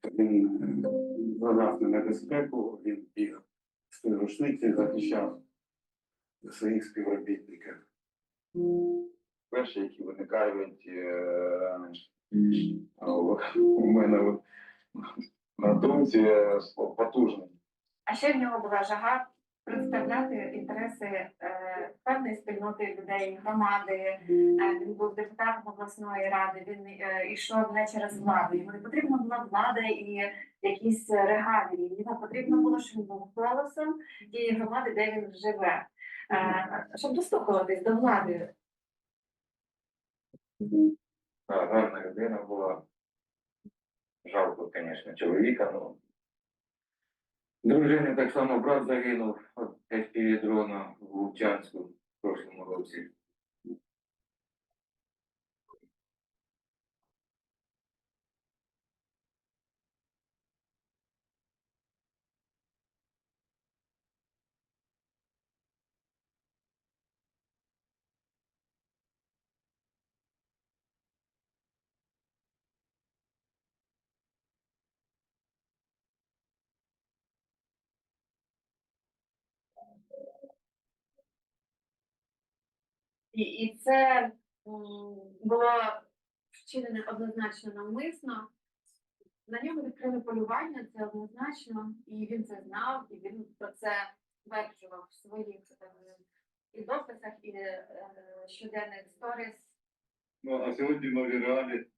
Він зважав на небезпеку, він біг з рушниці, захищав своїх співробітників. Перші, які виникають у мене на думці, потужний. А ще в нього була жага представляти інтереси певної спільноти людей, громади. Він був депутатом обласної ради, він йшов не через владу. Йому не потрібна була влада і якісь регалії. Йому потрібно було, щоб він був голосом тієї громади, де він живе. Щоб достукуватись до влади. Гарна людина була. Жалко, звісно, чоловіка, але дружини так само брат загинув від FPV-дрона в Луцянську в прошлому році. І це було вчинене однозначно навмисно. На нього відкрили полювання, це однозначно, і він це знав, і він про це стверджував в своїх і дописах, і щоденних сторіс. Ну, а сьогодні нові реалії.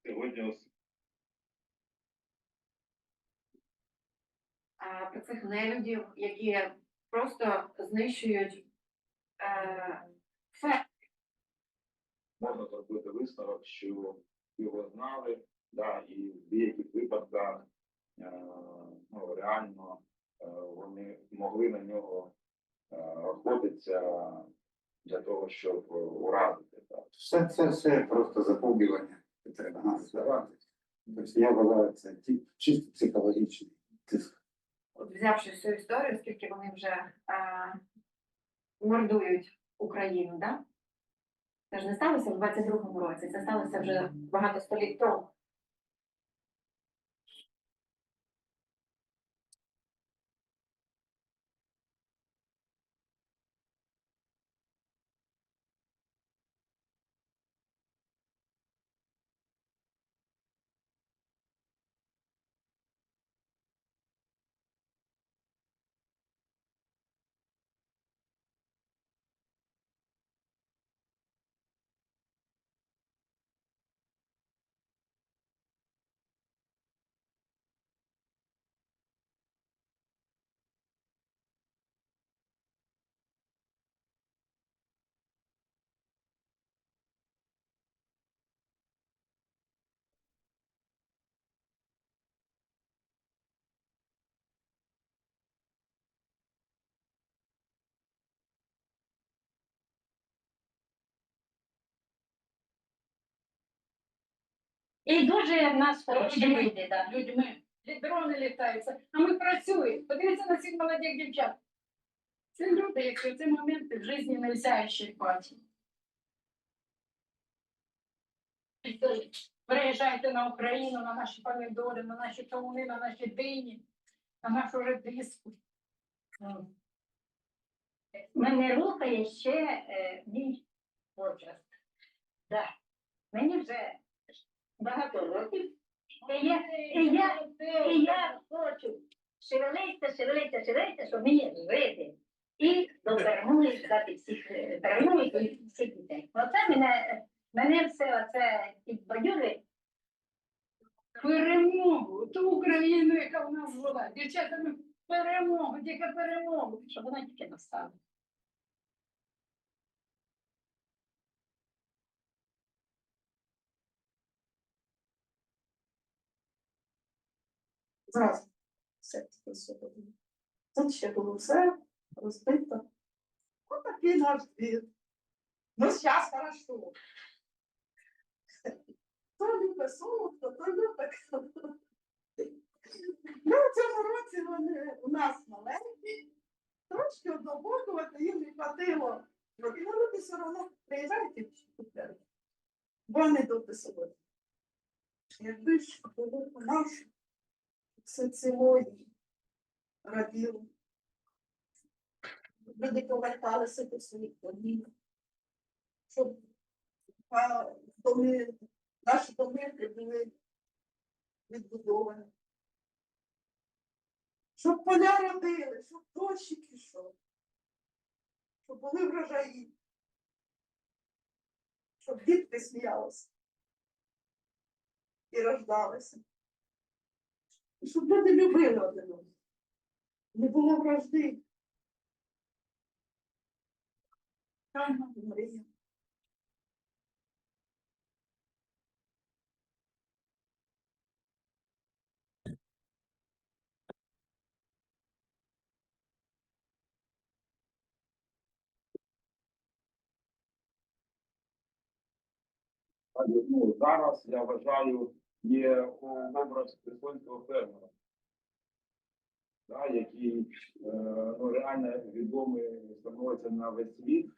Сьогодні Про цих нелюдів, які просто знищують все. можна зробити висновок, що його знали, да, і в деяких випадках ну, реально вони могли на нього охотитися для того, щоб уразити. Так. Все просто запугування, треба нас здавати. Тобто я вважаю, це чисто психологічний тиск. От взявши всю історію, скільки вони вже мордують Україну, да? Це ж не сталося в 22-му році, це сталося вже багато століть тому. І дуже в нас хороші люди, да. Людьми. Дрони літаються, а ми працюємо. Подивіться на цих молодих дівчат. Це люди, які в ці моменти в житті не всяючі бачать. Приїжджайте на Україну, на наші помідори, на наші кавуни, на наші дині, на нашу редиску. Мене рухає ще мій возраст. Да. Мені вже багато років. І я хочу шевелитися, щоб мені жити. І до перемоги дати всіх перемоги і всіх дітей. Оце мене все оце підбадьорює. Перемогу, ту Україну, яка в нас була. Дівчатами перемогу, тільки перемогу, щоб вона тільки настала. Зразу все сьогодні. Тут ще було все розбито. Ось такий наш двір. Ну, зараз хорошо. То любить солодко, то любить. Ну, в цьому році вони у нас маленькі. Трошки однобокувати їм не хватило. І люди все одно приїжджають і купляють. Вони тут сьогодні. Якби ж було нашу все цілої раділо. Люди поверталися до своїх домів, щоб наші домівки були відбудовані. Щоб поля родили, щоб дощик ішов, щоб були врожаї, щоб дітки сміялися і рождалися. І щоб люди любили один одного. Не було вражди. Хай нам мрія. Ну, зараз, я вважаю, є образ херсонського фермера, да, який ну, реально відомий становиться на весь світ,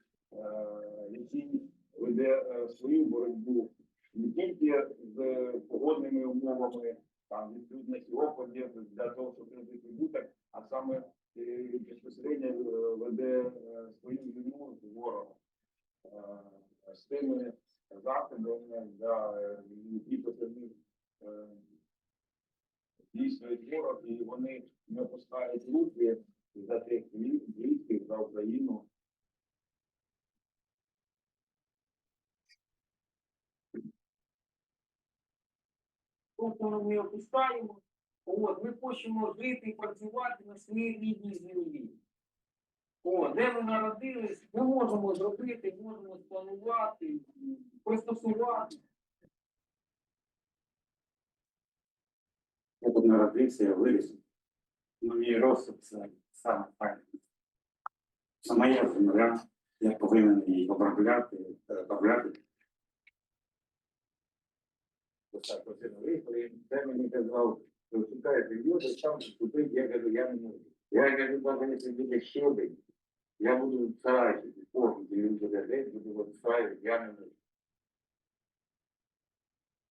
який веде свою боротьбу не тільки з погодними умовами, там, відсутності опадів для того, щоб робити прибуток, а саме безпосередньо веде свою війну з ворогом, з тими засобами, які проти них дійснують ворог, і вони не опускають руки за тих близьких, за Україну. Тобто ми не опускаємо. От, ми хочемо жити і працювати на своїй рідній землі. Де ми народились, ми можемо зробити, можемо спланувати, пристосувати. Я тут народився, я виріс. Мій розсуд це саме файне. Це моя земля, я повинен її обробляти. Ось так, оце виїхали, це мені казав, що шукаєте люди, там купити, я кажу, я не можу. Я кажу, навіть якщо буде щодень, я буду старатися, кожен він буде десь, буду старатися, я не можу.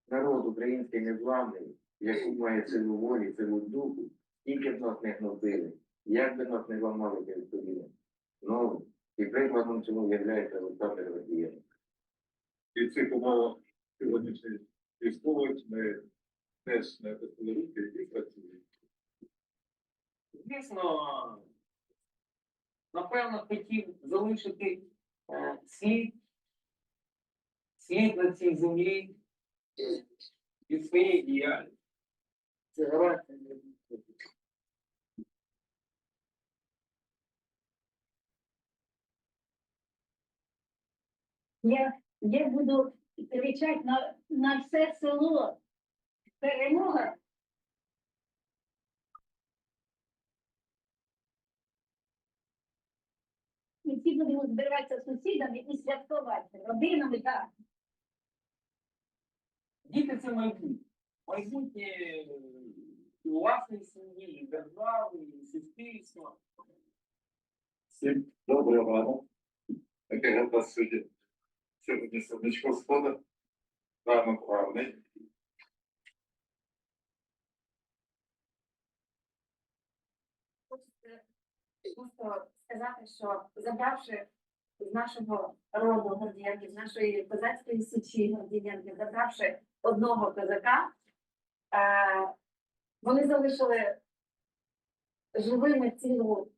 Народ український незламний, який має силу волі, силу духу, скільки б нас не гнобили, як би нас не ламали через коліна. Ну, і прикладом цьому є Олександр Васильєв. І в цих умовах сьогоднішніх військових ми теж не опустили руки і працюємо. Звісно, напевно, хотів залишити слід на цій землі від своєї діяльності. Це гарантія. Я буду кричати на все село. Перемога. І всі будемо збиратися з сусідами і святкувати, родинами, так. Діти це майбутнє. Майбутнє власної сім'ї, держави, суспільства. Всім доброго ранку. Яке у вас сьогодні сонечко сходить. Ранок гарний. Просто сказати, що забравши з нашого роду Гордієнків, з нашої козацької січі Гордієнків, забравши одного козака, вони залишили живими цілу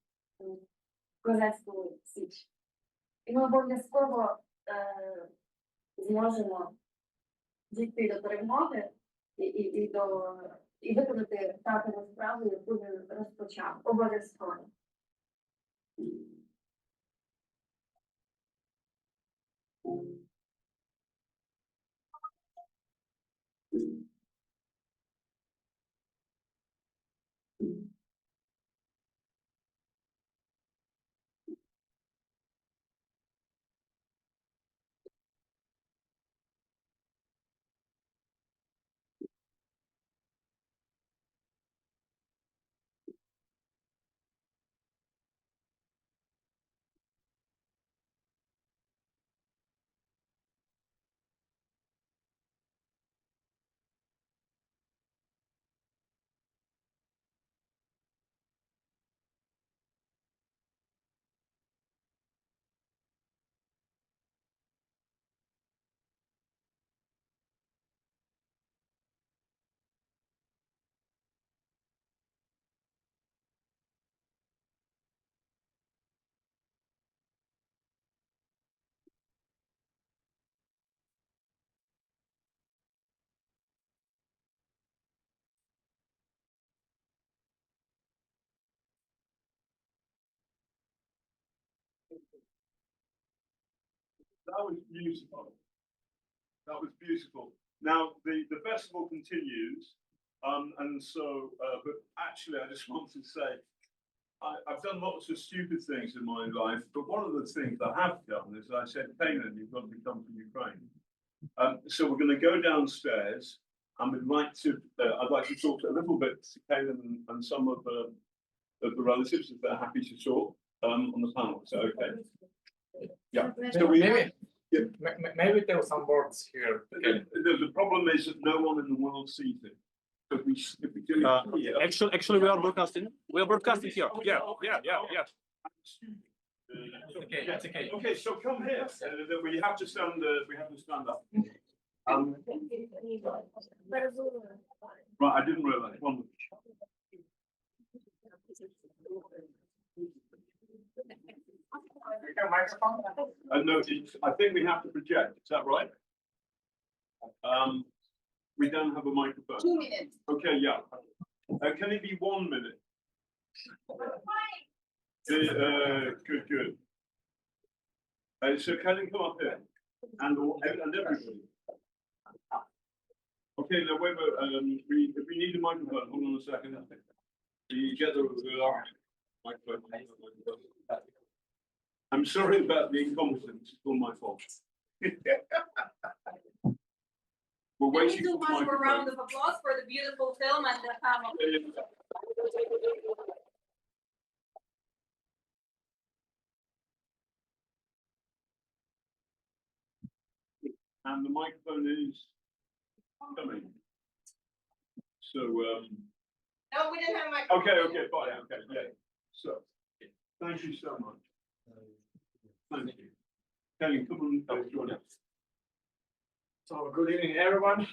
козацьку січ. І ми обов'язково зможемо дійти до перемоги і виконати татову справу, яку він розпочав. Обов'язково. That was beautiful. That was beautiful. Now the festival continues, and so but actually I just wanted to say I've done lots of stupid things in my life, but one of the things I have done is I said, Kanan, you've got to come to Ukraine. So we're going to go downstairs, and we'd like to. I'd like to talk a little bit to Kanan and some of the relatives if they're happy to talk on the panel. So okay. Yeah. So we maybe there were some words here. The problem is that no one in the world sees it. But if we do it here, Actually, we are broadcasting. We are broadcasting here. Yeah. Okay, that's okay. Okay, so come here. We have to stand. We have to stand up. Right, I didn't realize. One. No, I think we have to project. Is that right? We don't have a microphone. 2 minutes. Okay, yeah. Can it be 1 minute? Good. So can you come up here? And everybody. Okay, now wait, if we need a microphone, hold on a second. You get the microphone. I'm sorry about the incompetence, it's all my fault. We're Can we waiting do for the one more round microphone. of applause for the beautiful film and the panel? And the microphone is coming. So, No, we didn't have a microphone. okay, fine, okay, yeah. So, thank you so much. Thank you. Can you come and join us? So good evening, everyone.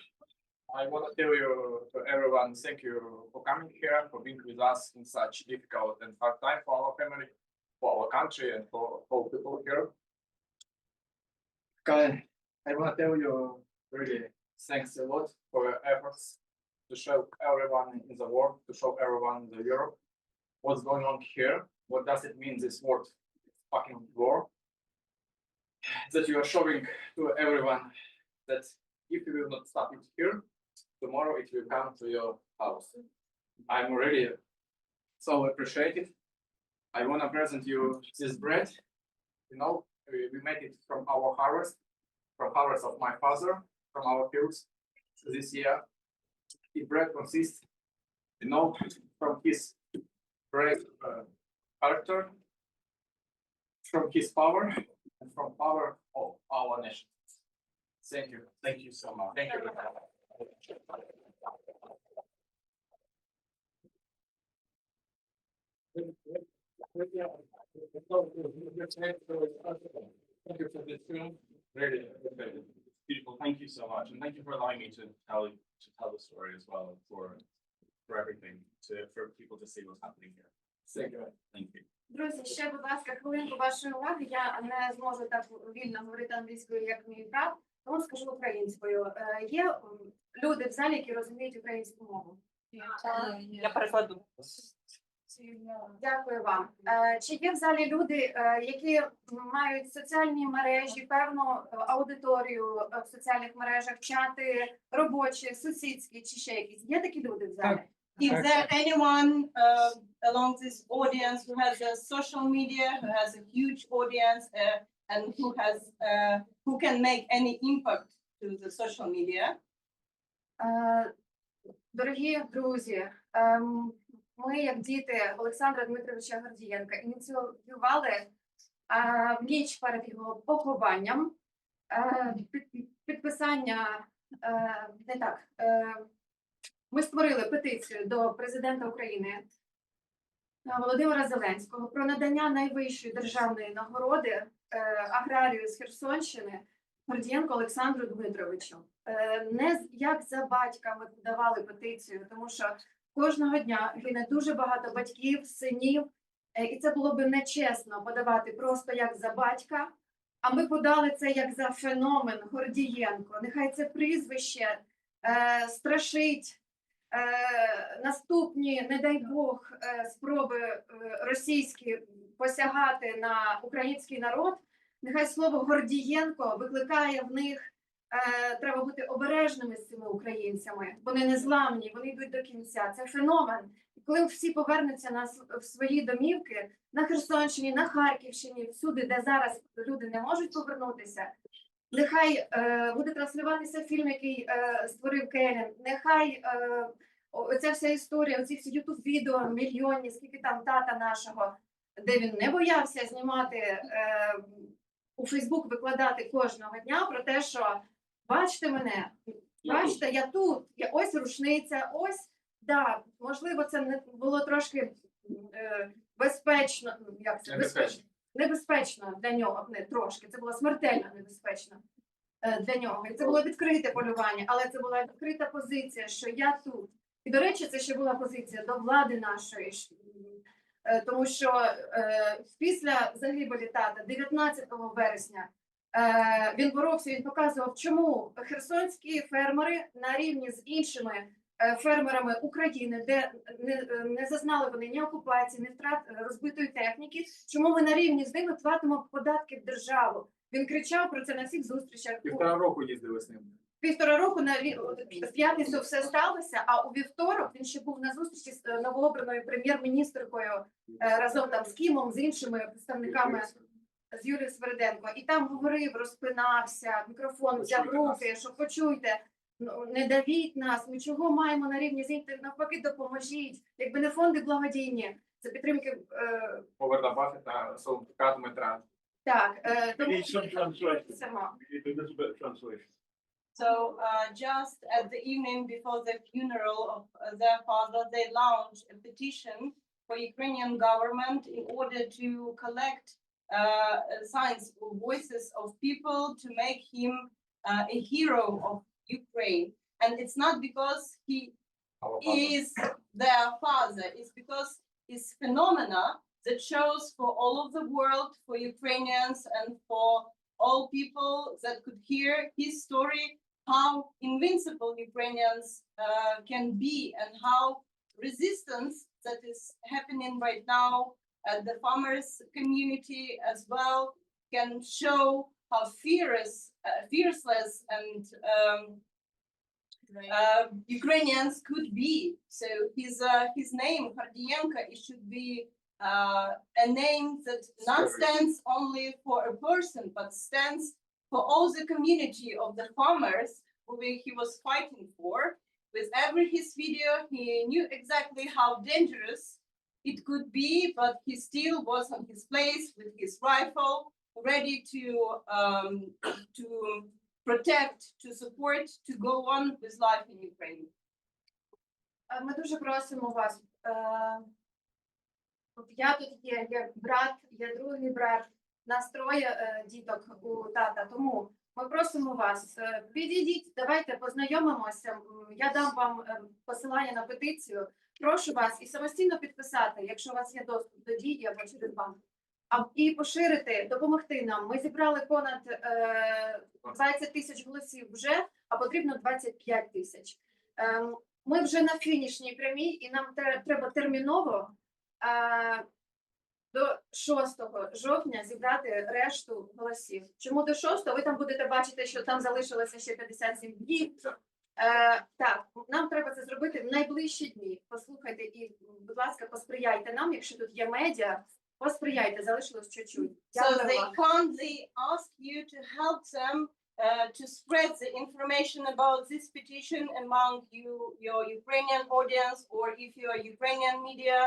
I want to tell you to everyone, thank you for coming here, for being with us in such difficult and hard time for our family, for our country, and for all people here. Okay, I want to tell you really thanks a lot for your efforts to show everyone in the world, to show everyone in Europe what's going on here. What does it mean, this word, fucking war? That you are showing to everyone that if you will not stop it here, tomorrow it will come to your house. I'm really so appreciated. I want to present you this bread. You know, we made it from our harvest of my father, from our fields. this year. His bread consists, from his bread character, from his power, and from power of our nation. Thank you. Thank you so much. Thank you. Thank you for this film. Really beautiful. Thank you so much, and thank you for allowing me to tell the story as well, for everything, for people to see what's happening here. Thank you. Thank you. Друзі, ще, будь ласка, хвилинку вашої уваги. Я не зможу так вільно говорити англійською, як мій брат, тому скажу українською. Є люди в залі, які розуміють українську мову? Я перекладу. Дякую вам. Чи є в залі люди, які мають соціальні мережі, певну аудиторію в соціальних мережах, чати робочі, сусідські чи ще якісь? Є такі люди в залі? Is there anyone along this audience who has a social media, who has a huge audience, and who can make any impact to the social media? Дорогі друзі, ми, як діти Олександра Дмитровича Гордієнка, ініціювали в ніч перед його похованням підписання, не так, ми створили петицію до президента України Володимира Зеленського про надання найвищої державної нагороди аграрію з Херсонщини Гордієнку Олександру Дмитровичу. Не як за батька ми подавали петицію, тому що кожного дня гине дуже багато батьків, синів, і це було б нечесно подавати просто як за батька, а ми подали це як за феномен Гордієнко. Нехай це прізвище страшить наступні, не дай Бог, спроби російські посягати на український народ. Нехай слово Гордієнко викликає в них, треба бути обережними з цими українцями. Вони незламні, вони йдуть до кінця. Це феномен. І коли всі повернуться в свої домівки, на Херсонщині, на Харківщині, всюди, де зараз люди не можуть повернутися, нехай буде транслюватися фільм, який створив Келін, нехай оця вся історія, оці всі ютуб-відео, мільйонні, скільки там тата нашого, де він не боявся знімати, у Фейсбук викладати кожного дня про те, що бачите мене, бачите, я тут, ось рушниця, ось, да, можливо, це не було трошки безпечно, як це, небезпечно для нього, не трошки, це було смертельно небезпечно для нього. І це було відкрите полювання, але це була відкрита позиція, що я тут. І, до речі, це ще була позиція до влади нашої, тому що після загибелі тата 19 вересня він боровся, він показував, чому херсонські фермери на рівні з іншими фермерами України, де не зазнали вони ні окупації, ні втрат розбитої техніки, чому ми на рівні з ними платимо податки в державу. Він кричав про це на всіх зустрічах. 1,5 року їздили з ним. 1,5 року в п'ятницю все сталося, а у вівторок він ще був на зустрічі з новообраною прем'єр-міністркою разом там з Кімом, з іншими представниками, з Юлією Свериденко. І там говорив, розпинався, мікрофон взяв руки, що почуйте, не давіть нас, ми чого маємо на рівні з іншими, навпаки допоможіть. Якби не фонди благодійні, це підтримки... Поверда Баффета, солодкат метра. Так, Need some translation. We need a little bit of translation. So just at the evening before the funeral of their father, they launched a petition for Ukrainian government in order to collect signs or voices of people to make him a hero of Ukraine. And it's not because he is their father, it's because his phenomena that shows for all of the world, for Ukrainians and for all people that could hear his story, how invincible Ukrainians can be and how resistance that is happening right now at the farmers community as well can show how fearless and Ukrainians could be. So his name, Гордієнко, it should be a name that not stands only for a person, but stands for all the community of the farmers who he was fighting for. With every his video, he knew exactly how dangerous it could be, but he still was on his place with his rifle, ready to protect, to support, to go on with life in Ukraine. Ми дуже просимо вас. От я тут є брат, є другий брат, нас троє діток у тата. Тому ми просимо вас, підійдіть, давайте познайомимося. Я дам вам посилання на петицію. Прошу вас і самостійно підписати, якщо у вас є доступ до дії або через банк. І поширити, допомогти нам. Ми зібрали понад 20 тисяч голосів вже, а потрібно 25 тисяч. Ми вже на фінішній прямій, і нам треба терміново до 6 жовтня зібрати решту голосів. Чому до 6? Ви там будете бачити, що там залишилося ще 57 днів. Так, нам треба це зробити в найближчі дні. Послухайте і, будь ласка, посприяйте нам, якщо тут є медіа, посприяйте, залишилось чуть-чуть. So they kindly ask you to help them to spread the information about this petition among your Ukrainian audience, or if you are Ukrainian media,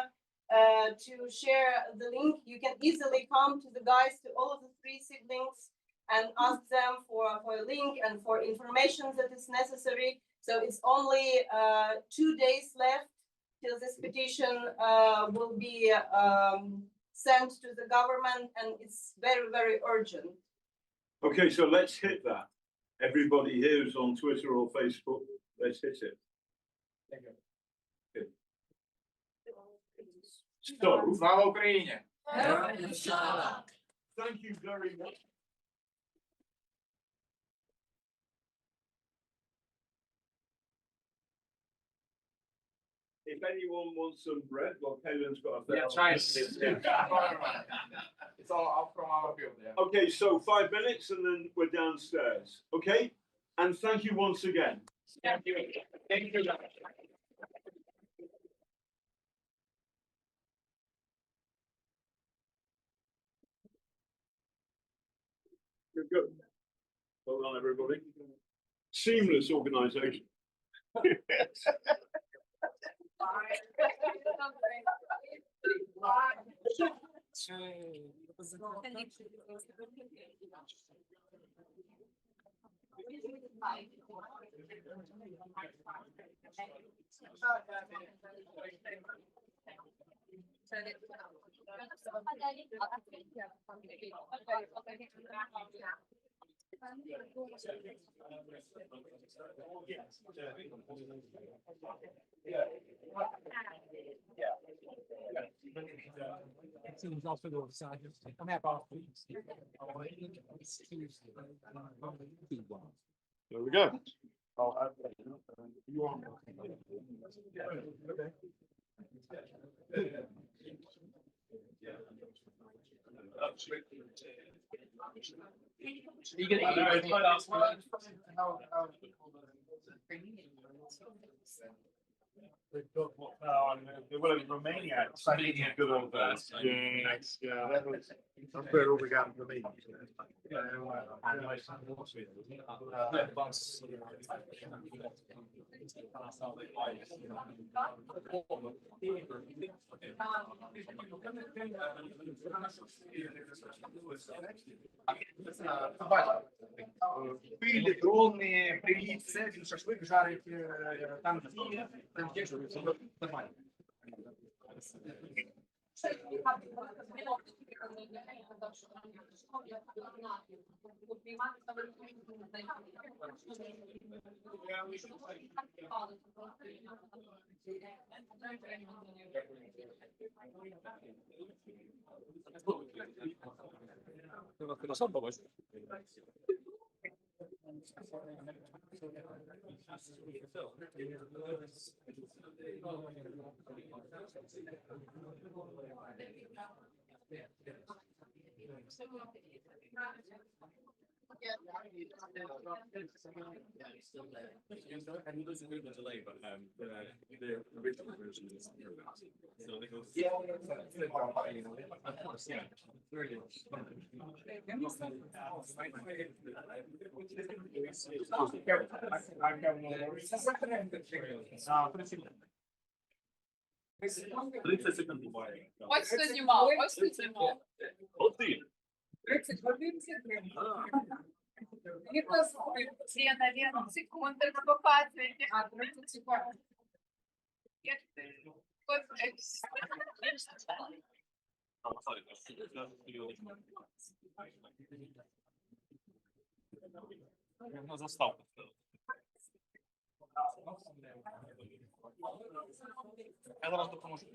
to share the link. You can easily come to the guys, to all of the 3 siblings, and ask them for a link and for information that is necessary. So it's only 2 days left till this petition will be sent to the government, and it's very, very urgent. Okay, so let's hit that. Everybody here who's on Twitter or Facebook, let's hit it. Okay. So, Слава Україні! Thank you very much. If anyone wants some bread, well, Kaylin's got a fair. Yeah, try it. It's all out from our field. Yeah. Okay, so 5 minutes and then we're downstairs. Okay? And thank you once again. Thank you. Thank you. Good. Well done, everybody. Seamless organisation. There we go. You want? Well, in Romania, good old days. Yes, yeah, that's where all began for me. Пилі, дрони, привіт, все, він шашлик жарить там, там теж нормально. And there's a bit of a delay, but the original version is so they go. Of course, yeah. Very good. I have no worries. 30 секунд буває. Ось хто знімав, ось хто знімав. Один. 30 годин це треба. І послухайте, навіть секунди на показуєте, а 30 секунд. На заставку. Я зараз допоможу.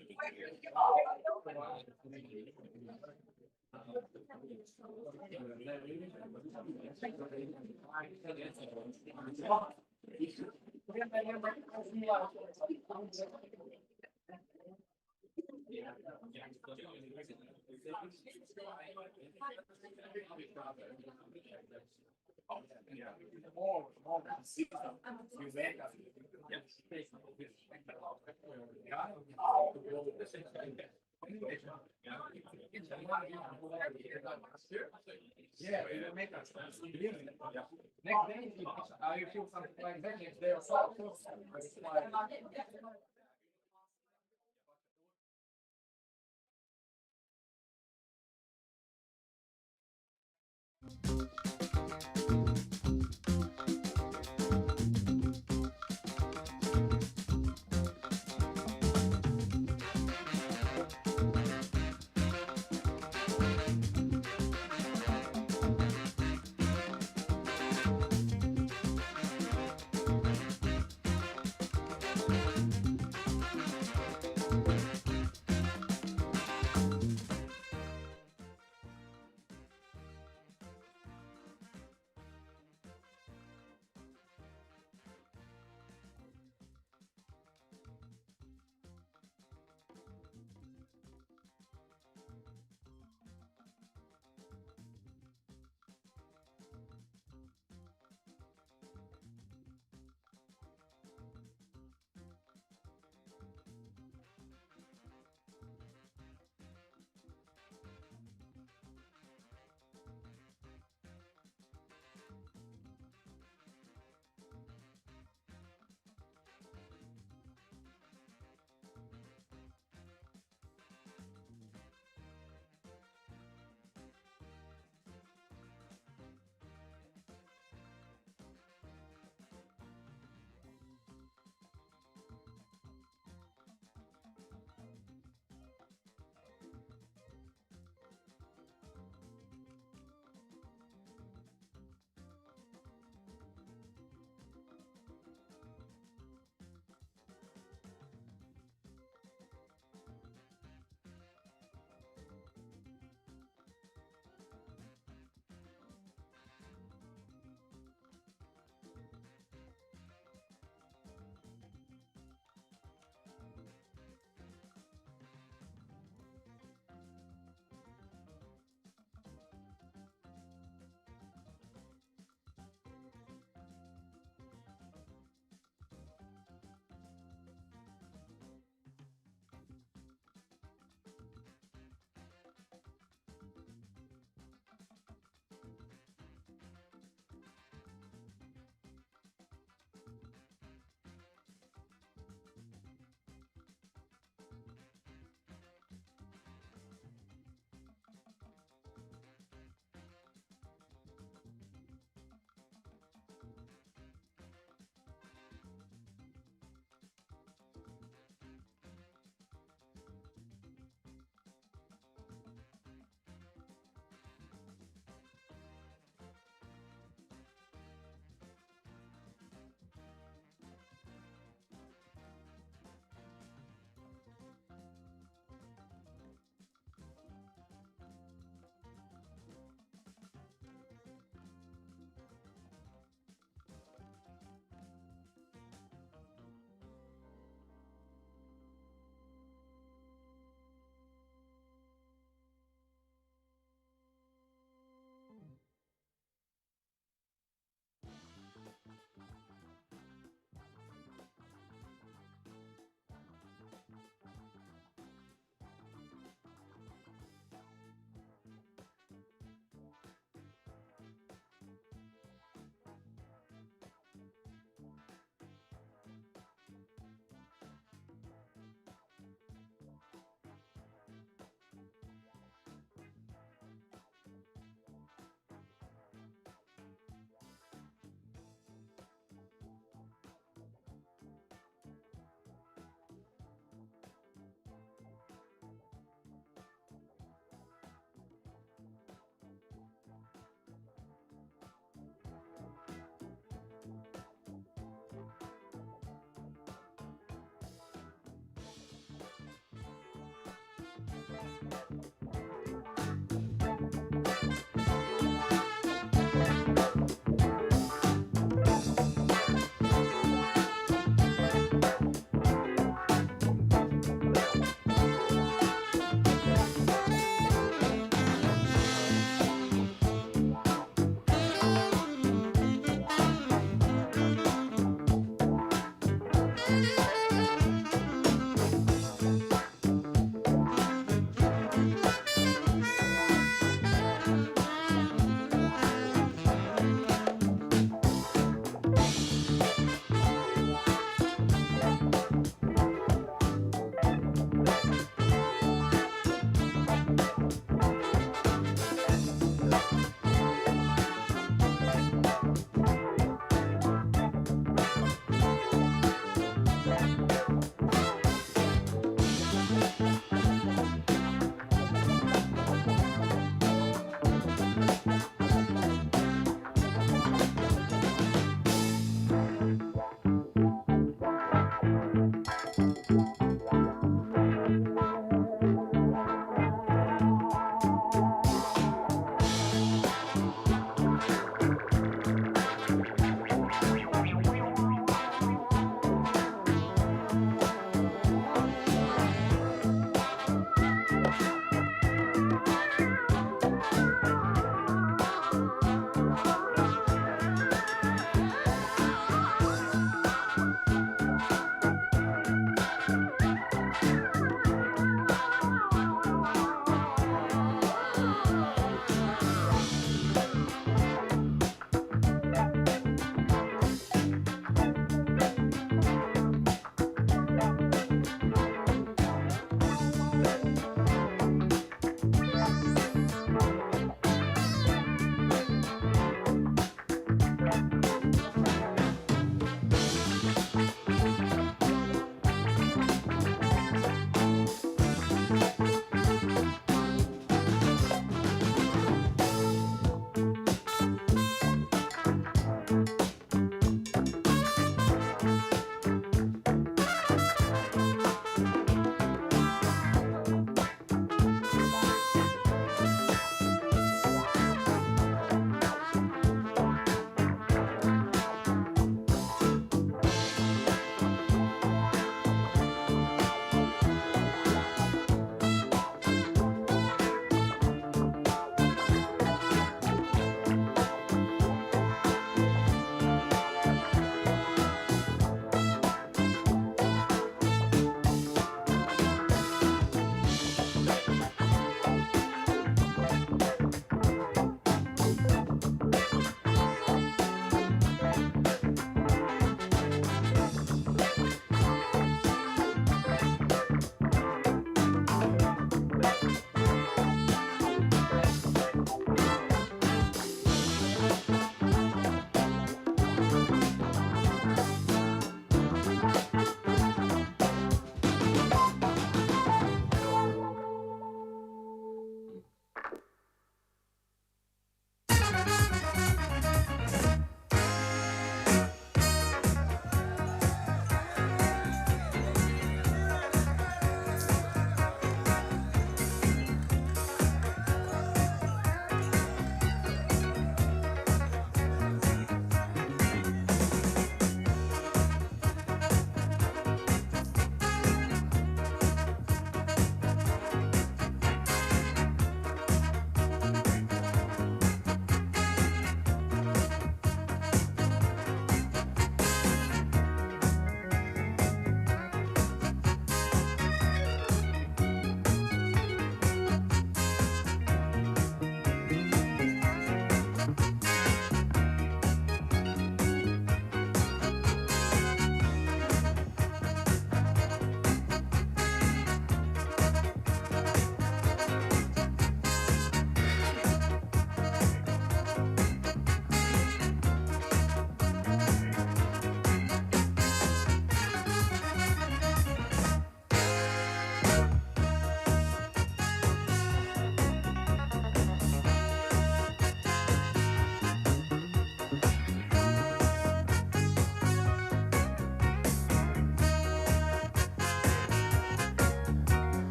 Yeah, it makes us. Next day, you feel something like that. Next day or so.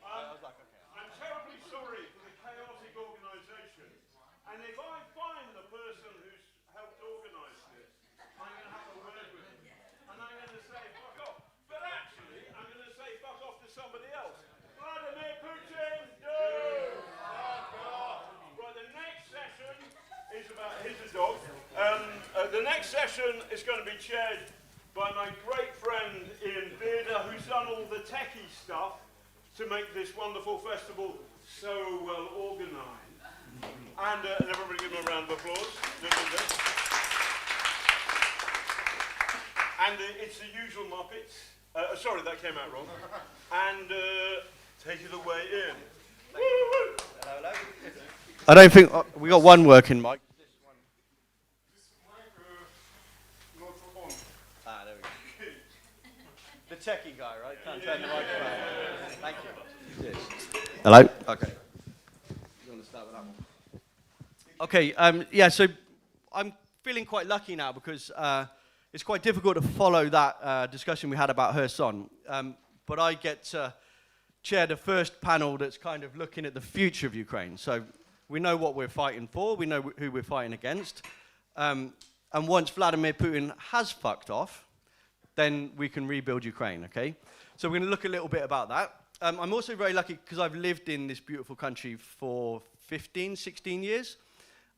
I'm terribly sorry for the chaotic organisation. And if I find the person who's helped organise this, I'm going to have a word with them. And I'm going to say, fuck off. But actually, I'm going to say, fuck off to somebody else. Vladimir Putin, do! Fuck off. Right, the next session is about, here's a dog. The next session is going to be chaired by my great friend Ian Bearder, who's done all the techie stuff to make this wonderful festival so well organised. And everybody give him a round of applause. And it's the usual Muppets. Sorry, that came out wrong. And take it away, Ian. Hello. I don't think we got one working mic. Ah, there we go. The techie guy, right? Can't turn the microphone. Thank you. Hello. Okay. You want to start with that one? Okay. Yeah. So I'm feeling quite lucky now because it's quite difficult to follow that discussion we had about her son. But I get to chair the first panel that's kind of looking at the future of Ukraine. So we know what we're fighting for. We know who we're fighting against. And once Vladimir Putin has fucked off, then we can rebuild Ukraine, okay? So we're going to look a little bit about that. I'm also very lucky because I've lived in this beautiful country for 15, 16 years.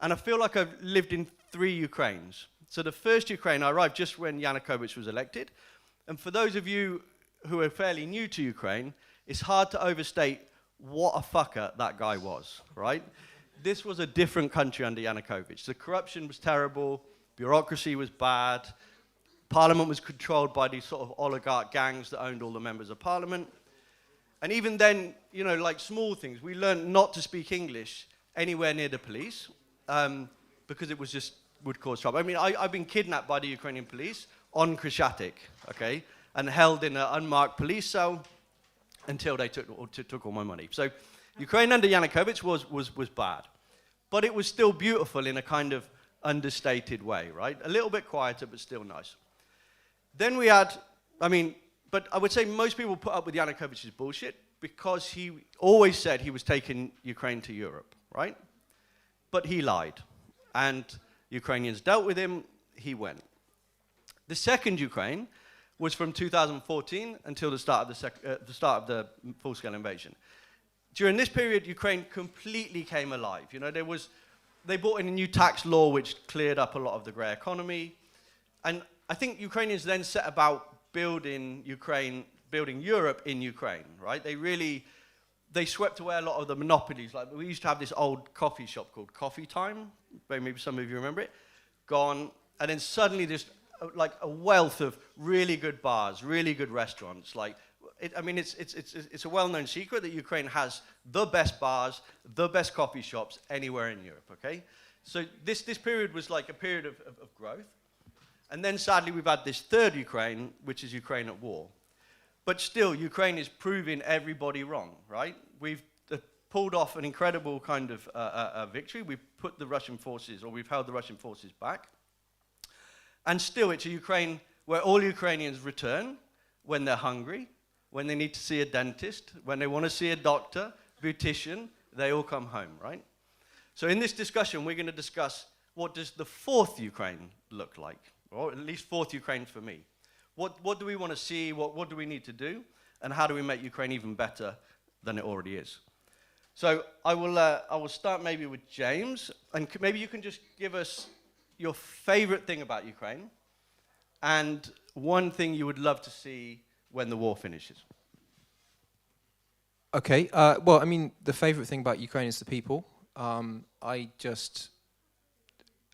And I feel like I've lived in 3 Ukraines. So the first Ukraine, I arrived just when Yanukovych was elected. And for those of you who are fairly new to Ukraine, it's hard to overstate what a fucker that guy was, right? This was a different country under Yanukovych. The corruption was terrible, bureaucracy was bad, parliament was controlled by these sort of oligarch gangs that owned all the members of parliament. And even then, you know, like small things, we learned not to speak English anywhere near the police because it was just would cause trouble. I mean, I've been kidnapped by the Ukrainian police on Krещатик, okay, and held in an unmarked police cell until they took all my money. So Ukraine under Yanukovych was bad. But it was still beautiful in a kind of understated way, right? A little bit quieter, but still nice. Then we had, but I would say most people put up with Yanukovych's bullshit because he always said he was taking Ukraine to Europe, right? But he lied. And Ukrainians dealt with him, he went. The second Ukraine was from 2014 until the start of the full-scale invasion. During this period, Ukraine completely came alive. You know, they brought in a new tax law which cleared up a lot of the grey economy. And I think Ukrainians then set about building Europe in Ukraine, right? They swept away a lot of the monopolies. Like we used to have this old coffee shop called Coffee Time. Maybe some of you remember it. Gone. And then suddenly there's like a wealth of really good bars, really good restaurants. It's a well-known secret that Ukraine has the best bars, the best coffee shops anywhere in Europe, okay? So this period was like a period of growth. And then sadly we've had this third Ukraine, which is Ukraine at war. But still, Ukraine is proving everybody wrong, right? We've pulled off an incredible kind of victory. We've put the Russian forces, or we've held the Russian forces back. And still, it's a Ukraine where all Ukrainians return when they're hungry, when they need to see a dentist, when they want to see a doctor, beautician, they all come home, right? So in this discussion, we're going to discuss what does the fourth Ukraine look like, or at least fourth Ukraine for me. What do we want to see? What do we need to do? And how do we make Ukraine even better than it already is? So I will start maybe with James, and maybe you can just give us your favorite thing about Ukraine and one thing you would love to see when the war finishes. Okay, well, I mean, the favorite thing about Ukraine is the people. I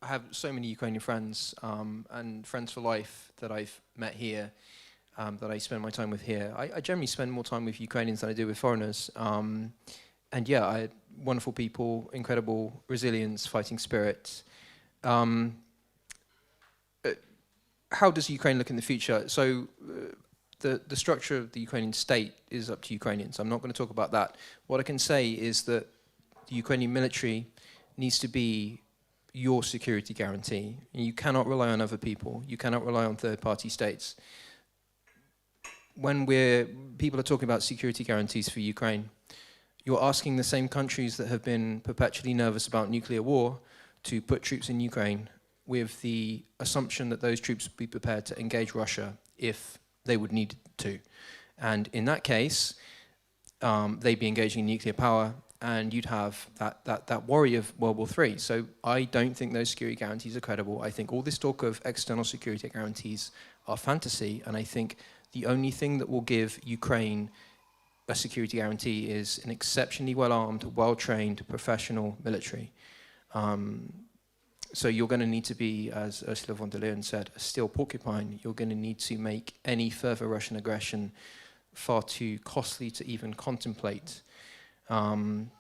have so many Ukrainian friends and friends for life that I've met here, that I spend my time with here. I generally spend more time with Ukrainians than I do with foreigners. And yeah, wonderful people, incredible resilience, fighting spirit. How does Ukraine look in the future? So the structure of the Ukrainian state is up to Ukrainians. I'm not going to talk about that. What I can say is that the Ukrainian military needs to be your security guarantee. You cannot rely on other people. You cannot rely on third-party states. when people are talking about security guarantees for Ukraine, you're asking the same countries that have been perpetually nervous about nuclear war to put troops in Ukraine with the assumption that those troops would be prepared to engage Russia if they would need to. And in that case, they'd be engaging in nuclear power, and you'd have that worry of World War III. So I don't think those security guarantees are credible. I think all this talk of external security guarantees are fantasy, and I think the only thing that will give Ukraine a security guarantee is an exceptionally well-armed, well-trained, professional military. So you're going to need to be, as Ursula von der Leyen said, a steel porcupine. You're going to need to make any further Russian aggression far too costly to even contemplate. And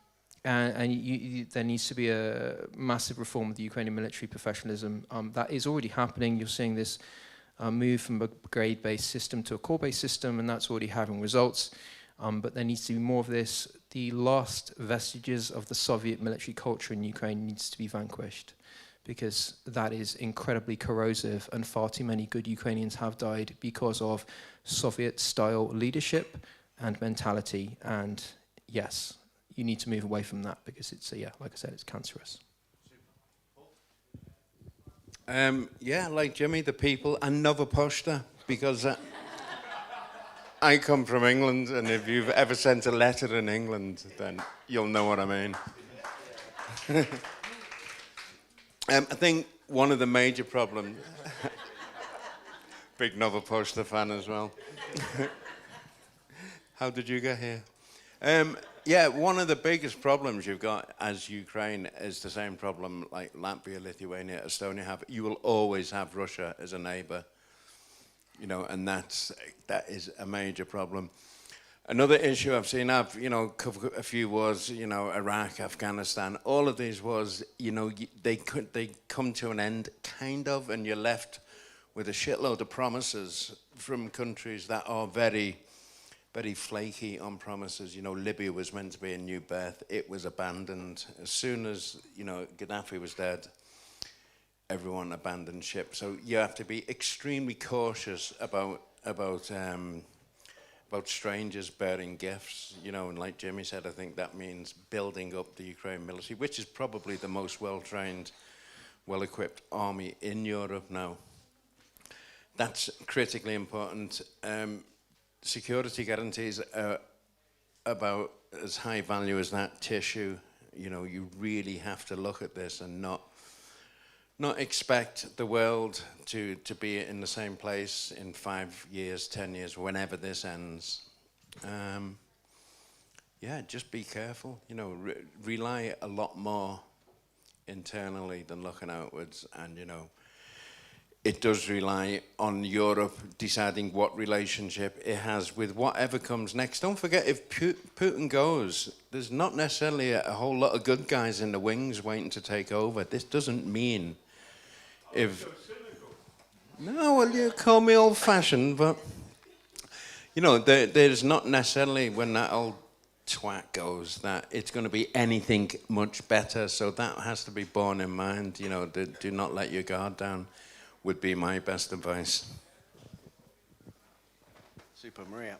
there needs to be a massive reform of the Ukrainian military professionalism. That is already happening. You're seeing this move from a brigade-based system to a corps-based system, and that's already having results. But there needs to be more of this. The last vestiges of the Soviet military culture in Ukraine needs to be vanquished, because that is incredibly corrosive, and far too many good Ukrainians have died because of Soviet-style leadership and mentality. And yes, you need to move away from that, because it's, yeah, like I said, it's cancerous. Yeah, like Jimmy, the people, and Nova Poshta, because I come from England, and if you've ever sent a letter in England, then you'll know what I mean. I think one of the major problems, big Nova Poshta fan as well. How did you get here? Yeah, one of the biggest problems you've got as Ukraine is the same problem like Latvia, Lithuania, Estonia have. You will always have Russia as a neighbor, you know, and that is a major problem. Another issue I've seen, covered a few wars, Iraq, Afghanistan, all of these wars, they come to an end, kind of, and you're left with a shitload of promises from countries that are very, very flaky on promises. Libya was meant to be a new birth. It was abandoned. As soon as, Gaddafi was dead, everyone abandoned ship. So you have to be extremely cautious about strangers bearing gifts, and like Jimmy said, I think that means building up the Ukraine military, which is probably the most well-trained, well-equipped army in Europe now. That's critically important. Security guarantees are about as high value as that tissue. You really have to look at this and not expect the world to be in the same place in 5 years, 10 years, whenever this ends. Yeah, just be careful. Rely a lot more internally than looking outwards. And, it does rely on Europe deciding what relationship it has with whatever comes next. Don't forget, if Putin goes, there's not necessarily a whole lot of good guys in the wings waiting to take over. This doesn't mean No, well, you call me old-fashioned, but, there's not necessarily, when that old twat goes, that it's going to be anything much better. So that has to be borne in mind. Do not let your guard down, would be my best advice. Super, Maria.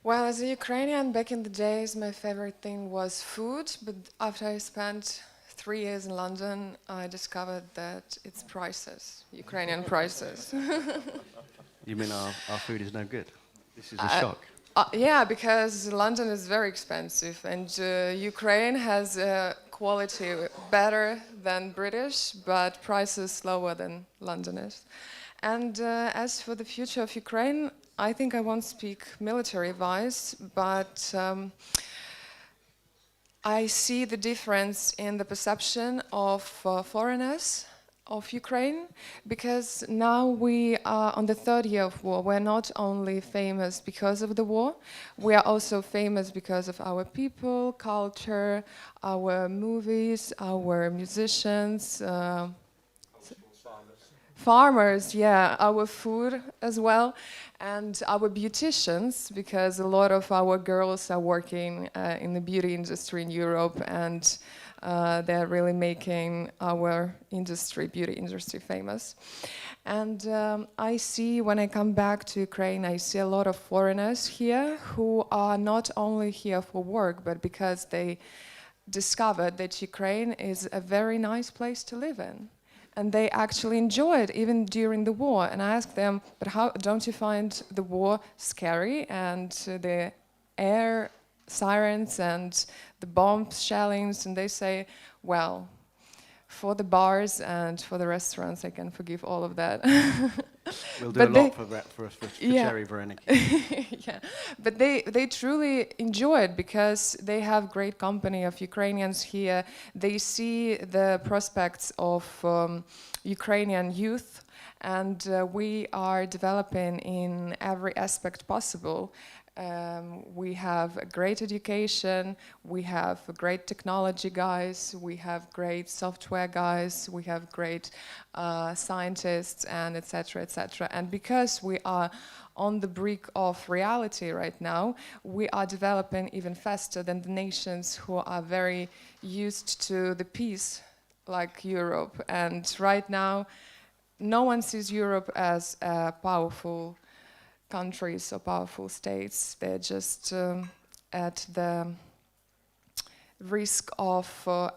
Well, as a Ukrainian, back in the days, my favorite thing was food. But after I spent 3 years in London, I discovered that it's prices, Ukrainian prices. You mean our food is no good? This is a shock. Yeah, because London is very expensive, and Ukraine has quality better than British, but prices lower than London is. And as for the future of Ukraine, I think I won't speak military-wise, but I see the difference in the perception of foreigners of Ukraine, because now we are on the third year of war. We're not only famous because of the war, we are also famous because of our people, culture, our movies, our musicians, farmers, yeah, our food as well, and our beauticians, because a lot of our girls are working in the beauty industry in Europe, and They're really making our industry, beauty industry, famous. And I see, when I come back to Ukraine, I see a lot of foreigners here who are not only here for work, but because they discovered that Ukraine is a very nice place to live in. And they actually enjoy it, even during the war. And I asked them, but how don't you find the war scary, and the air sirens and the bomb shellings? And they say, well, for the bars and for the restaurants, I can forgive all of that. We'll do a lot for Cherry Veronica. Yeah, but they truly enjoy it because they have great company of Ukrainians here. They see the prospects of Ukrainian youth, and we are developing in every aspect possible. We have a great education, we have great technology guys, we have great software guys, we have great scientists, and etc., etc. And because we are on the brink of reality right now, we are developing even faster than the nations who are very used to the peace, like Europe. And right now, no one sees Europe as a powerful countries or powerful states. They're just at the risk of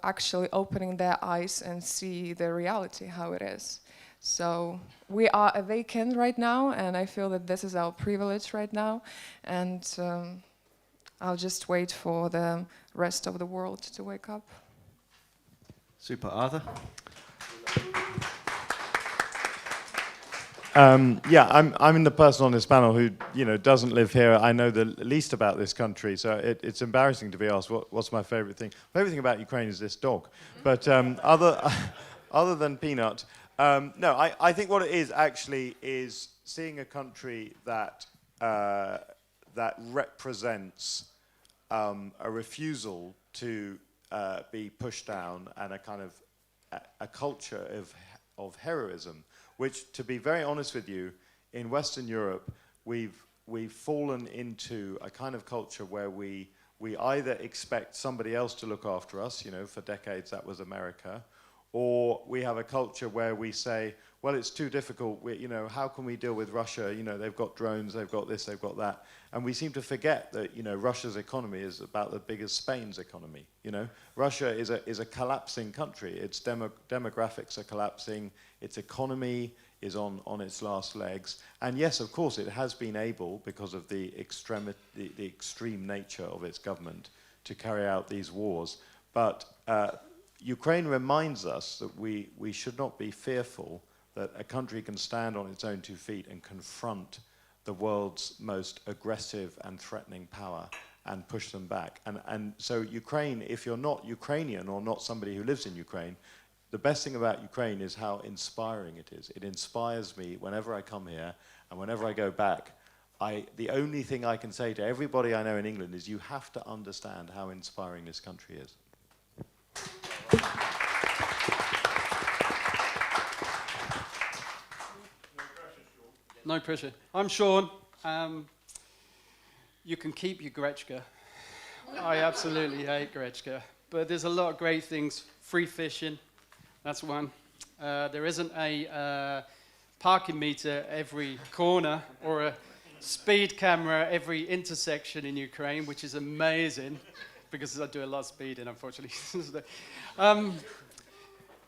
actually opening their eyes and see the reality, how it is. So we are awakened right now, and I feel that this is our privilege right now, and I'll just wait for the rest of the world to wake up. Super. Arthur? Yeah, I'm the person on this panel who, doesn't live here. I know the least about this country, so it's embarrassing to be asked what's my favorite thing. My favorite thing about Ukraine is this dog. But other than Peanut, no, I think what it is actually is seeing a country that that represents a refusal to be pushed down, and a kind of a culture of heroism, which, to be very honest with you, in Western Europe, we've fallen into a kind of culture where we either expect somebody else to look after us, for decades that was America, or we have a culture where we say, well, it's too difficult, how can we deal with Russia? They've got drones, they've got this, they've got that. And we seem to forget that, Russia's economy is about as big as Spain's economy. Russia is a collapsing country. Its demographics are collapsing. Its economy is on its last legs. And yes, of course, it has been able, because of the extreme nature of its government, to carry out these wars. But Ukraine reminds us that we should not be fearful that a country can stand on its own 2 feet and confront the world's most aggressive and threatening power and push them back. And so Ukraine, if you're not Ukrainian or not somebody who lives in Ukraine, the best thing about Ukraine is how inspiring it is. It inspires me whenever I come here, and whenever I go back. The only thing I can say to everybody I know in England is you have to understand how inspiring this country is. No pressure. I'm Sean. You can keep your Gretschka. I absolutely hate Gretschka. But there's a lot of great things. Free fishing, that's one. There isn't a parking meter every corner or a speed camera every intersection in Ukraine, which is amazing, because I do a lot of speeding, unfortunately.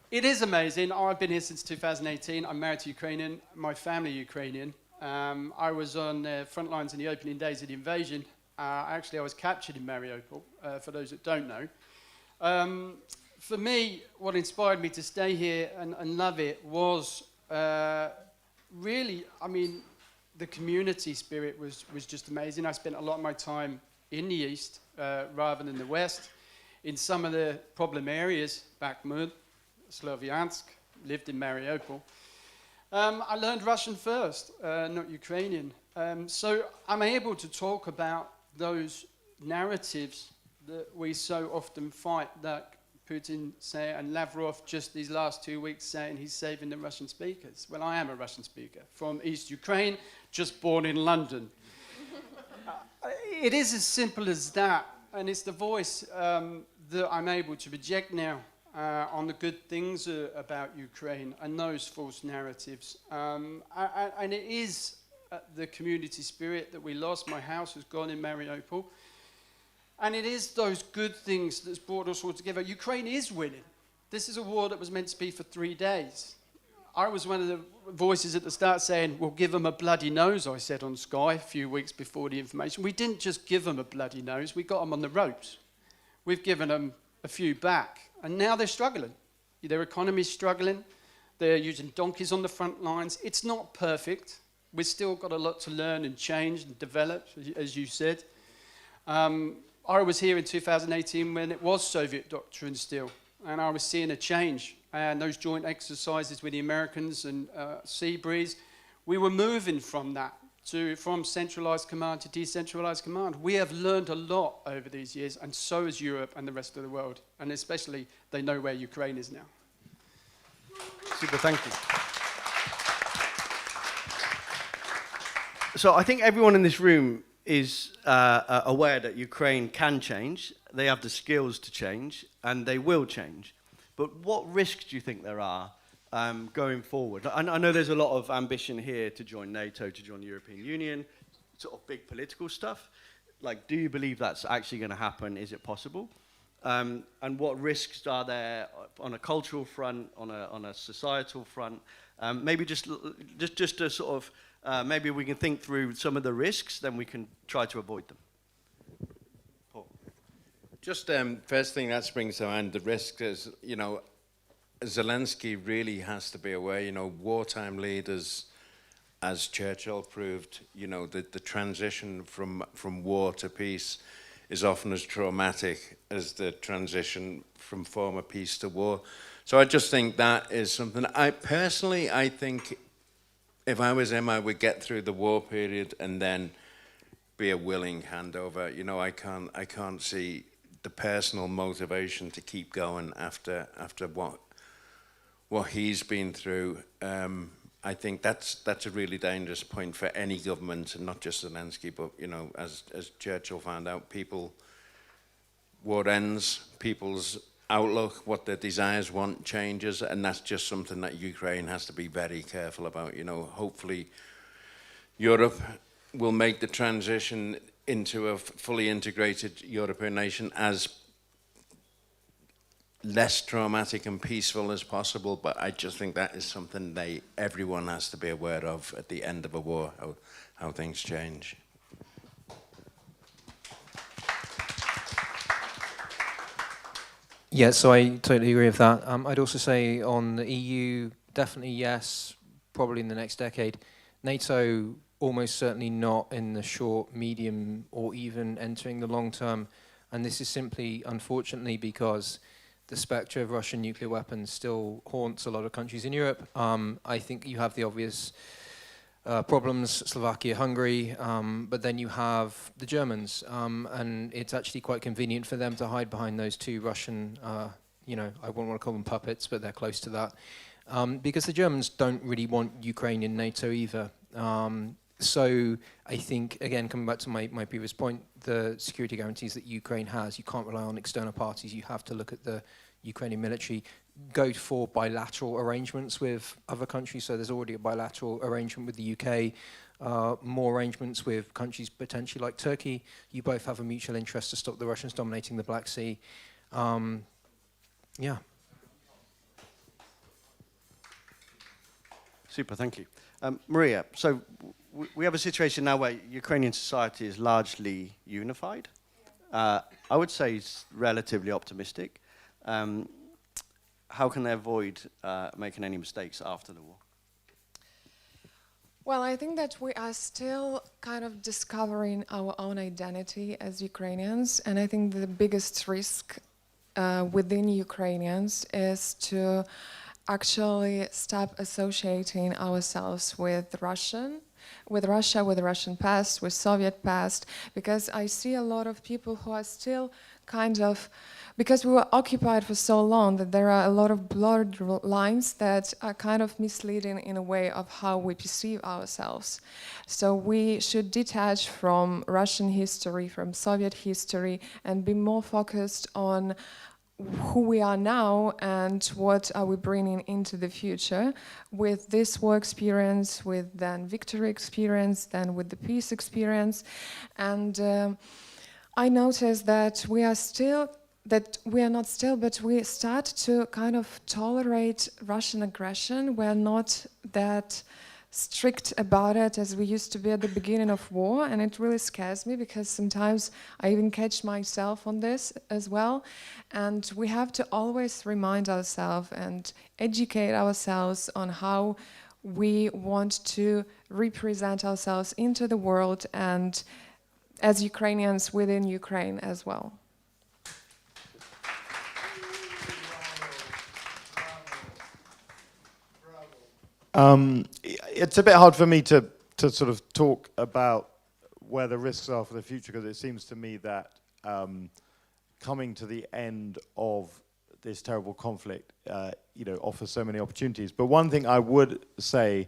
It is amazing. I've been here since 2018. I'm married to Ukrainian. My family Ukrainian. I was on the front lines in the opening days of the invasion. Actually, I was captured in Mariupol, for those that don't know. For me, what inspired me to stay here and love it was really, the community spirit was just amazing. I spent a lot of my time in the east rather than the west, in some of the problem areas, Bakhmut, Sloviansk, lived in Mariupol. I learned Russian first, not Ukrainian. So I'm able to talk about those narratives that we so often fight, that Putin say, and Lavrov just these last 2 weeks saying he's saving the Russian speakers. Well, I am a Russian speaker from East Ukraine, just born in London. It is as simple as that, and it's the voice that I'm able to project now on the good things about Ukraine and those false narratives. And it is the community spirit that we lost. My house has gone in Mariupol. And it is those good things that's brought us all together. Ukraine is winning. This is a war that was meant to be for 3 days. I was one of the voices at the start saying, we'll give them a bloody nose, I said on Sky a few weeks before the information. We didn't just give them a bloody nose, we got them on the ropes. We've given them a few back, and now they're struggling. Their economy's struggling. They're using donkeys on the front lines. It's not perfect. We've still got a lot to learn and change and develop, as you said. I was here in 2018 when it was Soviet doctrine still, and I was seeing a change. And those joint exercises with the Americans and Sea Breeze, we were moving from that, from centralized command to decentralized command. We have learned a lot over these years, and so has Europe and the rest of the world. And especially, they know where Ukraine is now. Super, thank you. So I think everyone in this room is aware that Ukraine can change. They have the skills to change, and they will change. But what risks do you think there are going forward? I know there's a lot of ambition here to join NATO, to join the European Union, sort of big political stuff. Like, do you believe that's actually going to happen? Is it possible? And what risks are there on a cultural front, on a societal front? Maybe just to sort of, maybe we can think through some of the risks, then we can try to avoid them. Just first thing that springs to mind, the risk is, you know, Zelensky really has to be aware, you know, wartime leaders, as Churchill proved, you know, the transition from war to peace is often as traumatic as the transition from former peace to war. So I just think that is something, I think if I was him, I would get through the war period and then be a willing handover. You know, I can't see the personal motivation to keep going after what he's been through. I think that's a really dangerous point for any government, and not just Zelensky, but, you know, as Churchill found out, war ends, people's outlook, what their desires want changes, and that's just something that Ukraine has to be very careful about. You know, hopefully Europe will make the transition into a fully integrated European nation as less traumatic and peaceful as possible, but I just think that is something everyone has to be aware of at the end of a war, how things change. Yeah, so I totally agree with that. I'd also say on the EU, definitely yes, probably in the next decade. NATO, almost certainly not in the short, medium, or even entering the long term. And this is simply, unfortunately, because the spectre of Russian nuclear weapons still haunts a lot of countries in Europe. I think you have the obvious problems, Slovakia, Hungary, but then you have the Germans, and it's actually quite convenient for them to hide behind those two Russian, you know, I wouldn't want to call them puppets, but they're close to that, because the Germans don't really want Ukraine in NATO either. So I think, again, coming back to my previous point, the security guarantees that Ukraine has, you can't rely on external parties. You have to look at the Ukrainian military, go for bilateral arrangements with other countries. So there's already a bilateral arrangement with the UK, more arrangements with countries potentially like Turkey. You both have a mutual interest to stop the Russians dominating the Black Sea. Yeah. Super, thank you. Maria, so we have a situation now where Ukrainian society is largely unified. I would say it's relatively optimistic. How can they avoid making any mistakes after the war? Well, I think that we are still kind of discovering our own identity as Ukrainians, and I think the biggest risk within Ukrainians is to actually stop associating ourselves with Russia, with the Russian past, with Soviet past, because I see a lot of people who are still kind of, because we were occupied for so long that there are a lot of blurred lines that are kind of misleading in a way of how we perceive ourselves. So we should detach from Russian history, from Soviet history, and be more focused on who we are now and what are we bringing into the future with this war experience, with then victory experience, then with the peace experience. And I noticed that we are not still, but we start to kind of tolerate Russian aggression. We're not that strict about it as we used to be at the beginning of war, and it really scares me because sometimes I even catch myself on this as well. And we have to always remind ourselves and educate ourselves on how we want to represent ourselves into the world and as Ukrainians within Ukraine as well. It's a bit hard for me to sort of talk about where the risks are for the future, because it seems to me that coming to the end of this terrible conflict, offers so many opportunities. But one thing I would say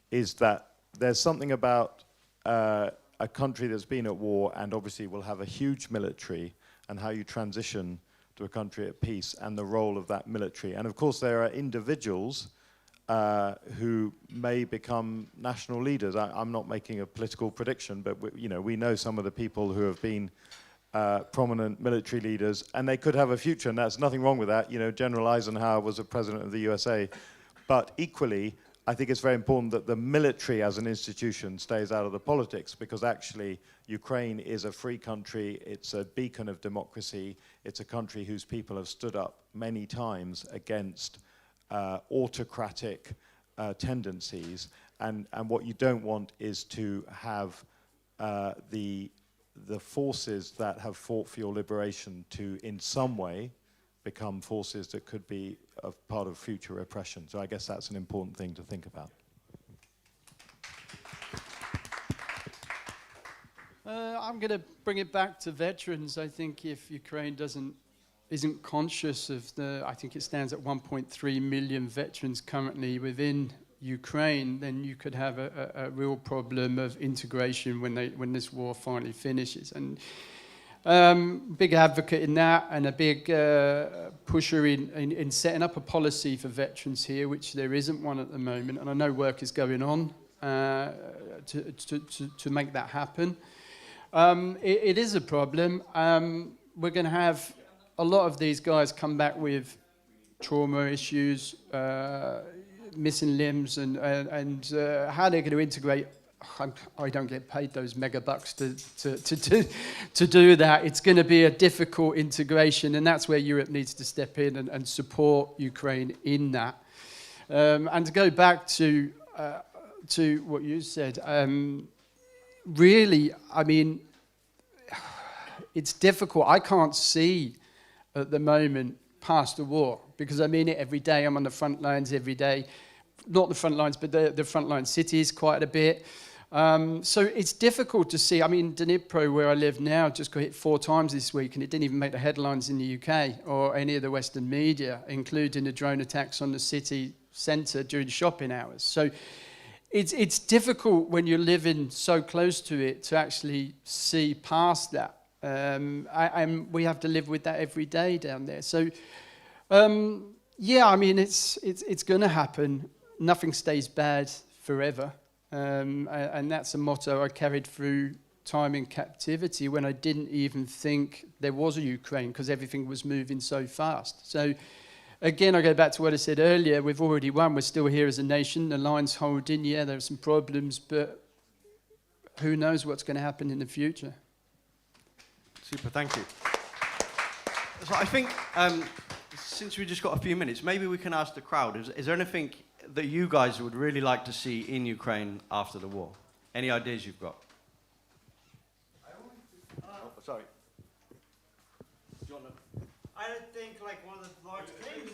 is that there's something about a country that's been at war and obviously will have a huge military, and how you transition to a country at peace and the role of that military. And of course there are individuals who may become national leaders. I'm not making a political prediction, but we know some of the people who have been prominent military leaders, and they could have a future, and there's nothing wrong with that. General Eisenhower was a president of the USA. But equally, I think it's very important that the military as an institution stays out of the politics, because actually Ukraine is a free country, it's a beacon of democracy, it's a country whose people have stood up many times against autocratic tendencies, and what you don't want is to have the forces that have fought for your liberation to in some way become forces that could be a part of future repression. So I guess that's an important thing to think about. I'm going to bring it back to veterans. I think if Ukraine isn't conscious of I think it stands at 1.3 million veterans currently within Ukraine, then you could have a real problem of integration when this war finally finishes. And big advocate in that, and a big pusher in setting up a policy for veterans here, which there isn't one at the moment. And I know work is going on to make that happen. It is a problem. We're going to have a lot of these guys come back with trauma issues, missing limbs, and how they're going to integrate. I don't get paid those mega bucks to do that. It's going to be a difficult integration, and that's where Europe needs to step in and support Ukraine in that. And to go back to what you said, really, I mean, it's difficult. I can't see at the moment past the war, because I'm in it every day. I'm on the front lines every day. Not the front lines, but the frontline cities quite a bit. So it's difficult to see. I mean, Dnipro, where I live now, just got hit 4 times this week, and it didn't even make the headlines in the UK or any of the Western media, including the drone attacks on the city centre during shopping hours. So it's difficult when you're living so close to it to actually see past that. And we have to live with that every day down there. So, yeah, I mean, it's going to happen. Nothing stays bad forever. And that's a motto I carried through time in captivity, when I didn't even think there was a Ukraine, because everything was moving so fast. So, again, I go back to what I said earlier. We've already won. We're still here as a nation. The line's holding. Yeah, there are some problems, but who knows what's going to happen in the future. Super, thank you. So I think, since we just got a few minutes, maybe we can ask the crowd, is there anything that you guys would really like to see in Ukraine after the war? Any ideas you've got? Oh, sorry. I think like one of the large things.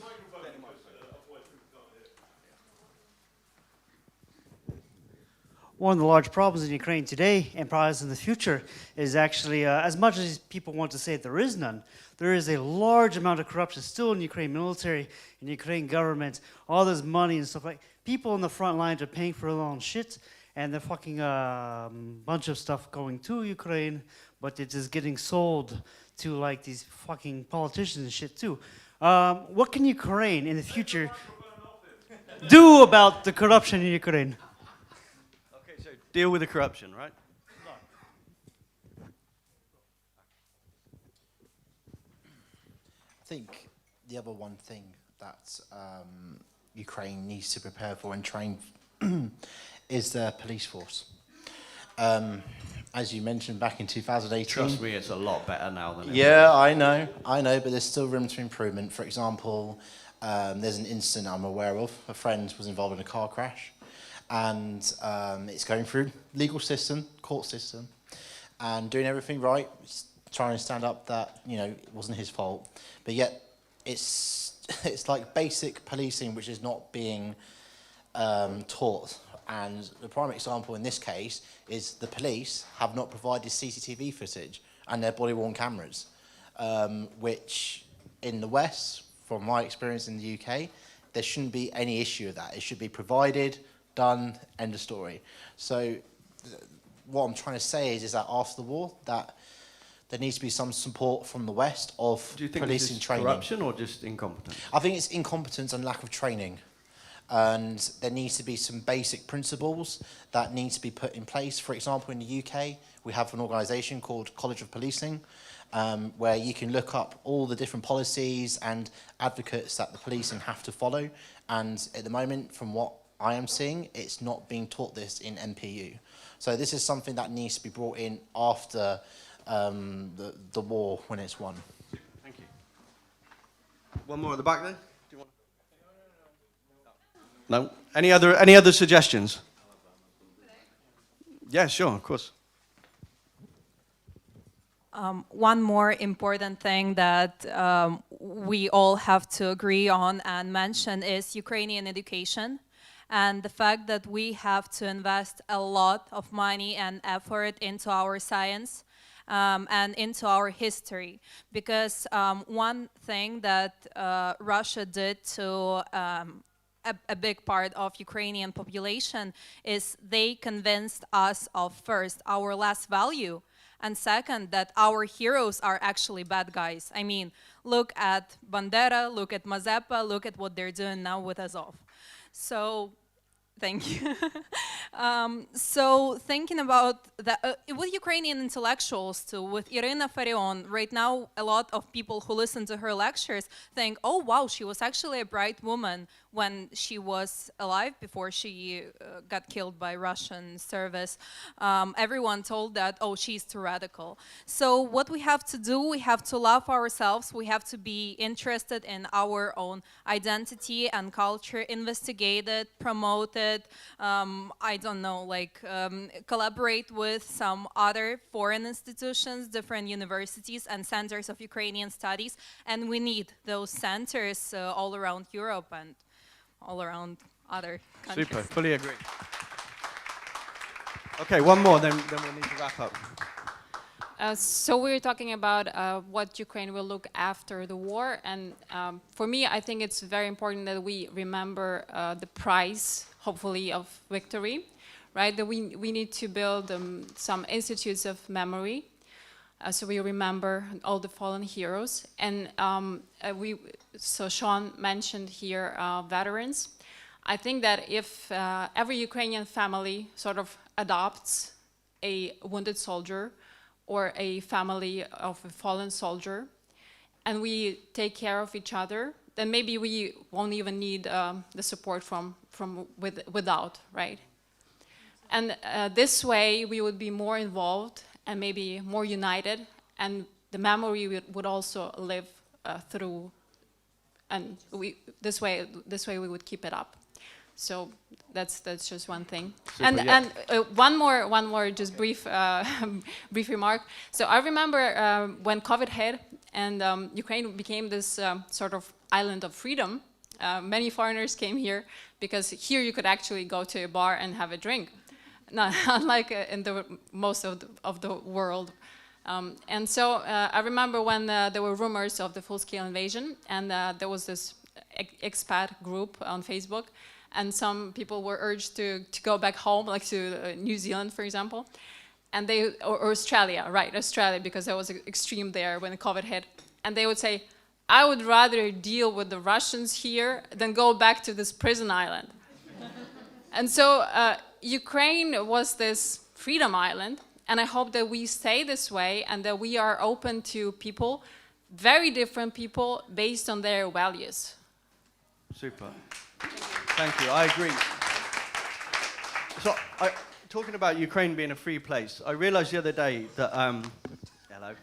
one of the large problems in Ukraine today and probably in the future is actually, as much as people want to say there is none, there is a large amount of corruption still in Ukraine military, in Ukraine government, all this money and stuff like. People on the front lines are paying for their own shit, and the fucking bunch of stuff going to Ukraine, but it is getting sold to like these fucking politicians and shit too. What can Ukraine in the future do about the corruption in Ukraine? Okay, so deal with the corruption, right? I think the other one thing that Ukraine needs to prepare for and train is the police force. As you mentioned back in 2018. Trust me, it's a lot better now than it was. Yeah, I know, but there's still room to improvement. For example, there's an incident I'm aware of. A friend was involved in a car crash, and it's going through legal system, court system, and doing everything right, trying to stand up that it wasn't his fault, but yet it's like basic policing which is not being taught. And the prime example in this case is the police have not provided CCTV footage and their body-worn cameras, which in the West, from my experience in the UK, there shouldn't be any issue with that. It should be provided, done, end of story. So what I'm trying to say is that after the war, that there needs to be some support from the West of Do you think policing this is training. corruption or just incompetence? I think it's incompetence and lack of training. And there needs to be some basic principles that need to be put in place. For example, in the UK, we have an organisation called College of Policing, where you can look up all the different policies and advocates that the policing have to follow. And at the moment, from what I am seeing, it's not being taught this in MPU. So this is something that needs to be brought in after the war when it's won. Thank you. One more at the back there. Do you want? No. Any other suggestions? Yeah, sure, of course. One more important thing that we all have to agree on and mention is Ukrainian education, and the fact that we have to invest a lot of money and effort into our science and into our history. Because one thing that Russia did to a big part of Ukrainian population is they convinced us of first, our last value, and second, that our heroes are actually bad guys. I mean, look at Bandera, look at Mazepa, look at what they're doing now with Azov. So, thank you. So thinking about that, with Ukrainian intellectuals too, with Irina Farion, right now a lot of people who listen to her lectures think, oh wow, she was actually a bright woman when she was alive before she got killed by Russian service. Everyone told that, oh, she's too radical. So what we have to do, we have to love ourselves, we have to be interested in our own identity and culture, investigate it, promote it, I don't know, like collaborate with some other foreign institutions, different universities and centers of Ukrainian studies, and we need those centers all around Europe and all around other countries. Super, fully agree. Okay, one more, then we'll need to wrap up. So we're talking about what Ukraine will look after the war, and for me, I think it's very important that we remember the price, hopefully, of victory, right? That we need to build some institutes of memory, so we remember all the fallen heroes. And so Sean mentioned here veterans. I think that if every Ukrainian family sort of adopts a wounded soldier or a family of a fallen soldier, and we take care of each other, then maybe we won't even need the support from without, right? And this way we would be more involved and maybe more united, and the memory would also live through, and this way we would keep it up. So that's just one thing. Super, and one more just brief brief remark. So I remember when COVID hit and Ukraine became this sort of island of freedom. Many foreigners came here because here you could actually go to a bar and have a drink. not unlike in the most of the world. And so I remember when there were rumors of the full-scale invasion, and there was this expat group on Facebook, and some people were urged to go back home, like to New Zealand, for example, and or Australia, right, Australia, because there was extreme there when the COVID hit, and they would say, I would rather deal with the Russians here than go back to this prison island. And so Ukraine was this freedom island, and I hope that we stay this way and that we are open to people, very different people, based on their values. Super. Thank you. I agree. So, talking about Ukraine being a free place, I realized the other day that, hello.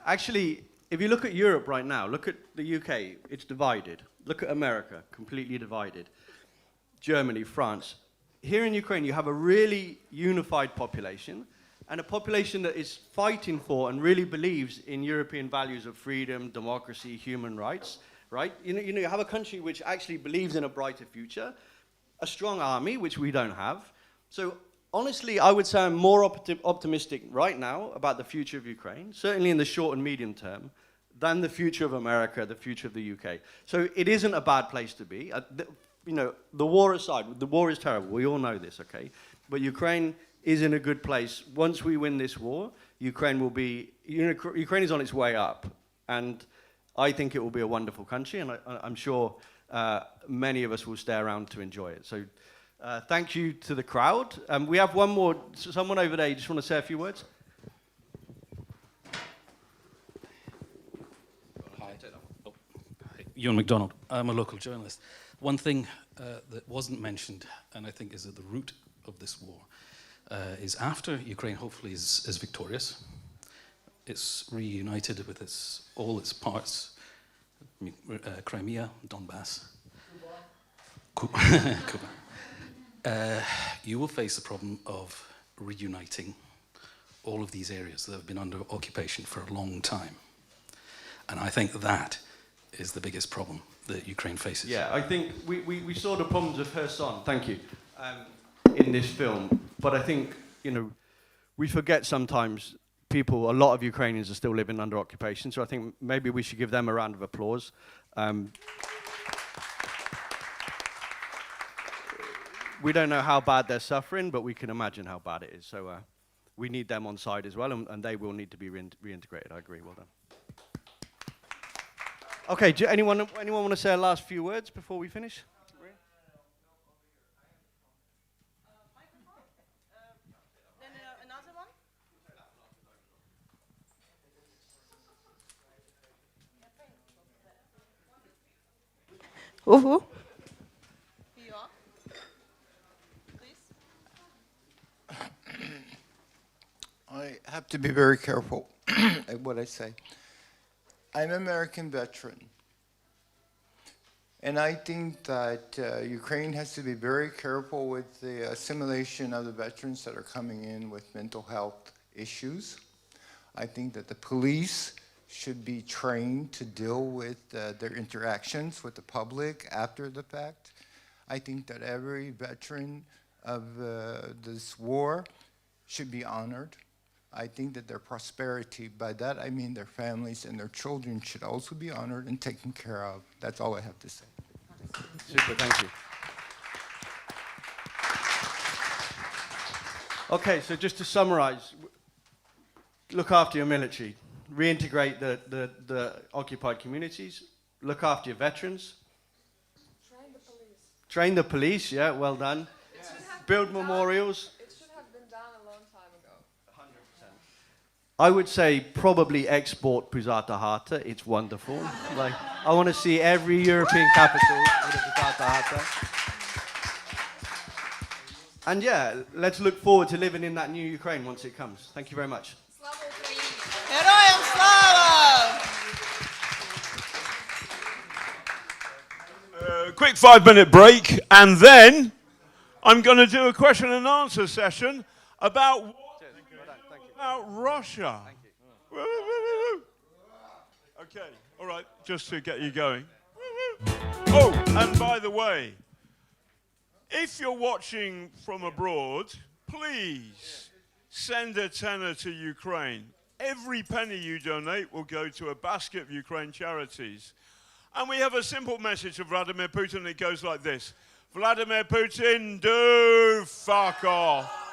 Actually, if you look at Europe right now, look at the UK, it's divided. Look at America, completely divided. Germany, France. Here in Ukraine, you have a really unified population, and a population that is fighting for and really believes in European values of freedom, democracy, human rights, right? You have a country which actually believes in a brighter future, a strong army, which we don't have. So honestly, I would say I'm more optimistic right now about the future of Ukraine, certainly in the short and medium term, than the future of America, the future of the UK. So it isn't a bad place to be. The war aside, the war is terrible. We all know this, okay? But Ukraine is in a good place. Once we win this war, Ukraine is on its way up. And I think it will be a wonderful country, and I'm sure many of us will stay around to enjoy it. So thank you to the crowd. We have one more, someone over there, you just want to say a few words? Hi. Ewan MacDonald. I'm a local journalist. One thing that wasn't mentioned, and I think is at the root of this war, is after Ukraine hopefully is victorious, it's reunited with all its parts, Crimea, Donbass, Cuba. You will face the problem of reuniting all of these areas that have been under occupation for a long time. And I think that is the biggest problem that Ukraine faces. Yeah, I think we saw the problems of Kherson, thank you, in this film. But I think, we forget sometimes a lot of Ukrainians are still living under occupation, so I think maybe we should give them a round of applause. We don't know how bad they're suffering, but we can imagine how bad it is. So we need them on side as well, and they will need to be reintegrated. I agree, well done. Okay, anyone want to say a last few words before we finish? Another one? Here you are. Please. I have to be very careful at what I say. I'm an American veteran, and I think that Ukraine has to be very careful with the assimilation of the veterans that are coming in with mental health issues. I think that the police should be trained to deal with their interactions with the public after the fact. I think that every veteran of this war should be honored. I think that their prosperity, by that I mean their families and their children, should also be honored and taken care of. That's all I have to say. Super, thank you. Okay, so just to summarize, look after your military, reintegrate the occupied communities, look after your veterans. Train the police. Train the police, yeah, well done. Build memorials. It should have been done a long time ago. 100%. I would say probably export Pusata Hata. It's wonderful. Like, I want to see every European capital with a Pusata Hata. And yeah, let's look forward to living in that new Ukraine once it comes. Thank you very much. Героям слава! Quick 5-minute break, and then I'm going to do a question and answer session about Russia. Woo, woo, woo, woo. Okay, all right, just to get you going. Oh, and by the way, If you're watching from abroad, please send a tenner to Ukraine. Every penny you donate will go to a basket of Ukraine charities. And we have a simple message of Vladimir Putin. It goes like this: Vladimir Putin, do fuck off.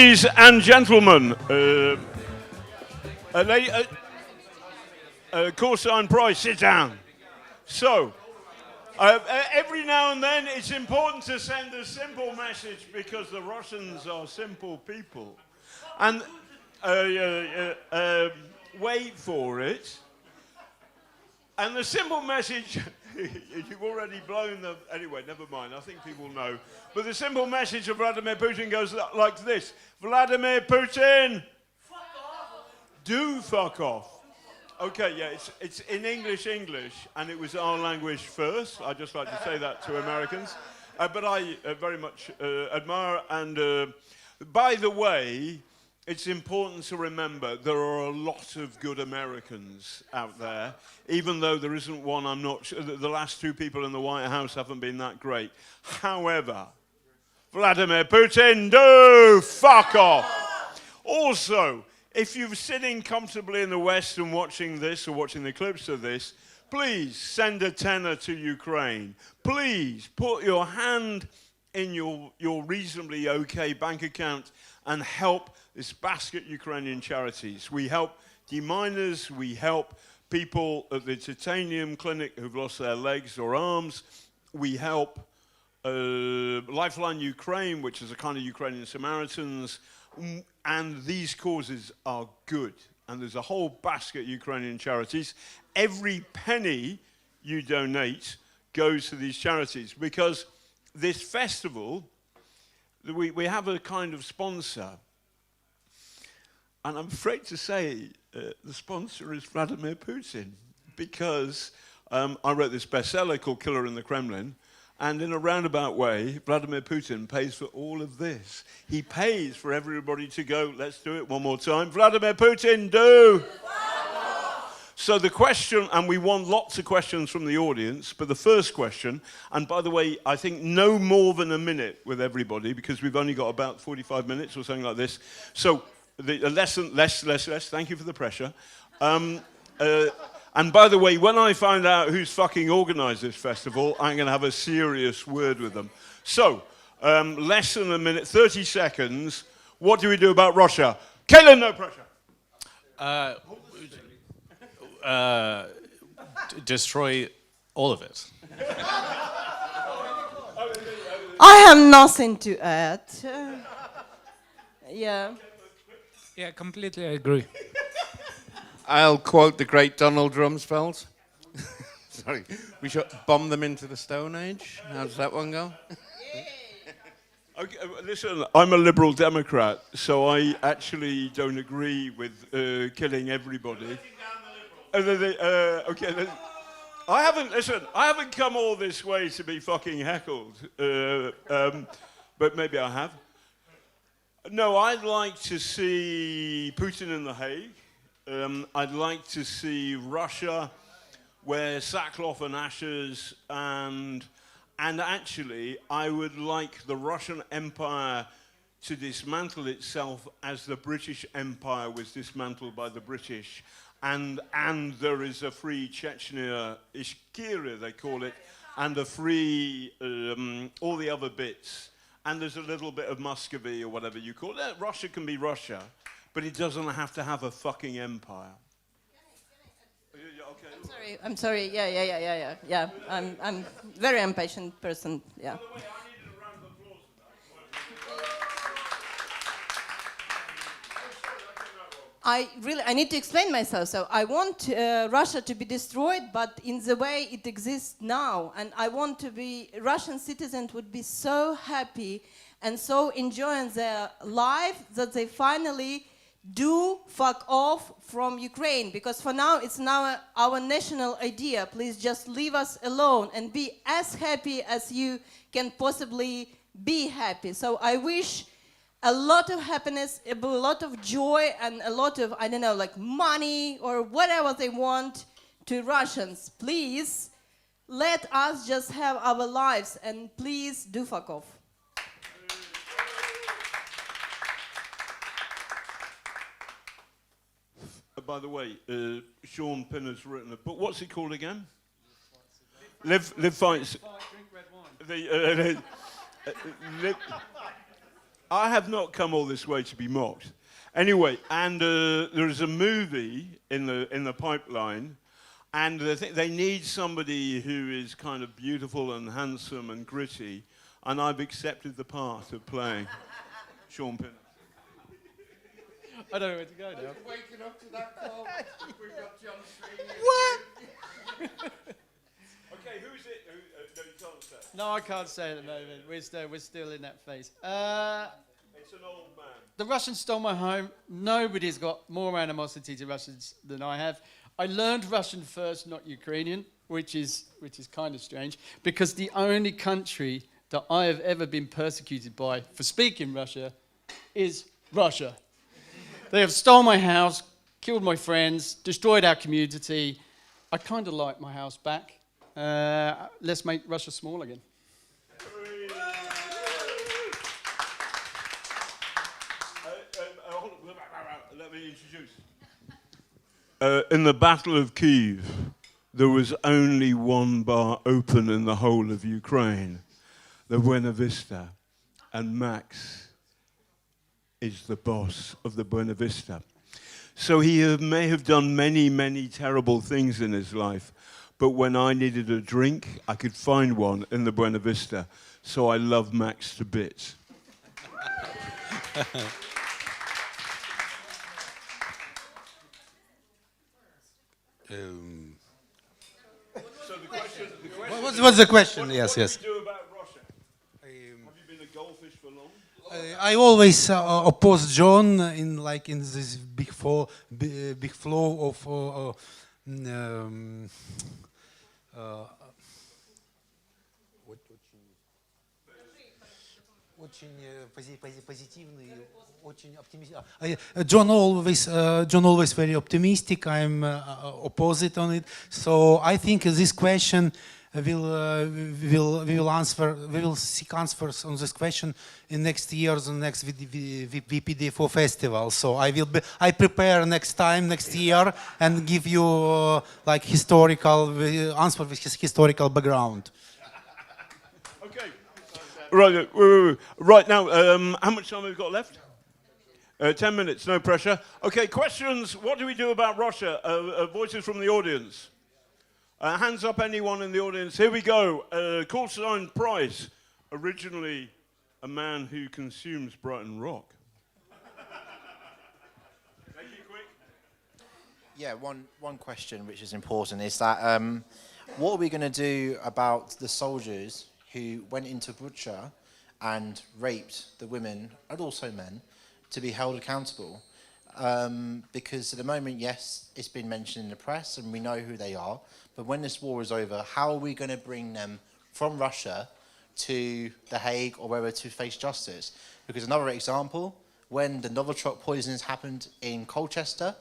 Ladies and gentlemen, Corsign Price, sit down. So, every now and then it's important to send a simple message because the Russians are simple people. And wait for it. And the simple message, you've already blown the... Anyway, never mind, I think people know. But the simple message of Vladimir Putin goes like this. Vladimir Putin! Fuck off! Do fuck off. Okay, yeah, it's in English, and it was our language first. I'd just like to say that to Americans. But I very much admire, and by the way, it's important to remember there are a lot of good Americans out there, even though there isn't one. I'm not sure. The last two people in the White House haven't been that great. However, Vladimir Putin, do fuck off. Also, if you're sitting comfortably in the West and watching this or watching the clips of this, please send a tenner to Ukraine. Please put your hand in your reasonably okay bank account and help this basket Ukrainian charities. We help deminers, we help people at the titanium clinic who've lost their legs or arms. We help Lifeline Ukraine, which is a kind of Ukrainian Samaritans, and these causes are good. And there's a whole basket of Ukrainian charities. Every penny you donate goes to these charities, because this festival, we have a kind of sponsor. And I'm afraid to say the sponsor is Vladimir Putin, because I wrote this bestseller called Killer in the Kremlin, and in a roundabout way, Vladimir Putin pays for all of this. He pays for everybody to go, let's do it one more time. Vladimir Putin, do! So the question, and we want lots of questions from the audience, but the first question, and by the way, I think no more than a minute with everybody, because we've only got about 45 minutes or something like this. So the less, thank you for the pressure. And by the way, when I find out who's fucking organised this festival, I'm going to have a serious word with them. So, less than a minute, 30 seconds. What do we do about Russia? Kalen, no pressure. Destroy all of it. I have nothing to add. Yeah. Yeah, completely agree. I'll quote the great Donald Rumsfeld. Sorry. We should bomb them into the Stone Age. How does that one go? Okay, listen, I'm a Liberal Democrat, so I actually don't agree with killing everybody. Okay, I haven't come all this way to be fucking heckled, but maybe I have. No, I'd like to see Putin in The Hague. I'd like to see Russia wear sackcloth and ashes, and actually I would like the Russian Empire to dismantle itself as the British Empire was dismantled by the British. and there is a free Chechnya, Ishkiria they call it, and a free all the other bits. And there's a little bit of Muscovy or whatever you call it. Russia can be Russia, but it doesn't have to have a fucking empire. I'm sorry. Yeah. I'm very impatient person. Yeah. I need to explain myself. So I want Russia to be destroyed, but in the way it exists now. And I want to be, Russian citizens would be so happy and so enjoying their life that they finally do fuck off from Ukraine. Because for now, it's now our national idea. Please just leave us alone and be as happy as you can possibly be happy. So I wish a lot of happiness, a lot of joy, and a lot of, I don't know, like money or whatever they want to Russians. Please, let us just have our lives and please do fuck off. By the way, Sean Pinner's written a book. What's it called again? Live, fight, drink red wine. I have not come all this way to be mocked. Anyway, and there is a movie in the pipeline, and they need somebody who is kind of beautiful and handsome and gritty, and I've accepted the part of playing Sean Pinner. I don't know where to go now. Waking up to that call. We've got John Street. What? Okay, who's it? No, you can't say. No, I can't say at the moment. We're still in that phase. It's an old man. The Russians stole my home. Nobody's got more animosity to Russians than I have. I learned Russian first, not Ukrainian, which is kind of strange, because the only country that I have ever been persecuted by for speaking Russia is Russia. They have stolen my house, killed my friends, destroyed our community. I kind of like my house back. Let's make Russia small again. Let me introduce. In the Battle of Kyiv, there was only one bar open in the whole of Ukraine, the Buena Vista, and Max is the boss of the Buena Vista. So he may have done many, many terrible things in his life, but when I needed a drink, I could find one in the Buena Vista. So I love Max to bits. So the question, what's the question? Yes. What do we do about Russia? Have you been a goldfish for long? I always oppose John in this big flow of очень позитивный, очень оптимистичный. John always very optimistic. I'm opposite on it. So I think this question we will seek answers on this question in next year's and next VPD4 festival. So I prepare next year and give you historical answer with his historical background. Okay. Right now, how much time have we got left? 10 minutes, no pressure. Okay, questions. What do we do about Russia? Voices from the audience. Hands up, anyone in the audience. Here we go. Call sign Price. Originally a man who consumes Brighton Rock. Make it quick. Yeah, one question which is important is that what are we going to do about the soldiers who went into Bucha and raped the women and also men to be held accountable? Because at the moment, yes, it's been mentioned in the press and we know who they are, but when this war is over, how are we going to bring them from Russia to The Hague or wherever to face justice? Because another example, when the Novichok poisonings happened in Colchester,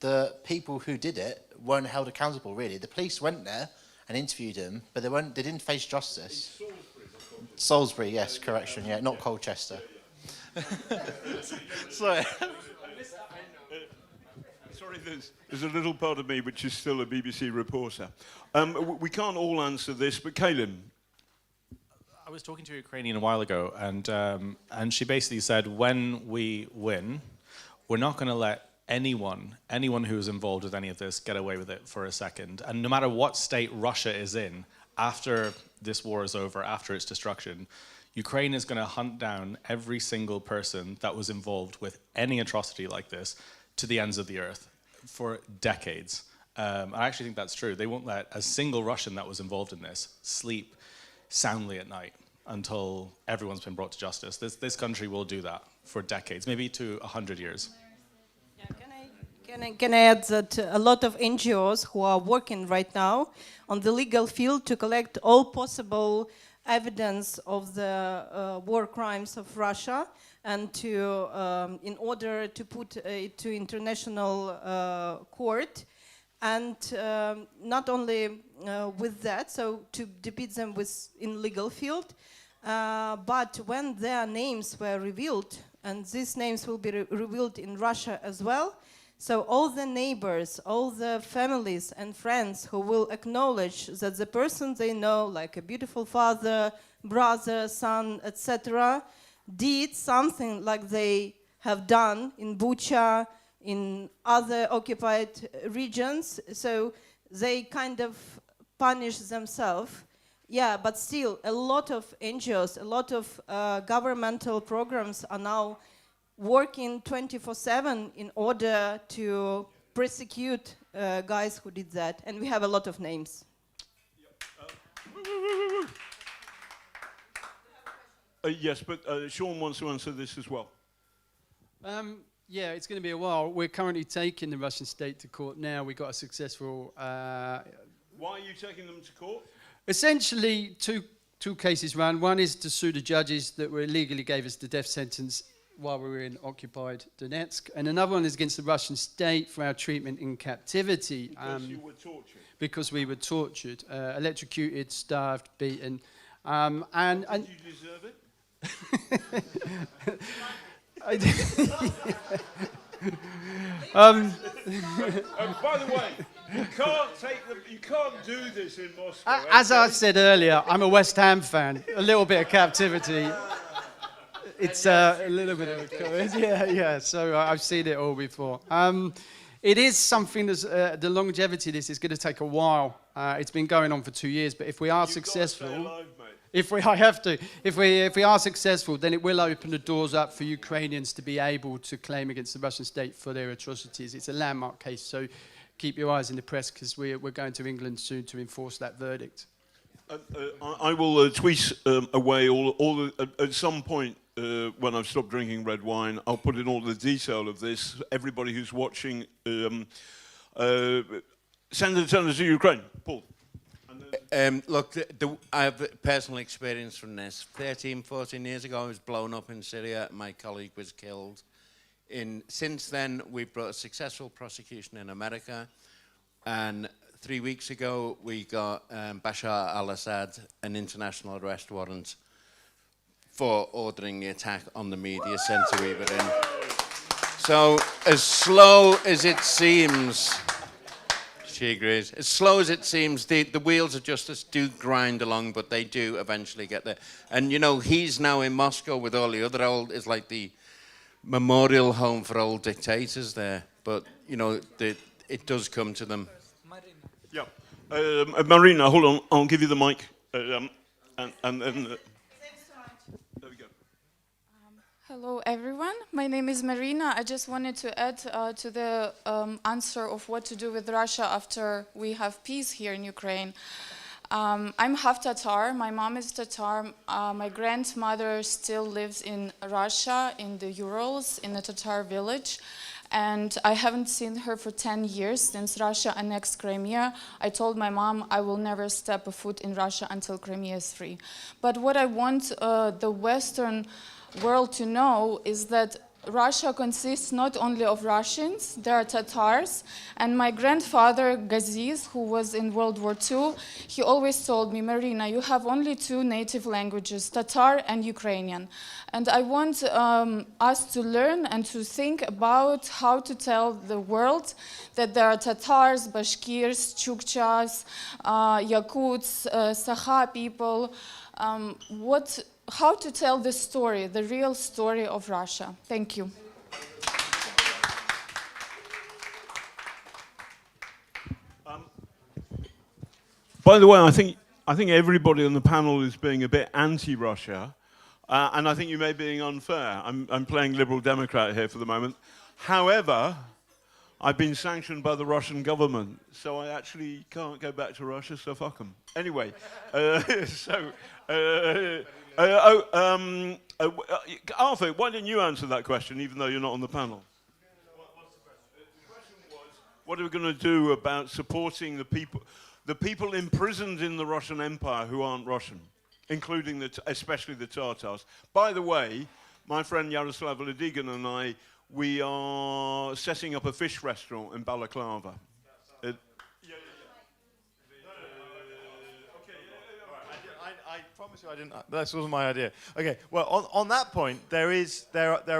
the people who did it weren't held accountable, really. The police went there and interviewed them, but they didn't face justice. Salisbury, yes, correction, yeah, not Colchester. Sorry. Sorry, there's a little part of me which is still a BBC reporter. We can't all answer this, but Kaylin. I was talking to a Ukrainian a while ago, and she basically said, when we win, we're not going to let anyone who is involved with any of this get away with it for a second. And no matter what state Russia is in, after this war is over, after its destruction, Ukraine is going to hunt down every single person that was involved with any atrocity like this to the ends of the earth for decades. I actually think that's true. They won't let a single Russian that was involved in this sleep soundly at night until everyone's been brought to justice. This country will do that for decades, maybe to 100 years. Can I add that a lot of NGOs who are working right now on the legal field to collect all possible evidence of the war crimes of Russia and to, in order to put it to international court, and not only with that, so to defeat them in legal field, but when their names were revealed, and these names will be revealed in Russia as well, so all the neighbors, all the families and friends who will acknowledge that the person they know, like a beautiful father, brother, son, etc., did something like they have done in Bucha, in other occupied regions, so they kind of punish themselves. Yeah, but still, a lot of NGOs, a lot of governmental programs are now working 24/7 in order to prosecute guys who did that, and we have a lot of names. Yes, but Sean wants to answer this as well. Yeah, it's going to be a while. We're currently taking the Russian state to court now. We got a successful... Why are you taking them to court? Essentially, two cases ran. One is to sue the judges that were illegally gave us the death sentence while we were in occupied Donetsk. And another one is against the Russian state for our treatment in captivity. Because you were tortured. Because we were tortured, electrocuted, starved, beaten. Did you deserve it? I by the way, you can't do this in Moscow. As I said earlier, I'm a West Ham fan. A little bit of captivity. It's a little bit of yeah. So I've seen it all before. It is something that's the longevity of this is going to take a while. It's been going on for 2 years, but if we are successful, if we are successful, then it will open the doors up for Ukrainians to be able to claim against the Russian state for their atrocities. It's a landmark case, so keep your eyes in the press because we're going to England soon to enforce that verdict. I will tweet away all at some point when I've stopped drinking red wine. I'll put in all the detail of this. Everybody who's watching, send it to Ukraine. Paul. Look, I have personal experience from this. 13, 14 years ago, I was blown up in Syria. My colleague was killed. Since then, we've brought a successful prosecution in America. And 3 weeks ago, we got Bashar al-Assad an international arrest warrant for ordering the attack on the media centre we were in. So, as slow as it seems... She agrees. As slow as it seems, the wheels of justice do grind along, but they do eventually get there. And, you know, he's now in Moscow with all the other old... It's like the memorial home for old dictators there. But, you know, it does come to them. Yeah. Marina, hold on. I'll give you the mic. And there we go. Hello, everyone. My name is Marina. I just wanted to add to the answer of what to do with Russia after we have peace here in Ukraine. I'm half Tatar. My mom is Tatar. My grandmother still lives in Russia, in the Urals, in a Tatar village. And I haven't seen her for 10 years since Russia annexed Crimea. I told my mom I will never step a foot in Russia until Crimea is free. But what I want the Western world to know is that Russia consists not only of Russians, there are Tatars, and my grandfather Gaziz, who was in World War II, he always told me, Marina, you have only two native languages, Tatar and Ukrainian. And I want us to learn and to think about how to tell the world that there are Tatars, Bashkirs, Chukchas, Yakuts, Sakha people, how to tell the story, the real story of Russia. Thank you. By the way, I think everybody on the panel is being a bit anti-Russia, and I think you may be being unfair. I'm playing Liberal Democrat here for the moment. However, I've been sanctioned by the Russian government, so I actually can't go back to Russia, so fuck them. Anyway, Arthur, why didn't you answer that question, even though you're not on the panel? The question was, what are we going to do about supporting the people imprisoned in the Russian Empire who aren't Russian, including especially the Tatars? By the way, my friend Yaroslav Ledigan and I, we are setting up a fish restaurant in Balaclava. I promise you I didn't. This wasn't my idea. Okay. Well, on that point, there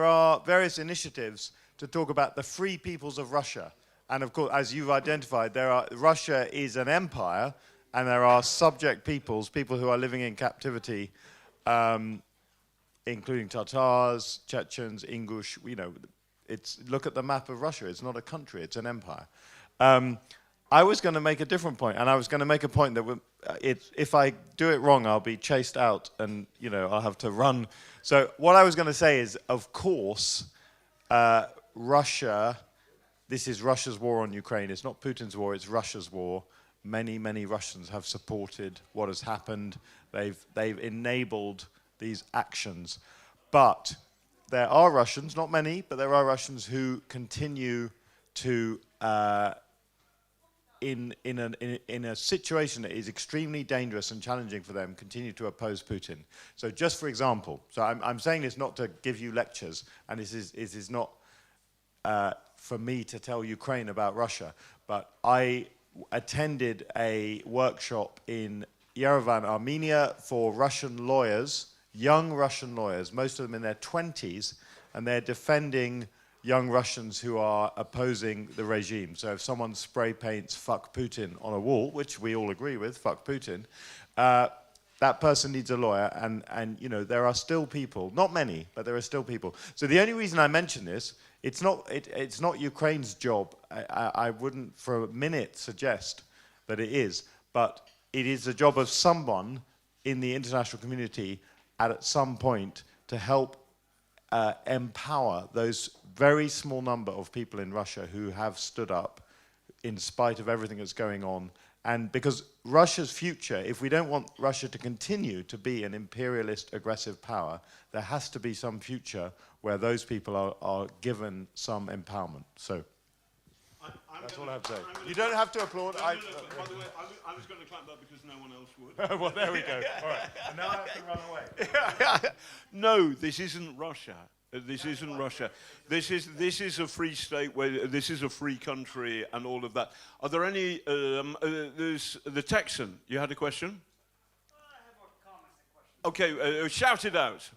are various initiatives to talk about the free peoples of Russia, and of course, as you've identified, Russia is an empire, and there are subject peoples, people who are living in captivity, including Tatars, Chechens, Ingush. You know, look at the map of Russia. It's not a country; it's an empire. I was going to make a different point, and I was going to make a point that if I do it wrong, I'll be chased out, and I'll have to run. So what I was going to say is, of course, Russia. This is Russia's war on Ukraine. It's not Putin's war. It's Russia's war. Many, many Russians have supported what has happened. They've enabled these actions, but there are Russians, not many, but there are Russians who continue to. In a situation that is extremely dangerous and challenging for them, continue to oppose Putin. So just for example, so I'm saying this not to give you lectures, and this is not for me to tell Ukraine about Russia, but I attended a workshop in Yerevan, Armenia, for Russian lawyers, young Russian lawyers, most of them in their 20s, and they're defending young Russians who are opposing the regime. So if someone spray paints "fuck Putin" on a wall, which we all agree with, fuck Putin, that person needs a lawyer, and there are still people, not many, but there are still people. So the only reason I mention this, it's not Ukraine's job. I wouldn't for a minute suggest that it is, but it is the job of someone in the international community at some point to help empower those very small number of people in Russia who have stood up in spite of everything that's going on. And because Russia's future, if we don't want Russia to continue to be an imperialist, aggressive power, there has to be some future where those people are given some empowerment. So that's all I have to say. You don't have to applaud. By the way, I was going to clap that because no one else would. Well, there we go. All right. And now I have to run away. No, this isn't Russia. This isn't Russia. This is a free state where this is a free country and all of that. Are there any? There's the Texan. You had a question? I have more comments and questions. Okay, shout it out.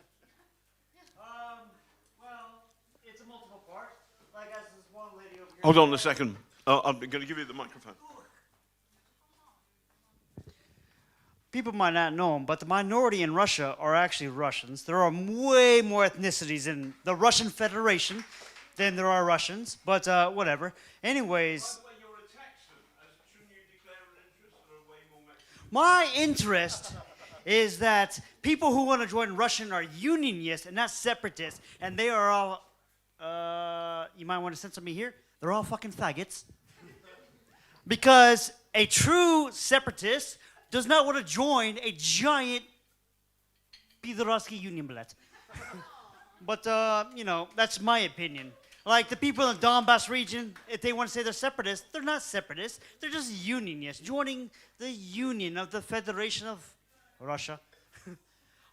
Well, it's a multiple part. Like as this one lady over here. Hold on a second. I'm going to give you the microphone. People might not know them, but the minority in Russia are actually Russians. There are way more ethnicities in the Russian Federation than there are Russians, but whatever. Anyways, By the way, you're a Texan. Shouldn't you declare an interest or way more Mexican? my interest is that people who want to join Russian are unionists and not separatists, and they are all, you might want to censor me here, they're all fucking faggots. Because a true separatist does not want to join a giant Pidorowski union blood. But, that's my opinion. Like the people in the Donbass region, if they want to say they're separatists, they're not separatists. They're just unionists, joining the union of the Federation of Russia.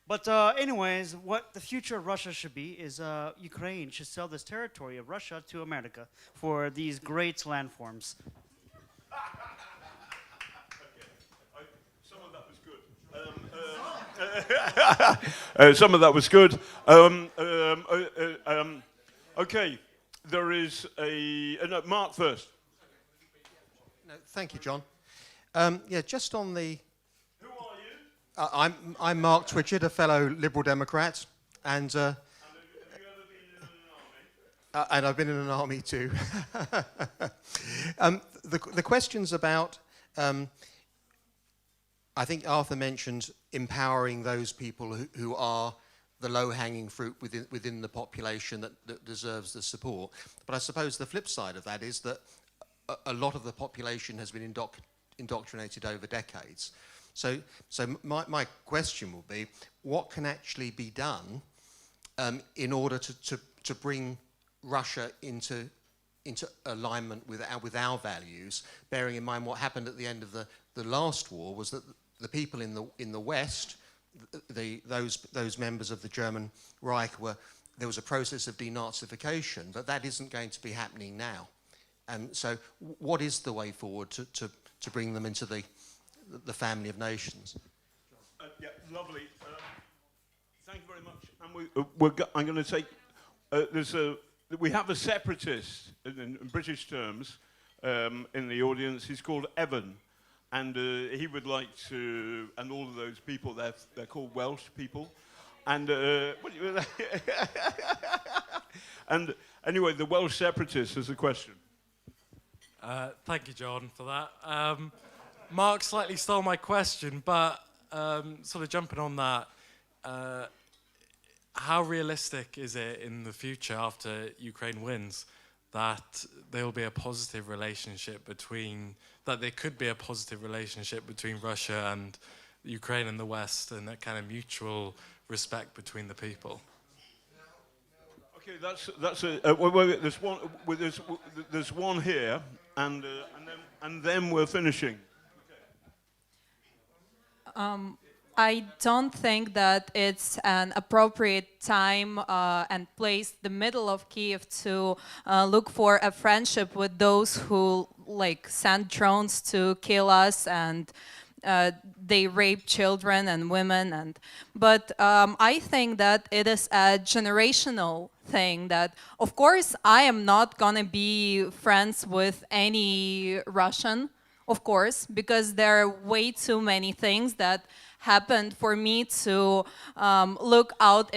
But anyways, what the future of Russia should be is Ukraine should sell this territory of Russia to America for these great landforms. Some of that was good. Some of that was good. Okay, there is a no, Mark first. No, thank you, John. Yeah, just on the. Who are you? I'm Mark Twitchett, a fellow Liberal Democrat, and Have you ever been in an army? and I've been in an army too. The questions about. I think Arthur mentioned empowering those people who are the low-hanging fruit within the population that deserves the support. But I suppose the flip side of that is that a lot of the population has been indoctrinated over decades. So my question will be, what can actually be done in order to bring Russia into alignment with our values, bearing in mind what happened at the end of the last war was that the people in the West, those members of the German Reich, there was a process of denazification, but that isn't going to be happening now. And so, what is the way forward to bring them into the family of nations? Yeah, lovely. Thank you very much. And I'm going to take. We have a separatist in British terms in the audience. He's called Evan. And he would like to, and all of those people, they're called Welsh people. And, and anyway, the Welsh separatist has a question. Thank you, John, for that. Mark slightly stole my question, but sort of jumping on that, how realistic is it in the future after Ukraine wins that there will be a positive relationship that there could be a positive relationship between Russia and Ukraine and the West, and that kind of mutual respect between the people? Okay, there's one here, and then we're finishing. I don't think that it's an appropriate time and place, the middle of Kiev, to look for a friendship with those who send drones to kill us and they rape children and women. But I think that it is a generational thing that, of course, I am not gonna be friends with any Russian, of course, because there are way too many things that happened for me to look out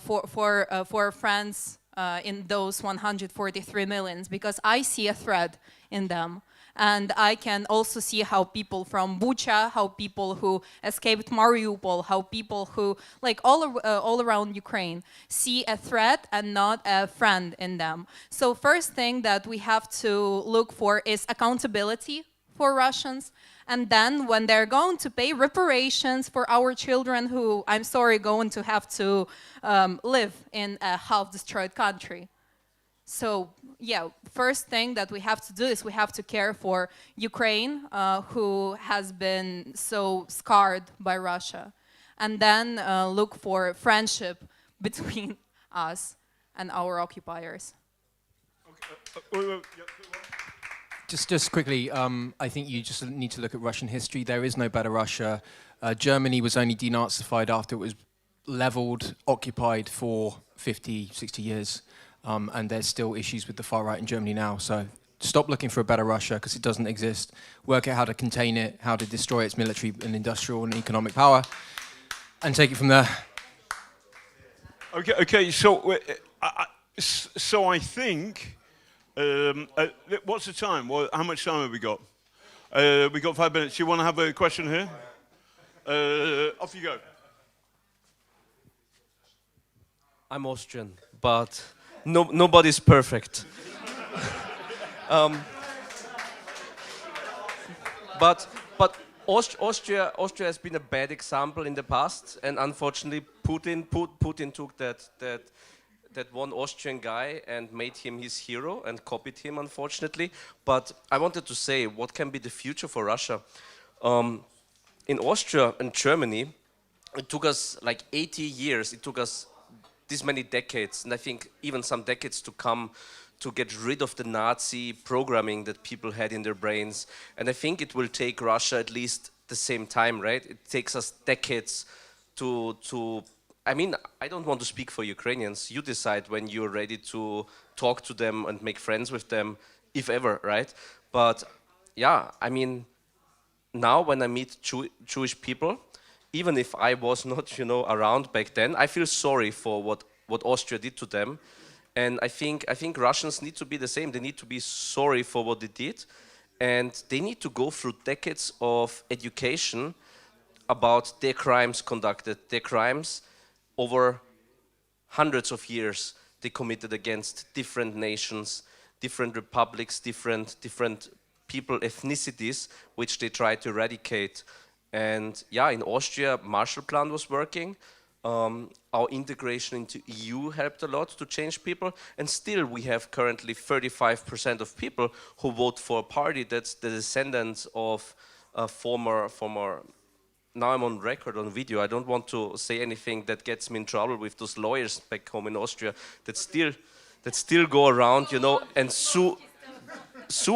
for friends in those 143 millions, because I see a threat in them. And I can also see how people from Bucha, how people who escaped Mariupol, how people who, all around Ukraine, see a threat and not a friend in them. So first thing that we have to look for is accountability for Russians. And then when they're going to pay reparations for our children who, I'm sorry, going to have to live in a half-destroyed country. So, yeah, first thing that we have to do is we have to care for Ukraine, who has been so scarred by Russia. And then look for friendship between us and our occupiers. Just quickly, I think you just need to look at Russian history. There is no better Russia. Germany was only denazified after it was leveled, occupied for 50, 60 years. And there's still issues with the far right in Germany now. So stop looking for a better Russia, because it doesn't exist. Work out how to contain it, how to destroy its military and industrial and economic power, and take it from there. Okay. So I think. What's the time? How much time have we got? We got 5 minutes. You want to have a question here? Off you go. I'm Austrian, but nobody's perfect. But Austria has been a bad example in the past, and unfortunately Putin took that one Austrian guy and made him his hero and copied him, unfortunately. But I wanted to say, what can be the future for Russia? In Austria and Germany, it took us like 80 years, it took us this many decades, and I think even some decades to come, to get rid of the Nazi programming that people had in their brains. And I think it will take Russia at least the same time, right? It takes us decades to I mean, I don't want to speak for Ukrainians. You decide when you're ready to talk to them and make friends with them, if ever, right? But yeah, I mean, now when I meet Jewish people, even if I was not, you know, around back then, I feel sorry for what Austria did to them. And I think Russians need to be the same. They need to be sorry for what they did. And they need to go through decades of education about their crimes conducted, their crimes over hundreds of years they committed against different nations, different republics, different people, ethnicities, which they tried to eradicate. And yeah, in Austria, Marshall Plan was working. Our integration into EU helped a lot to change people, and still we have currently 35% of people who vote for a party that's the descendants of former. Now I'm on record, on video. I don't want to say anything that gets me in trouble with those lawyers back home in Austria that still go around, you know, and sue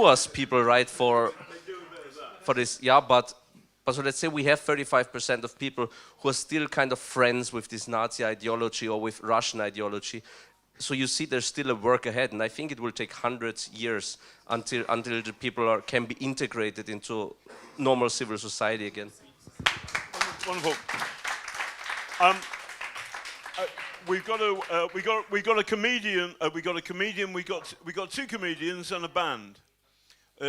us people, right, for this. Yeah, but so let's say we have 35% of people who are still kind of friends with this Nazi ideology or with Russian ideology. So you see there's still a work ahead, and I think it will take hundreds of years until the people can be integrated into normal civil society again. Wonderful. We got a comedian. We got two comedians and a band.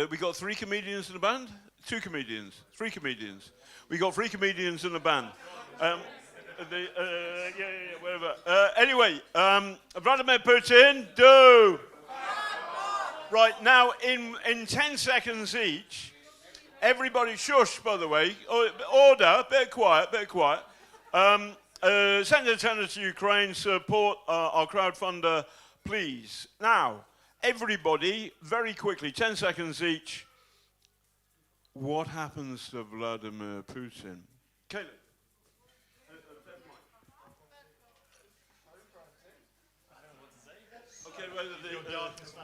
We got three comedians and a band. Two comedians, three comedians. We got three comedians and a band. Whatever. Anyway, Vladimir Putin, do. Right now, in 10 seconds each. Everybody shush, by the way. Order, bit quiet. Send a tenner to Ukraine, support our crowdfunder, please. Now, everybody, very quickly, 10 seconds each. What happens to Vladimir Putin? Caleb.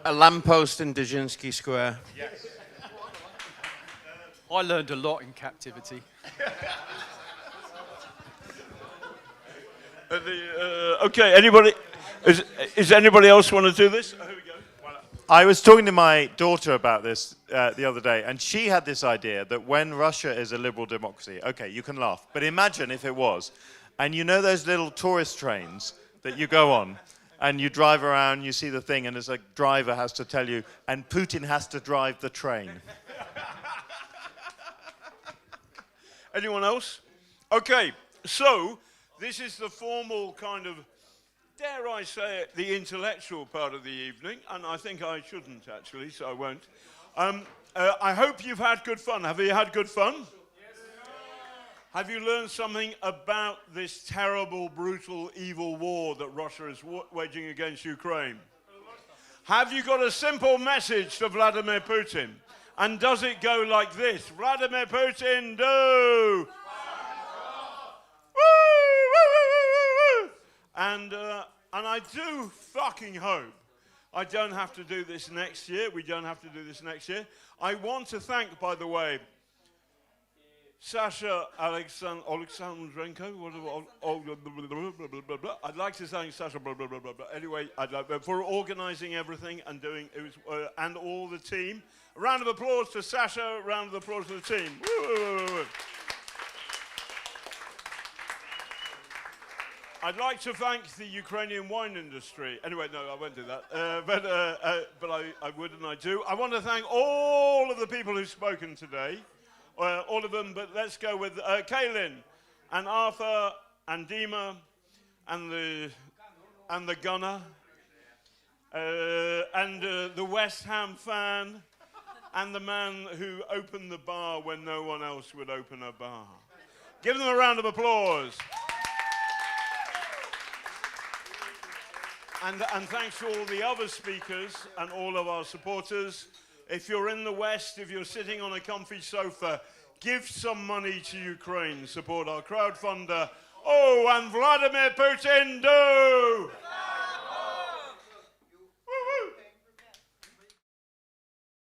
A lamppost in Dzerzhinsky Square. Yes. I learned a lot in captivity. Okay, anybody? Is anybody else want to do this? Here we go. I was talking to my daughter about this the other day, and she had this idea that when Russia is a liberal democracy, okay, you can laugh, but imagine if it was. And you know those little tourist trains that you go on, and you drive around, you see the thing, and as a driver has to tell you, and Putin has to drive the train. Anyone else? Okay, so this is the formal kind of, dare I say it, the intellectual part of the evening, and I think I shouldn't actually, so I won't. I hope you've had good fun. Have you had good fun? Yes. Have you learned something about this terrible, brutal, evil war that Russia is waging against Ukraine? Have you got a simple message to Vladimir Putin? And does it go like this? Vladimir Putin, do! And I do fucking hope I don't have to do this next year. We don't have to do this next year. I want to thank, by the way, Sasha Alexandrenko. I'd like to thank Sasha. Anyway, for organising everything and doing it was, and all the team. A round of applause to Sasha. A round of applause to the team. I'd like to thank the Ukrainian wine industry. Anyway, no, I won't do that. But I would and I do. I want to thank all of the people who've spoken today. All of them, but let's go with Kaylin and Arthur and Dima and the gunner and the West Ham fan and the man who opened the bar when no one else would open a bar. Give them a round of applause. And thanks to all the other speakers and all of our supporters. If you're in the West, if you're sitting on a comfy sofa, give some money to Ukraine. Support our crowdfunder Oh, and Vladimir Putin, do!